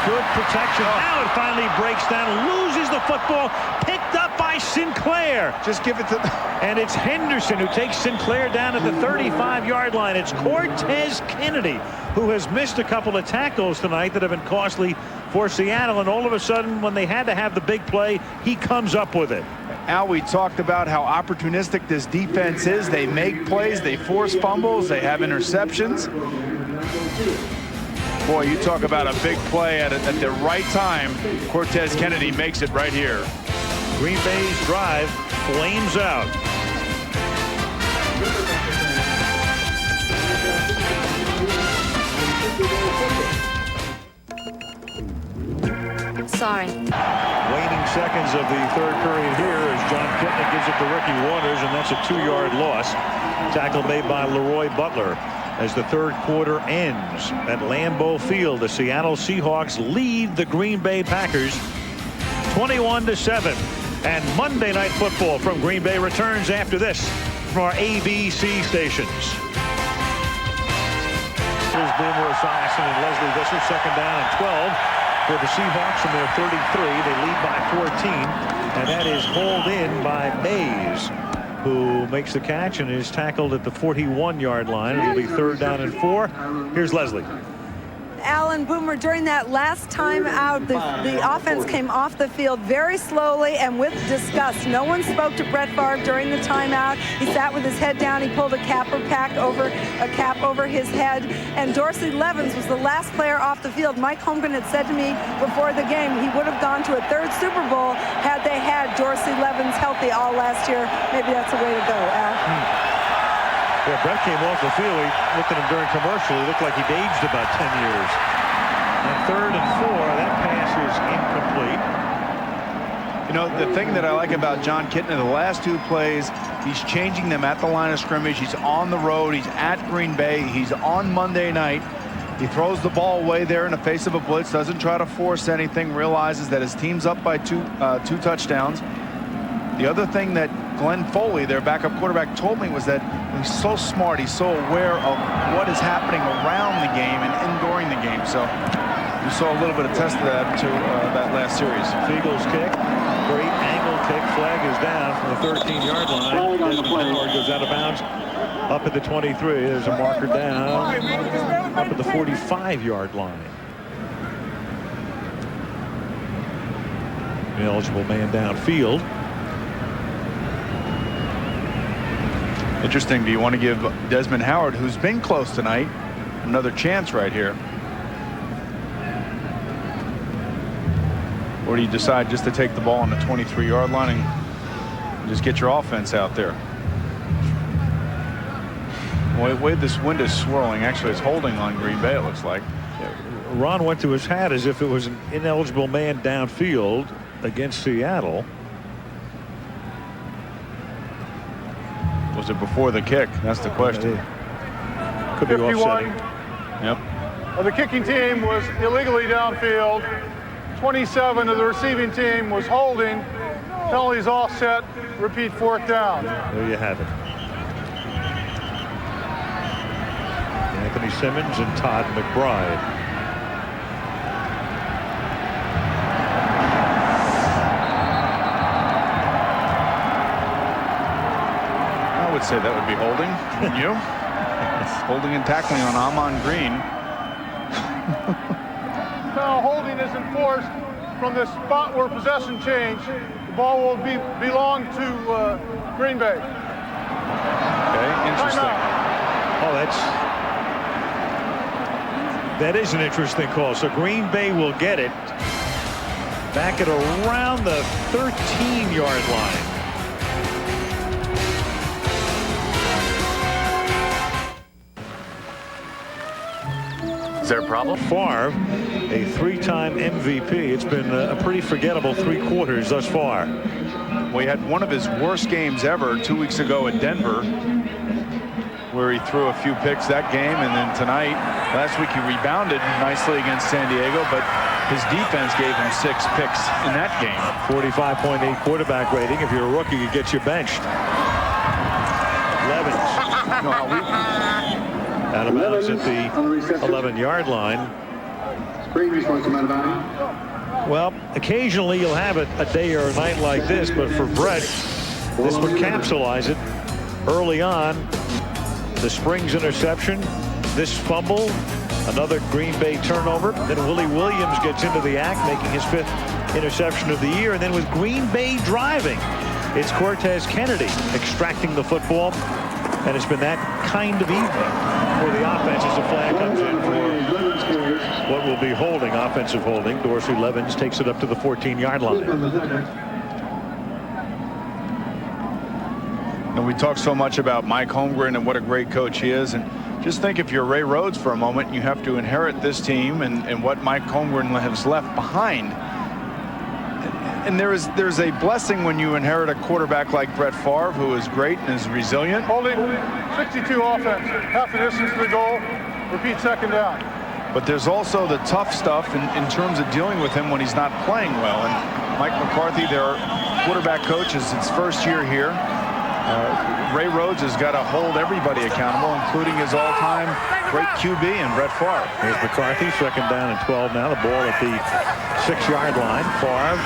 good protection. Now it finally breaks down, loses the football, picked up by Sinclair. Just give it to... And it's Henderson who takes Sinclair down at the 35-yard line. It's Cortez Kennedy who has missed a couple of tackles tonight that have been costly for Seattle. And all of a sudden, when they had to have the big play, he comes up with it. Al, we talked about how opportunistic this defense is. They make plays, they force fumbles, they have interceptions. Boy, you talk about a big play at the right time. Cortez Kennedy makes it right here. Green Bay's drive flames out. Sorry. Waning seconds of the 3rd period here as John Kitna gives it to Ricky Waters, and that's a 2-yard loss. Tackle made by Leroy Butler. As the 3rd quarter ends at Lambeau Field, the Seattle Seahawks lead the Green Bay Packers 21-7. And Monday Night Football from Green Bay returns after this from our ABC stations. Here's Boomer Esiason and Leslie Visser, 2nd down and 12 for the Seahawks from their 33. They lead by 14, and that is hauled in by Mays, who makes the catch and is tackled at the 41-yard line. It'll be 3rd down and 4. Here's Leslie. Alan Boomer, during that last time out, the offense came off the field very slowly and with disgust. No one spoke to Brett Favre during the timeout. He sat with his head down. He pulled a cap over his head. And Dorsey Levens was the last player off the field. Mike Holmgren had said to me before the game he would have gone to a 3rd Super Bowl had they had Dorsey Levens healthy all last year. Maybe that's the way to go, Al. Yeah, Brett came off the field. We looked at him during commercial. He looked like he'd aged about 10 years. And 3rd and 4, that pass is incomplete. You know, the thing that I like about John Kitna, the last 2 plays, he's changing them at the line of scrimmage. He's on the road. He's at Green Bay. He's on Monday night. He throws the ball away there in the face of a blitz, doesn't try to force anything, realizes that his team's up by two touchdowns. The other thing that Glenn Foley, their backup quarterback, told me was that he's so smart. He's so aware of what is happening around the game and during the game. So you saw a little bit of test of that to that last series. Eagles kick, great angle kick. Flag is down from the 13-yard line. Howard goes out of bounds up at the 23. There's a marker down up at the 45-yard line. An eligible man downfield. Interesting. Do you want to give Desmond Howard, who's been close tonight, another chance right here? Or do you decide just to take the ball on the 23-yard line and just get your offense out there? Well, the way this wind is swirling, actually it's holding on Green Bay, it looks like. Ron went to his hat as if it was an ineligible man downfield against Seattle. Was it before the kick? That's the question. Could be 51. offsetting. Yep. The kicking team was illegally downfield. 27 of the receiving team was holding. Penalties offset. Repeat, 4th down. There you have it. Anthony Simmons and Todd McBride. I would say that would be holding. You? Holding and tackling on Amon Green. Now holding is enforced from the spot where possession changed. The ball will belong to Green Bay. Okay, interesting. Oh, that is an interesting call. So Green Bay will get it back at around the 13-yard line. Is there a problem? Favre, a 3-time MVP. It's been a pretty forgettable 3 quarters thus far. Well, he had one of his worst games ever 2 weeks ago at Denver, where he threw a few picks that game, and then tonight, last week he rebounded nicely against San Diego, but his defense gave him 6 picks in that game. 45.8 quarterback rating. If you're a rookie, you get you benched. Levens. Out of bounds at the 11-yard line. Well, occasionally you'll have it a day or a night like this, but for Brett, this would capsulize it early on. The Springs interception, this fumble, another Green Bay turnover. Then Willie Williams gets into the act, making his 5th interception of the year. And then with Green Bay driving, it's Cortez Kennedy extracting the football. And it's been that kind of evening where the offense, as a flag comes in for what will be holding, offensive holding. Dorsey Levens takes it up to the 14-yard line. And we talk so much about Mike Holmgren and what a great coach he is. And just think, if you're Ray Rhodes for a moment, you have to inherit this team and what Mike Holmgren has left behind. And there's a blessing when you inherit a quarterback like Brett Favre, who is great and is resilient. Holding 62 offense, half the distance to the goal, repeat second down. But there's also the tough stuff in terms of dealing with him when he's not playing well. And Mike McCarthy, their quarterback coach, is its first year here. Ray Rhodes has got to hold everybody accountable, including his all-time great QB and Brett Favre. Here's McCarthy, 2nd down and 12 now. The ball at the 6-yard line. Favre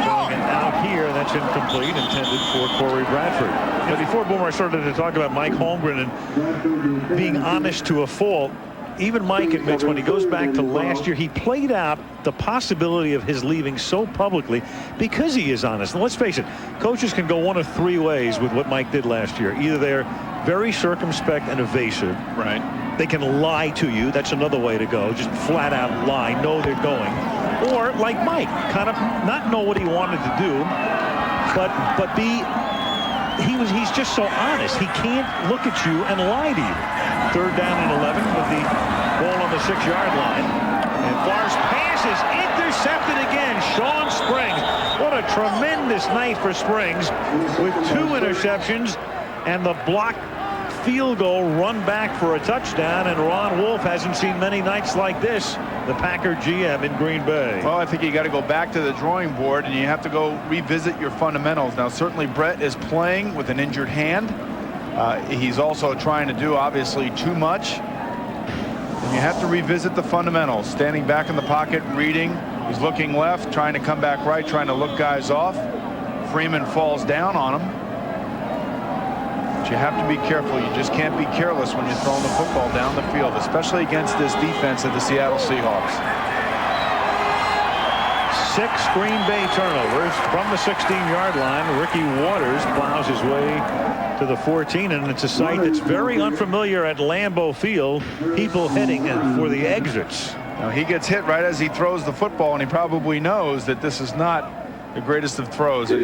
going out here, and that's incomplete, intended for Corey Bradford. But before Boomer started to talk about Mike Holmgren and being honest to a fault, even Mike admits when he goes back to last year, he played out the possibility of his leaving so publicly because he is honest. And let's face it, coaches can go one of 3 ways with what Mike did last year. Either they're very circumspect and evasive. Right. They can lie to you. That's another way to go. Just flat out lie, know they're going. Or like Mike, kind of not know what he wanted to do, but he's just so honest. He can't look at you and lie to you. 3rd down and 11 with the ball on the 6-yard line. And Favre's pass is intercepted again. Sean Springs. What a tremendous night for Springs with 2 interceptions and the blocked field goal run back for a touchdown. And Ron Wolf hasn't seen many nights like this. The Packer GM in Green Bay. Well, I think you got to go back to the drawing board and you have to go revisit your fundamentals. Now, certainly Brett is playing with an injured hand. He's also trying to do, obviously, too much. And you have to revisit the fundamentals. Standing back in the pocket, reading. He's looking left, trying to come back right, trying to look guys off. Freeman falls down on him. But you have to be careful. You just can't be careless when you're throwing the football down the field, especially against this defense of the Seattle Seahawks. 6 Green Bay turnovers from the 16-yard line. Ricky Waters plows his way to the 14, and it's a sight that's very unfamiliar at Lambeau Field. People heading for the exits. Now he gets hit right as he throws the football, and he probably knows that this is not the greatest of throws. And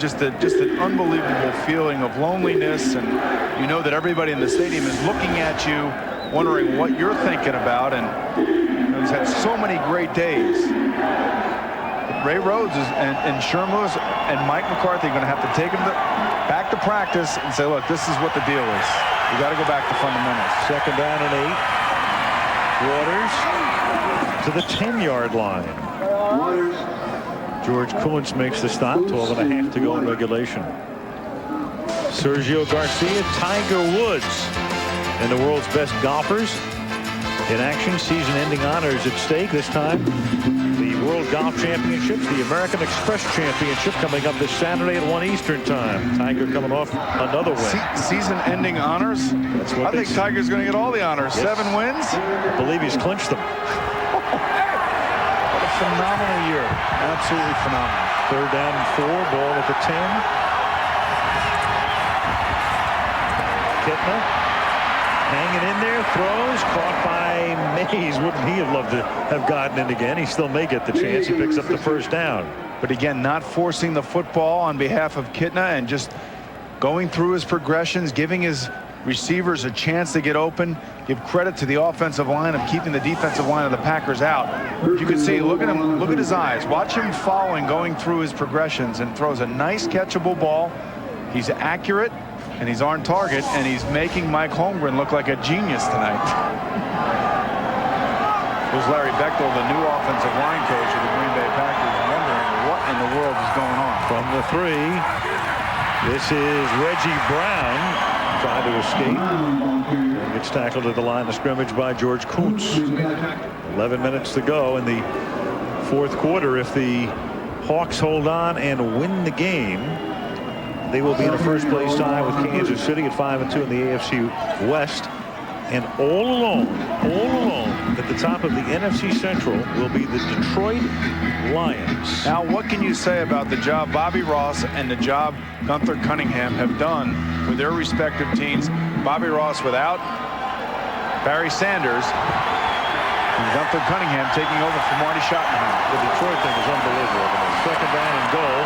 just an unbelievable feeling of loneliness, and you know that everybody in the stadium is looking at you, wondering what you're thinking about, and he's had so many great days. Ray Rhodes and Sherm Lewis and Mike McCarthy are going to have to take him back to practice and say, look, this is what the deal is. You got to go back to fundamentals. 2nd down and 8. Waters to the 10-yard line. George Kuntz makes the stop. 12.5 to go in regulation. Sergio Garcia, Tiger Woods, and the world's best golfers in action. Season-ending honors at stake. This time, the World Golf Championships, the American Express Championship coming up this Saturday at 1 Eastern Time. Tiger coming off another win. Season-ending honors? That's what I think Tiger's going to get all the honors. Yes. 7 wins? I believe he's clinched them. What a phenomenal year. Absolutely phenomenal. 3rd down and 4. Ball at the 10. Kitna hanging in there, throws, caught by Mays. Wouldn't he have loved to have gotten in again? He still may get the chance. He picks up the 1st down. But again, not forcing the football on behalf of Kitna and just going through his progressions, giving his receivers a chance to get open. Give credit to the offensive line of keeping the defensive line of the Packers out. You can see, look at him, look at his eyes. Watch him following, going through his progressions, and throws a nice catchable ball. He's accurate, and he's on target, and he's making Mike Holmgren look like a genius tonight. There's Larry Bechtel, the new offensive line coach of the Green Bay Packers, wondering what in the world is going on. From the 3, this is Reggie Brown trying to escape. And gets tackled at the line of scrimmage by George Kuntz. 11 minutes to go in the 4th quarter. If the Hawks hold on and win the game, they will be in a first-place tie with Kansas City at 5-2 in the AFC West. And all alone at the top of the NFC Central will be the Detroit Lions. Now, what can you say about the job Bobby Ross and the job Gunther Cunningham have done with their respective teams? Bobby Ross without Barry Sanders, and Gunther Cunningham taking over for Marty Schottenheimer. The Detroit thing is unbelievable. 2nd down and goal.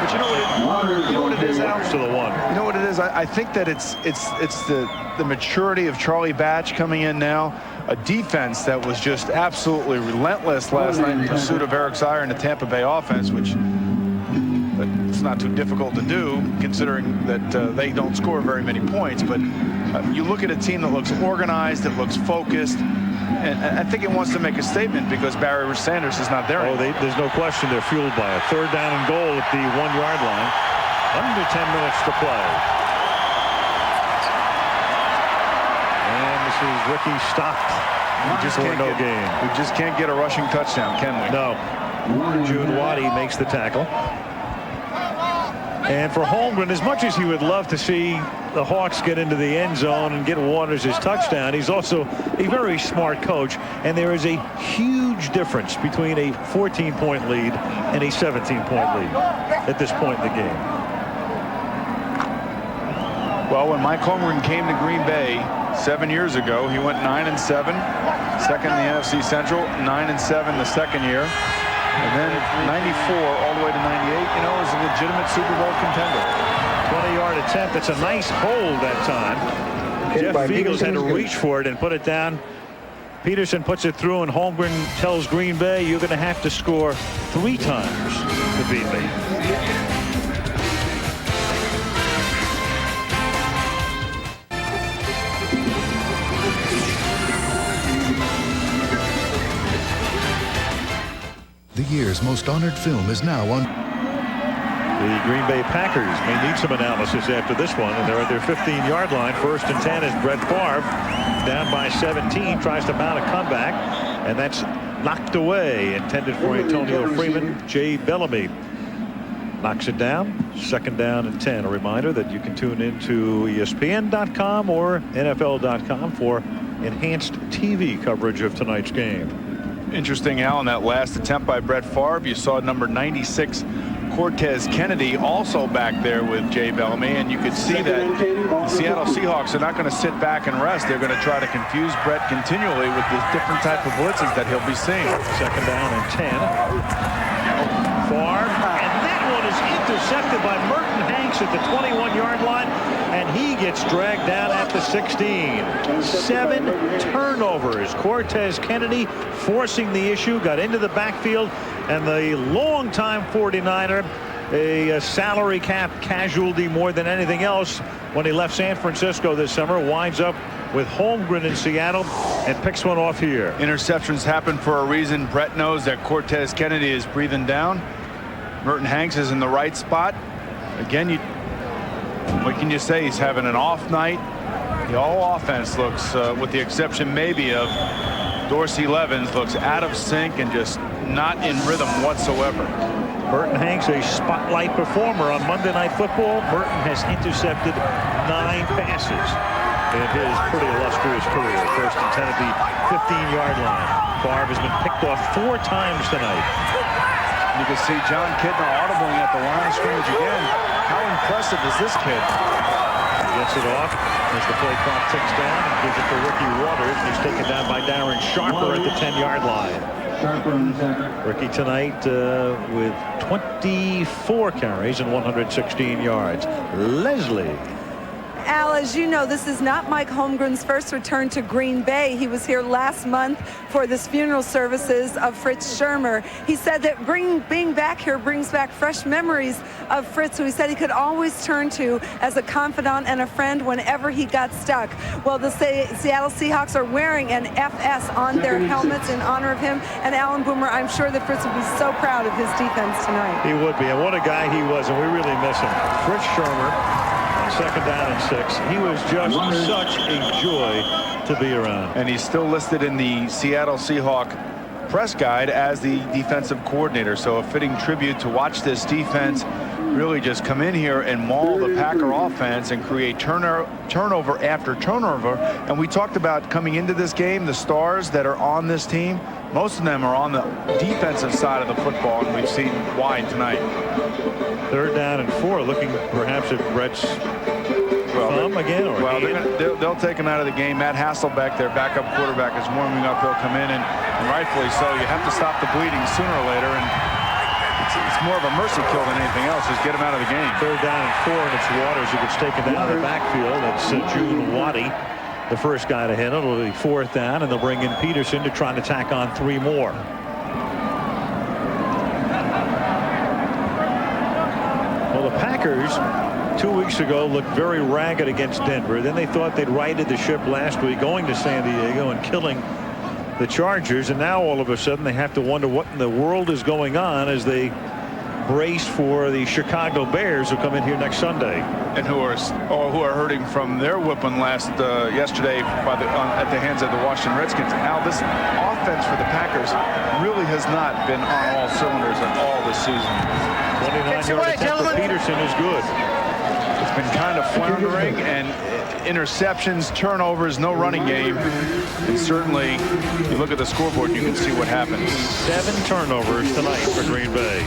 But you know what it is, Al? To the 1. You know what it is? I think that it's the maturity of Charlie Batch coming in now. A defense that was just absolutely relentless last night in pursuit of Eric Zier and the Tampa Bay offense, which it's not too difficult to do considering that they don't score very many points. But you look at a team that looks organized, that looks focused, and I think it wants to make a statement because Barry Sanders is not there anymore. There's no question they're fueled by it. 3rd down and goal at the 1-yard line. Under 10 minutes to play. And this is Ricky stopped. We just can't get a rushing touchdown, can we? No. Jude Waddy makes the tackle. And for Holmgren, as much as he would love to see the Hawks get into the end zone and get Waters his touchdown, he's also a very smart coach, and there is a huge difference between a 14-point lead and a 17-point lead at this point in the game. Well, when Mike Holmgren came to Green Bay 7 years ago, he went 9-7, second in the NFC Central, 9-7 the second year. And then 94 all the way to 98, you know, is a legitimate Super Bowl contender. 20-yard attempt. That's a nice hold that time. Jeff Fiegels had to reach for it and put it down. Peterson puts it through, and Holmgren tells Green Bay, you're going to have to score 3 times to beat me. The year's most honored film is now on. The Green Bay Packers may need some analysis after this one, and they're at their 15-yard line. 1st and 10 as Brett Favre, down by 17, tries to mount a comeback, and that's knocked away. Intended for Antonio Freeman. Jay Bellamy knocks it down. 2nd down and 10. A reminder that you can tune into ESPN.com or NFL.com for enhanced TV coverage of tonight's game. Interesting, Al, in that last attempt by Brett Favre, you saw number 96 Cortez Kennedy also back there with Jay Bellamy, and you could see that the Seattle Seahawks are not going to sit back and rest. They're going to try to confuse Brett continually with the different type of blitzes that he'll be seeing. 2nd down and 10. Favre, and that one is intercepted by Merton Hanks at the 21-yard line, and he gets dragged down at the 16. 7 turnovers. Cortez Kennedy forcing the issue, got into the backfield, and the longtime 49er, a salary cap casualty more than anything else when he left San Francisco this summer, winds up with Holmgren in Seattle and picks one off here. Interceptions happen for a reason. Brett knows that Cortez Kennedy is breathing down. Merton Hanks is in the right spot. Again, what can you say? He's having an off night. The whole offense looks, with the exception maybe of Dorsey Levens, looks out of sync and just not in rhythm whatsoever. Merton Hanks, a spotlight performer on Monday Night Football. Merton has intercepted 9 passes in his pretty illustrious career. 1st and 10 at the 15-yard line. Favre has been picked off 4 times tonight. You can see John Kidner audibling at the line of scrimmage again. How impressive is this kid? He gets it off as the play clock ticks down and gives it to Ricky Waters. He's taken down by Darren Sharper at the 10-yard line. Ricky tonight with 24 carries and 116 yards. Leslie Al, as you know, this is not Mike Holmgren's first return to Green Bay. He was here last month for this funeral services of Fritz Schirmer. He said that being back here brings back fresh memories of Fritz, who he said he could always turn to as a confidant and a friend whenever he got stuck. Well, the Seattle Seahawks are wearing an FS on their helmets in honor of him. And Alan Boomer, I'm sure that Fritz would be so proud of his defense tonight. He would be, and what a guy he was, and we really miss him. Fritz Schirmer. Second down and 6. He was just such a joy to be around. And he's still listed in the Seattle Seahawk press guide as the defensive coordinator. So a fitting tribute to watch this defense really just come in here and maul the Packer offense and create turnover after turnover. And we talked about coming into this game, the stars that are on this team, most of them are on the defensive side of the football, and we've seen why tonight. Third down and 4, looking perhaps at Brett's thumb again. Or well, they'll take him out of the game. Matt Hasselbeck, their backup quarterback, is warming up. He'll come in, and rightfully so. You have to stop the bleeding sooner or later, and it's more of a mercy kill than anything else. Just get him out of the game. Third down and 4, and it's Waters who gets taken down in the backfield. That's June Waddy, the first guy to hit. It'll be 4th down, and they'll bring in Peterson to try to tack on 3 more. Well, the Packers 2 weeks ago looked very ragged against Denver. Then they thought they'd righted the ship last week, going to San Diego and killing the Chargers, and now all of a sudden they have to wonder what in the world is going on as they brace for the Chicago Bears, who come in here next Sunday, and who are hurting from their whipping yesterday at the hands of the Washington Redskins. Now, this offense for the Packers really has not been on all cylinders at all this season. 29-yard attempt for Peterson is good. It's been kind of floundering, and interceptions, turnovers, no running game. And certainly, you look at the scoreboard, you can see what happens. 7 turnovers tonight for Green Bay.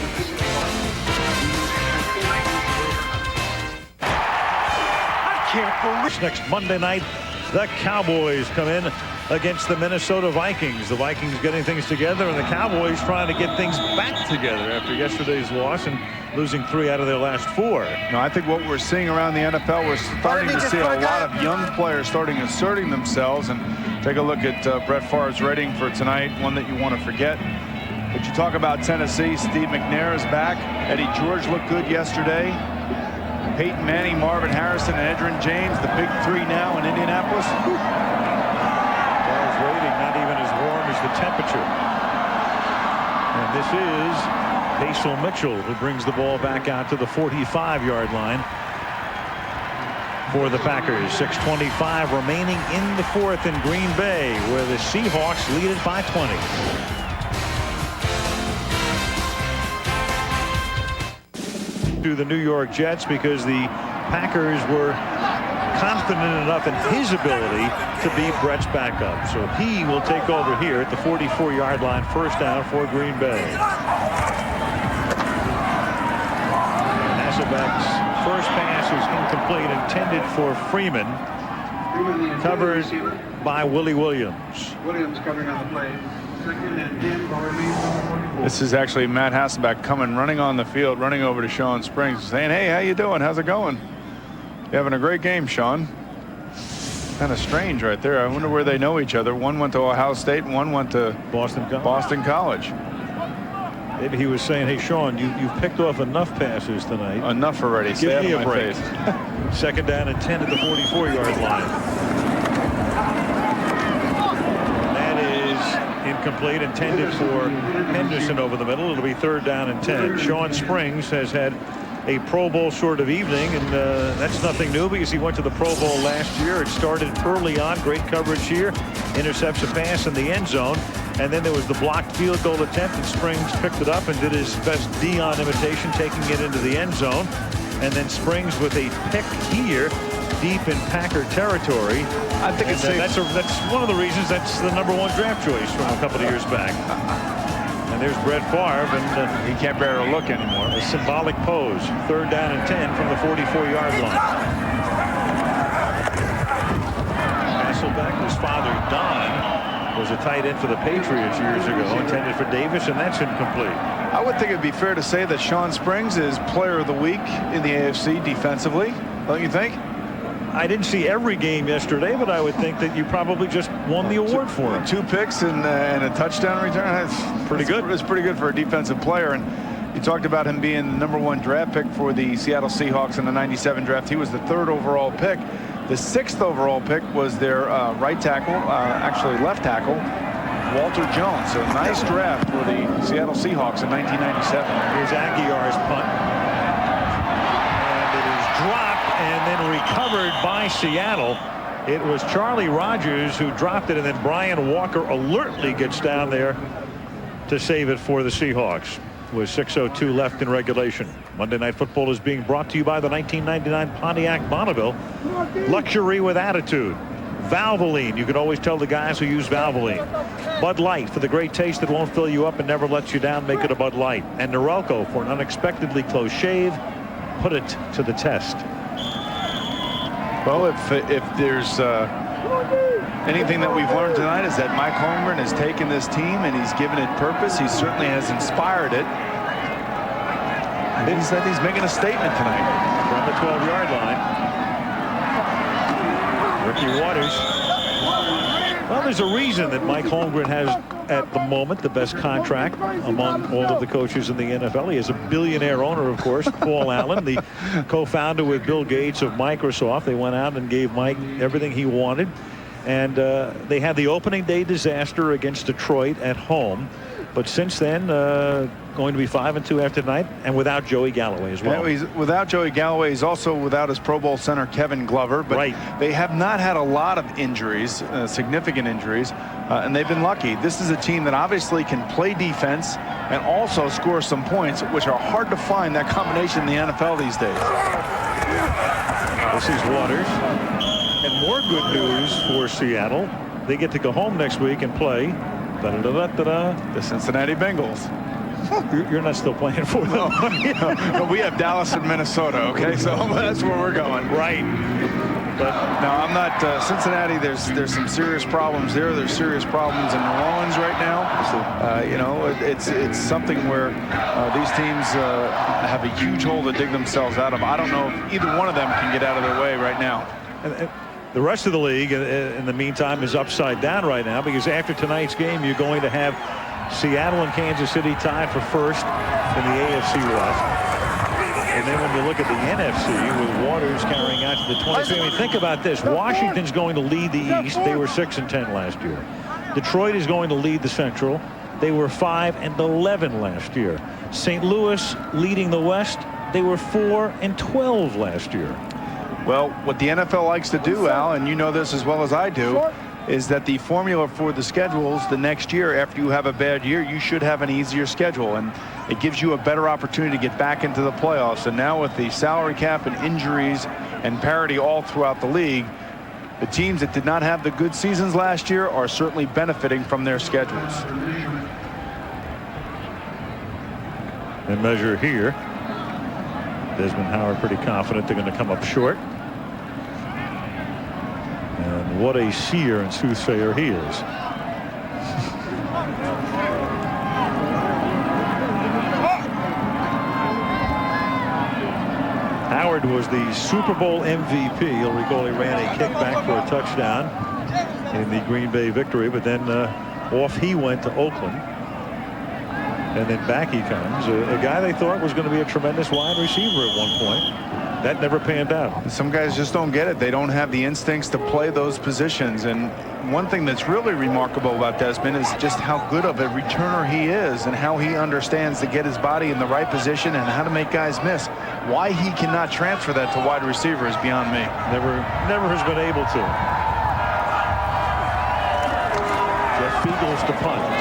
Next Monday night, the Cowboys come in against the Minnesota Vikings. The Vikings getting things together, and the Cowboys trying to get things back together after yesterday's loss and losing 3 out of their last 4. No, I think what we're seeing around the NFL, we're starting to see a lot of young players asserting themselves. And take a look at Brett Favre's rating for tonight, one that you want to forget. But you talk about Tennessee, Steve McNair is back. Eddie George looked good yesterday. Peyton Manning, Marvin Harrison, and Edgerrin James, the big 3 now in Indianapolis. Ball's waiting, not even as warm as the temperature. And this is Hazel Mitchell, who brings the ball back out to the 45-yard line for the Packers. 6:25 remaining in the 4th in Green Bay, where the Seahawks lead it by 20. To the New York Jets, because the Packers were confident enough in his ability to beat Brett's backup. So he will take over here at the 44-yard line, 1st down for Green Bay. Hasselbeck's first pass is incomplete, intended for Freeman, covered by Willie Williams. Williams covering on the play. This is actually Matt Hasselbeck running on the field, running over to Sean Springs, saying, "Hey, how you doing? How's it going? You're having a great game, Sean." Kind of strange right there. I wonder where they know each other. One went to Ohio State and one went to Boston College. Maybe he was saying, "Hey, Sean, you've picked off enough passes tonight. Enough already. Give me a break." 2nd down and 10 at the 44-yard line. Incomplete, intended for Henderson over the middle. It'll be 3rd down and 10. Sean Springs has had a Pro Bowl sort of evening, and that's nothing new because he went to the Pro Bowl last year. It started early on, great coverage here, intercepts a pass in the end zone, and then there was the blocked field goal attempt, and Springs picked it up and did his best Dion imitation, taking it into the end zone. And then Springs with a pick here, deep in Packer territory. I think it's safe. That's one of the reasons that's the #1 draft choice from a couple of years back. And there's Brett Favre, and he can't bear to look anymore. A symbolic pose. 3rd down and 10 from the 44-yard line. Hasselbeck, his father Don, was a tight end for the Patriots years ago, intended for Davis, and that's incomplete. I would think it'd be fair to say that Sean Springs is player of the week in the AFC defensively, don't you think? I didn't see every game yesterday, but I would think that you probably just won the award for him. 2 picks and a touchdown return. That's pretty good. It's pretty good for a defensive player. And you talked about him being the #1 draft pick for the Seattle Seahawks in the '97 draft. He was the 3rd overall pick. The 6th overall pick was their right tackle, actually left tackle, Walter Jones. So nice draft for the Seattle Seahawks in 1997. Here's Aguiar's punt. And it is dropped and then recovered by Seattle. It was Charlie Rogers who dropped it, and then Brian Walker alertly gets down there to save it for the Seahawks. With 6:02 left in regulation. Monday Night Football is being brought to you by the 1999 Pontiac Bonneville. Luxury with attitude. Valvoline. You can always tell the guys who use Valvoline. Bud Light, for the great taste that won't fill you up and never lets you down, make it a Bud Light. And Norelco, for an unexpectedly close shave, put it to the test. Well, if there's anything that we've learned tonight, is that Mike Holmgren has taken this team and he's given it purpose. He certainly has inspired it. He said he's making a statement tonight. From the 12-yard line. Ricky Waters. Well, there's a reason that Mike Holmgren has, at the moment, the best contract among all of the coaches in the NFL. He has a billionaire owner, of course, Paul Allen, the co-founder with Bill Gates of Microsoft. They went out and gave Mike everything he wanted. And they had the opening day disaster against Detroit at home. But since then, going to be 5-2 after tonight, and without Joey Galloway as well. Yeah, he's without Joey Galloway. He's also without his Pro Bowl center, Kevin Glover. But they have not had a lot of injuries, significant injuries, and they've been lucky. This is a team that obviously can play defense and also score some points, which are hard to find, that combination in the NFL these days. This is Waters. And more good news for Seattle. They get to go home next week and play the Cincinnati Bengals. You're not still playing for them. No, we have Dallas and Minnesota, okay? So that's where we're going. Right. But no, I'm not. Cincinnati, there's some serious problems there. There's serious problems in New Orleans right now. You know, it's something where these teams have a huge hole to dig themselves out of. I don't know if either one of them can get out of their way right now. And the rest of the league, in the meantime, is upside down right now, because after tonight's game, you're going to have Seattle and Kansas City tied for first in the AFC West. And then when you look at the NFC, with Waters carrying out to the 23, I mean, think about this. Washington's going to lead the East. They were 6-10 last year. Detroit is going to lead the Central. They were 5-11 last year. St. Louis leading the West. They were 4-12 last year. Well, what the NFL likes to do, Al, and you know this as well as I do, is that the formula for the schedules the next year, after you have a bad year, you should have an easier schedule, and it gives you a better opportunity to get back into the playoffs. And now with the salary cap and injuries and parity all throughout the league, the teams that did not have the good seasons last year are certainly benefiting from their schedules. And measure here. Desmond Howard pretty confident they're going to come up short. And what a seer and soothsayer he is. Howard was the Super Bowl MVP. You'll recall he ran a kickback for a touchdown in the Green Bay victory, but then off he went to Oakland. And then back he comes, a guy they thought was going to be a tremendous wide receiver at one point. That never panned out. Some guys just don't get it. They don't have the instincts to play those positions. And one thing that's really remarkable about Desmond is just how good of a returner he is and how he understands to get his body in the right position and how to make guys miss. Why he cannot transfer that to wide receiver is beyond me. Never has been able to. Jeff Beagles to punt.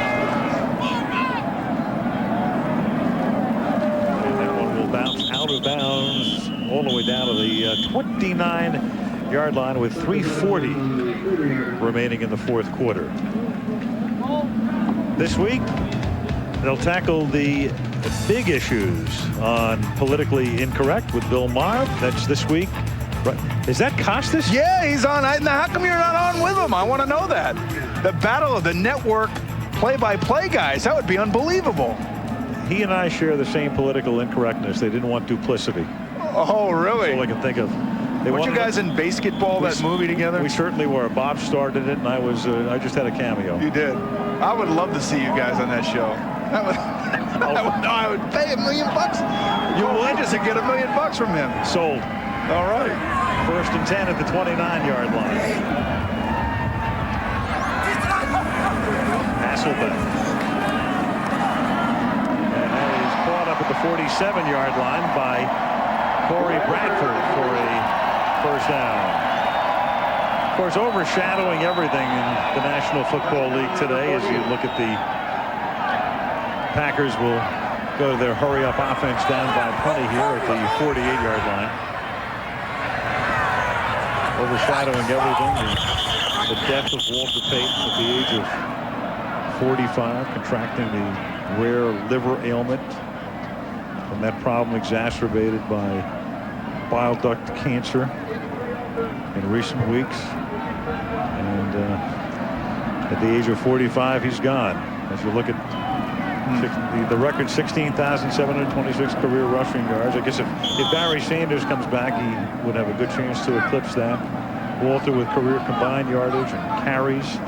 Out of bounds all the way down to the 29-yard line with 3:40 remaining in the fourth quarter. This week they'll tackle the big issues on Politically Incorrect with Bill Maher. That's this week. Is that Costas? Yeah, he's on. How come you're not on with him? I want to know that. The battle of the network play-by-play guys. That would be unbelievable. He and I share the same political incorrectness. They didn't want duplicity. Oh, really? That's all I can think of. Weren't you guys in basketball, that movie together? We certainly were. Bob started it, and I just had a cameo. You did. I would love to see you guys on that show. I would pay $1 million. You would just to get $1 million from him. Sold. All right. 1st and 10 at the 29-yard line. Hasselbeck. And that is caught up at the 47-yard line by Corey Bradford for a first down. Of course, overshadowing everything in the National Football League today as you look at the Packers will go to their hurry-up offense down by plenty here at the 48-yard line. Overshadowing everything, the death of Walter Payton at the age of 45, contracting the rare liver ailment, and that problem exacerbated by bile duct cancer in recent weeks. And at the age of 45, he's gone. As you look at the record, 16,726 career rushing yards. I guess if Barry Sanders comes back, he would have a good chance to eclipse that. Walter with career combined yardage and carries,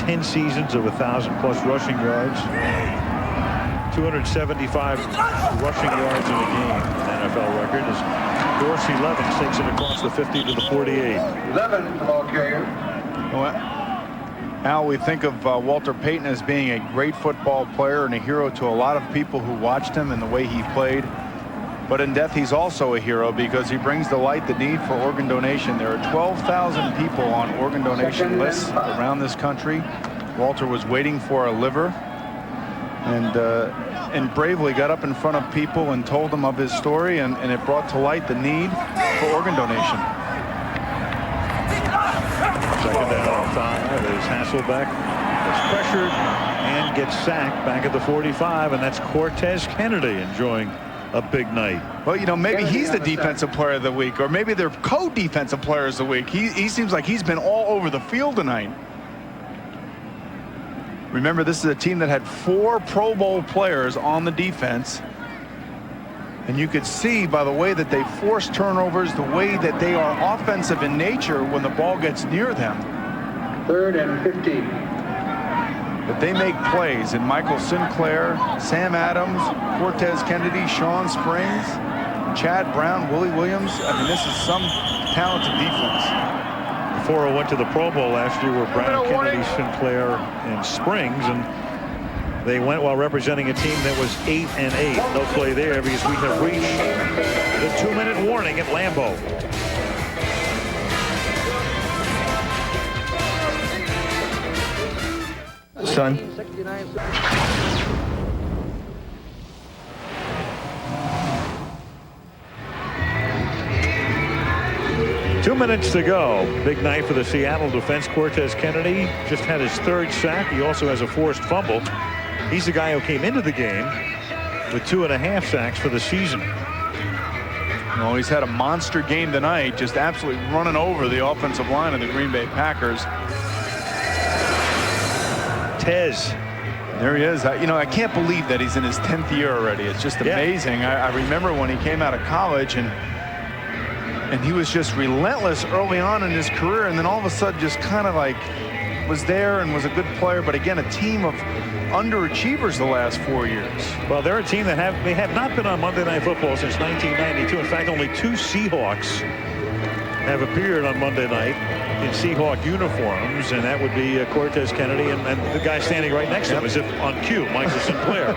10 seasons of 1,000+ rushing yards, 275 rushing yards in a game, an NFL record. As Dorsey Levens takes it across the 50 to the 48. 11, the ball carrier. Al, we think of Walter Payton as being a great football player and a hero to a lot of people who watched him and the way he played. But in death, he's also a hero because he brings to light the need for organ donation. There are 12,000 people on organ donation lists around this country. Walter was waiting for a liver and bravely got up in front of people and told them of his story, and it brought to light the need for organ donation. Second down and 5 is Hasselbeck. Gets pressured and gets sacked back at the 45, and that's Cortez Kennedy enjoying a big night. Well, you know, maybe he's the defensive player of the week, or maybe they're co-defensive players of the week. He seems like he's been all over the field tonight. Remember, this is a team that had 4 Pro Bowl players on the defense. And you could see by the way that they force turnovers, the way that they are offensive in nature when the ball gets near them. 3rd and 15. But they make plays, and Michael Sinclair, Sam Adams, Cortez Kennedy, Sean Springs, Chad Brown, Willie Williams. I mean, this is some talented defense. 4 went to the Pro Bowl last year were Brown, Kennedy, Sinclair, and Springs, and they went while representing a team that was 8-8. No play there because we have reached the 2-minute warning at Lambeau. Son. 2 minutes to go. Big night for the Seattle defense. Cortez Kennedy just had his 3rd sack. He also has a forced fumble. He's the guy who came into the game with 2.5 sacks for the season. Well, he's had a monster game tonight, just absolutely running over the offensive line of the Green Bay Packers. Tez. There he is. You know, I can't believe that he's in his 10th year already. It's just amazing. Yeah. I remember when he came out of college and he was just relentless early on in his career, and then all of a sudden just kind of like was there and was a good player. But again, a team of underachievers the last 4 years. Well, they're a team that have not been on Monday Night Football since 1992. In fact, only 2 Seahawks have appeared on Monday night in Seahawk uniforms, and that would be Cortez Kennedy and the guy standing right next to him, as if on cue, Michael Sinclair.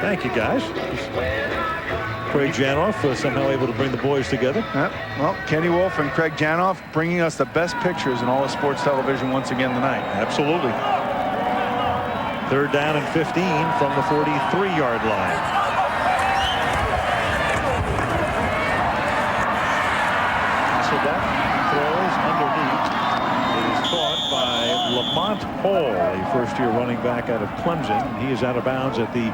Thank you, guys. Craig Janoff somehow able to bring the boys together. Well, Kenny Wolf and Craig Janoff bringing us the best pictures in all of sports television once again tonight. Absolutely. 3rd down and 15 from the 43-yard line. Hasselbeck throws underneath. It is caught by Lamont Hall, a first-year running back out of Clemson. He is out of bounds at the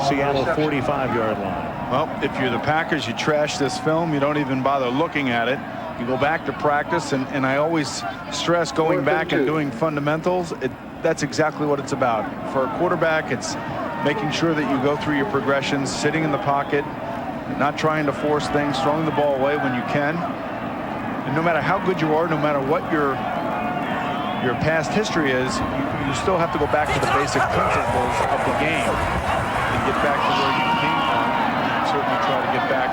Seattle 45-yard line. Well, if you're the Packers, you trash this film. You don't even bother looking at it. You go back to practice, and I always stress going back and doing fundamentals. That's exactly what it's about. For a quarterback, it's making sure that you go through your progressions, sitting in the pocket, not trying to force things, throwing the ball away when you can. And no matter how good you are, no matter what your past history is, you still have to go back to the basic principles of the game and get back to where you came from. And certainly try to get back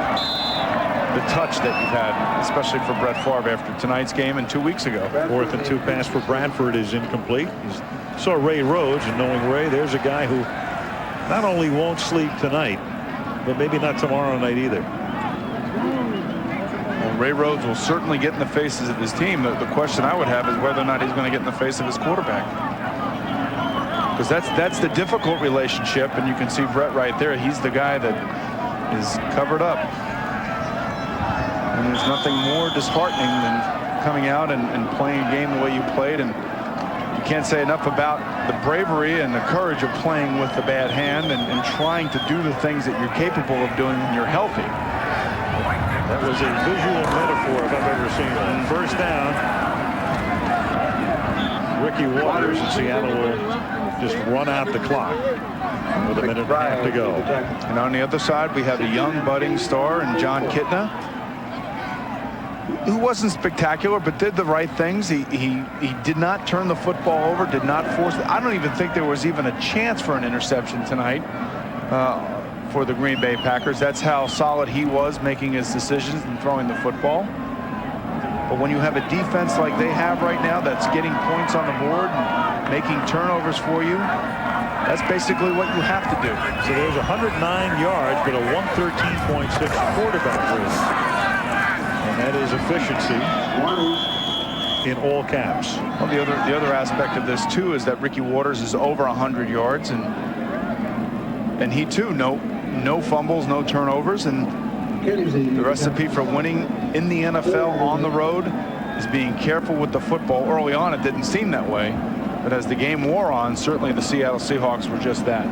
the touch that you've had, especially for Brett Favre after tonight's game and 2 weeks ago. 4th and 2 pass for Bradford is incomplete. Saw Ray Rhodes, and knowing Ray, there's a guy who not only won't sleep tonight, but maybe not tomorrow night either. Well, Ray Rhodes will certainly get in the faces of his team. The question I would have is whether or not he's going to get in the face of his quarterback. Because that's the difficult relationship, and you can see Brett right there. He's the guy that is covered up. And there's nothing more disheartening than coming out and playing a game the way you played. And you can't say enough about the bravery and the courage of playing with the bad hand and trying to do the things that you're capable of doing when you're healthy. That was a visual metaphor if I've ever seen one. First down. Ricky Waters in Seattle will just run out the clock with a minute and a half to go. And on the other side, we have a young budding star in John Kitna, who wasn't spectacular but did the right things. He did not turn the football over, did not force it. I don't even think there was even a chance for an interception tonight for the Green Bay Packers. That's how solid he was making his decisions and throwing the football. But when you have a defense like they have right now that's getting points on the board and making turnovers for you, that's basically what you have to do. So there's 109 yards but a 113.6 quarterback rating. And that is efficiency in all caps. Well, the other aspect of this too is that Ricky Waters is over 100 yards, and he too no fumbles, no turnovers, and the recipe for winning in the NFL on the road is being careful with the football. Early on, it didn't seem that way, but as the game wore on, certainly the Seattle Seahawks were just that.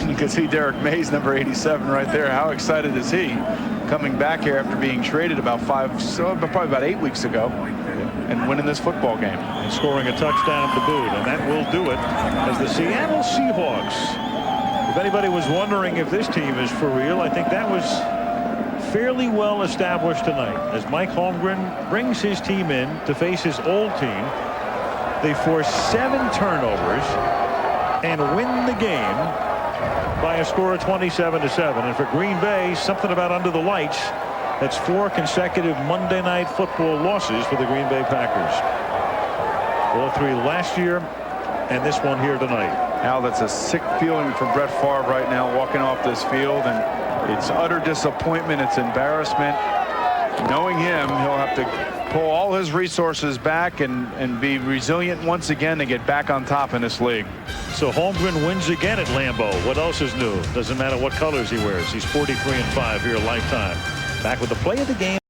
You can see Derek Mays, number 87, right there. How excited is he? Coming back here after being traded probably about 8 weeks ago, and winning this football game. And scoring a touchdown to boot, and that will do it as the Seattle Seahawks. If anybody was wondering if this team is for real, I think that was fairly well established tonight. As Mike Holmgren brings his team in to face his old team, they force 7 turnovers and win the game by a score of 27-7. And for Green Bay, something about under the lights. That's 4 consecutive Monday Night Football losses for the Green Bay Packers. All 3 last year and this one here tonight. Al, that's a sick feeling for Brett Favre right now, walking off this field, and it's utter disappointment. It's embarrassment. Knowing him, he'll have to pull all his resources back and be resilient once again to get back on top in this league. So Holmgren wins again at Lambeau. What else is new? Doesn't matter what colors he wears. He's 43-5 here lifetime. Back with the play of the game.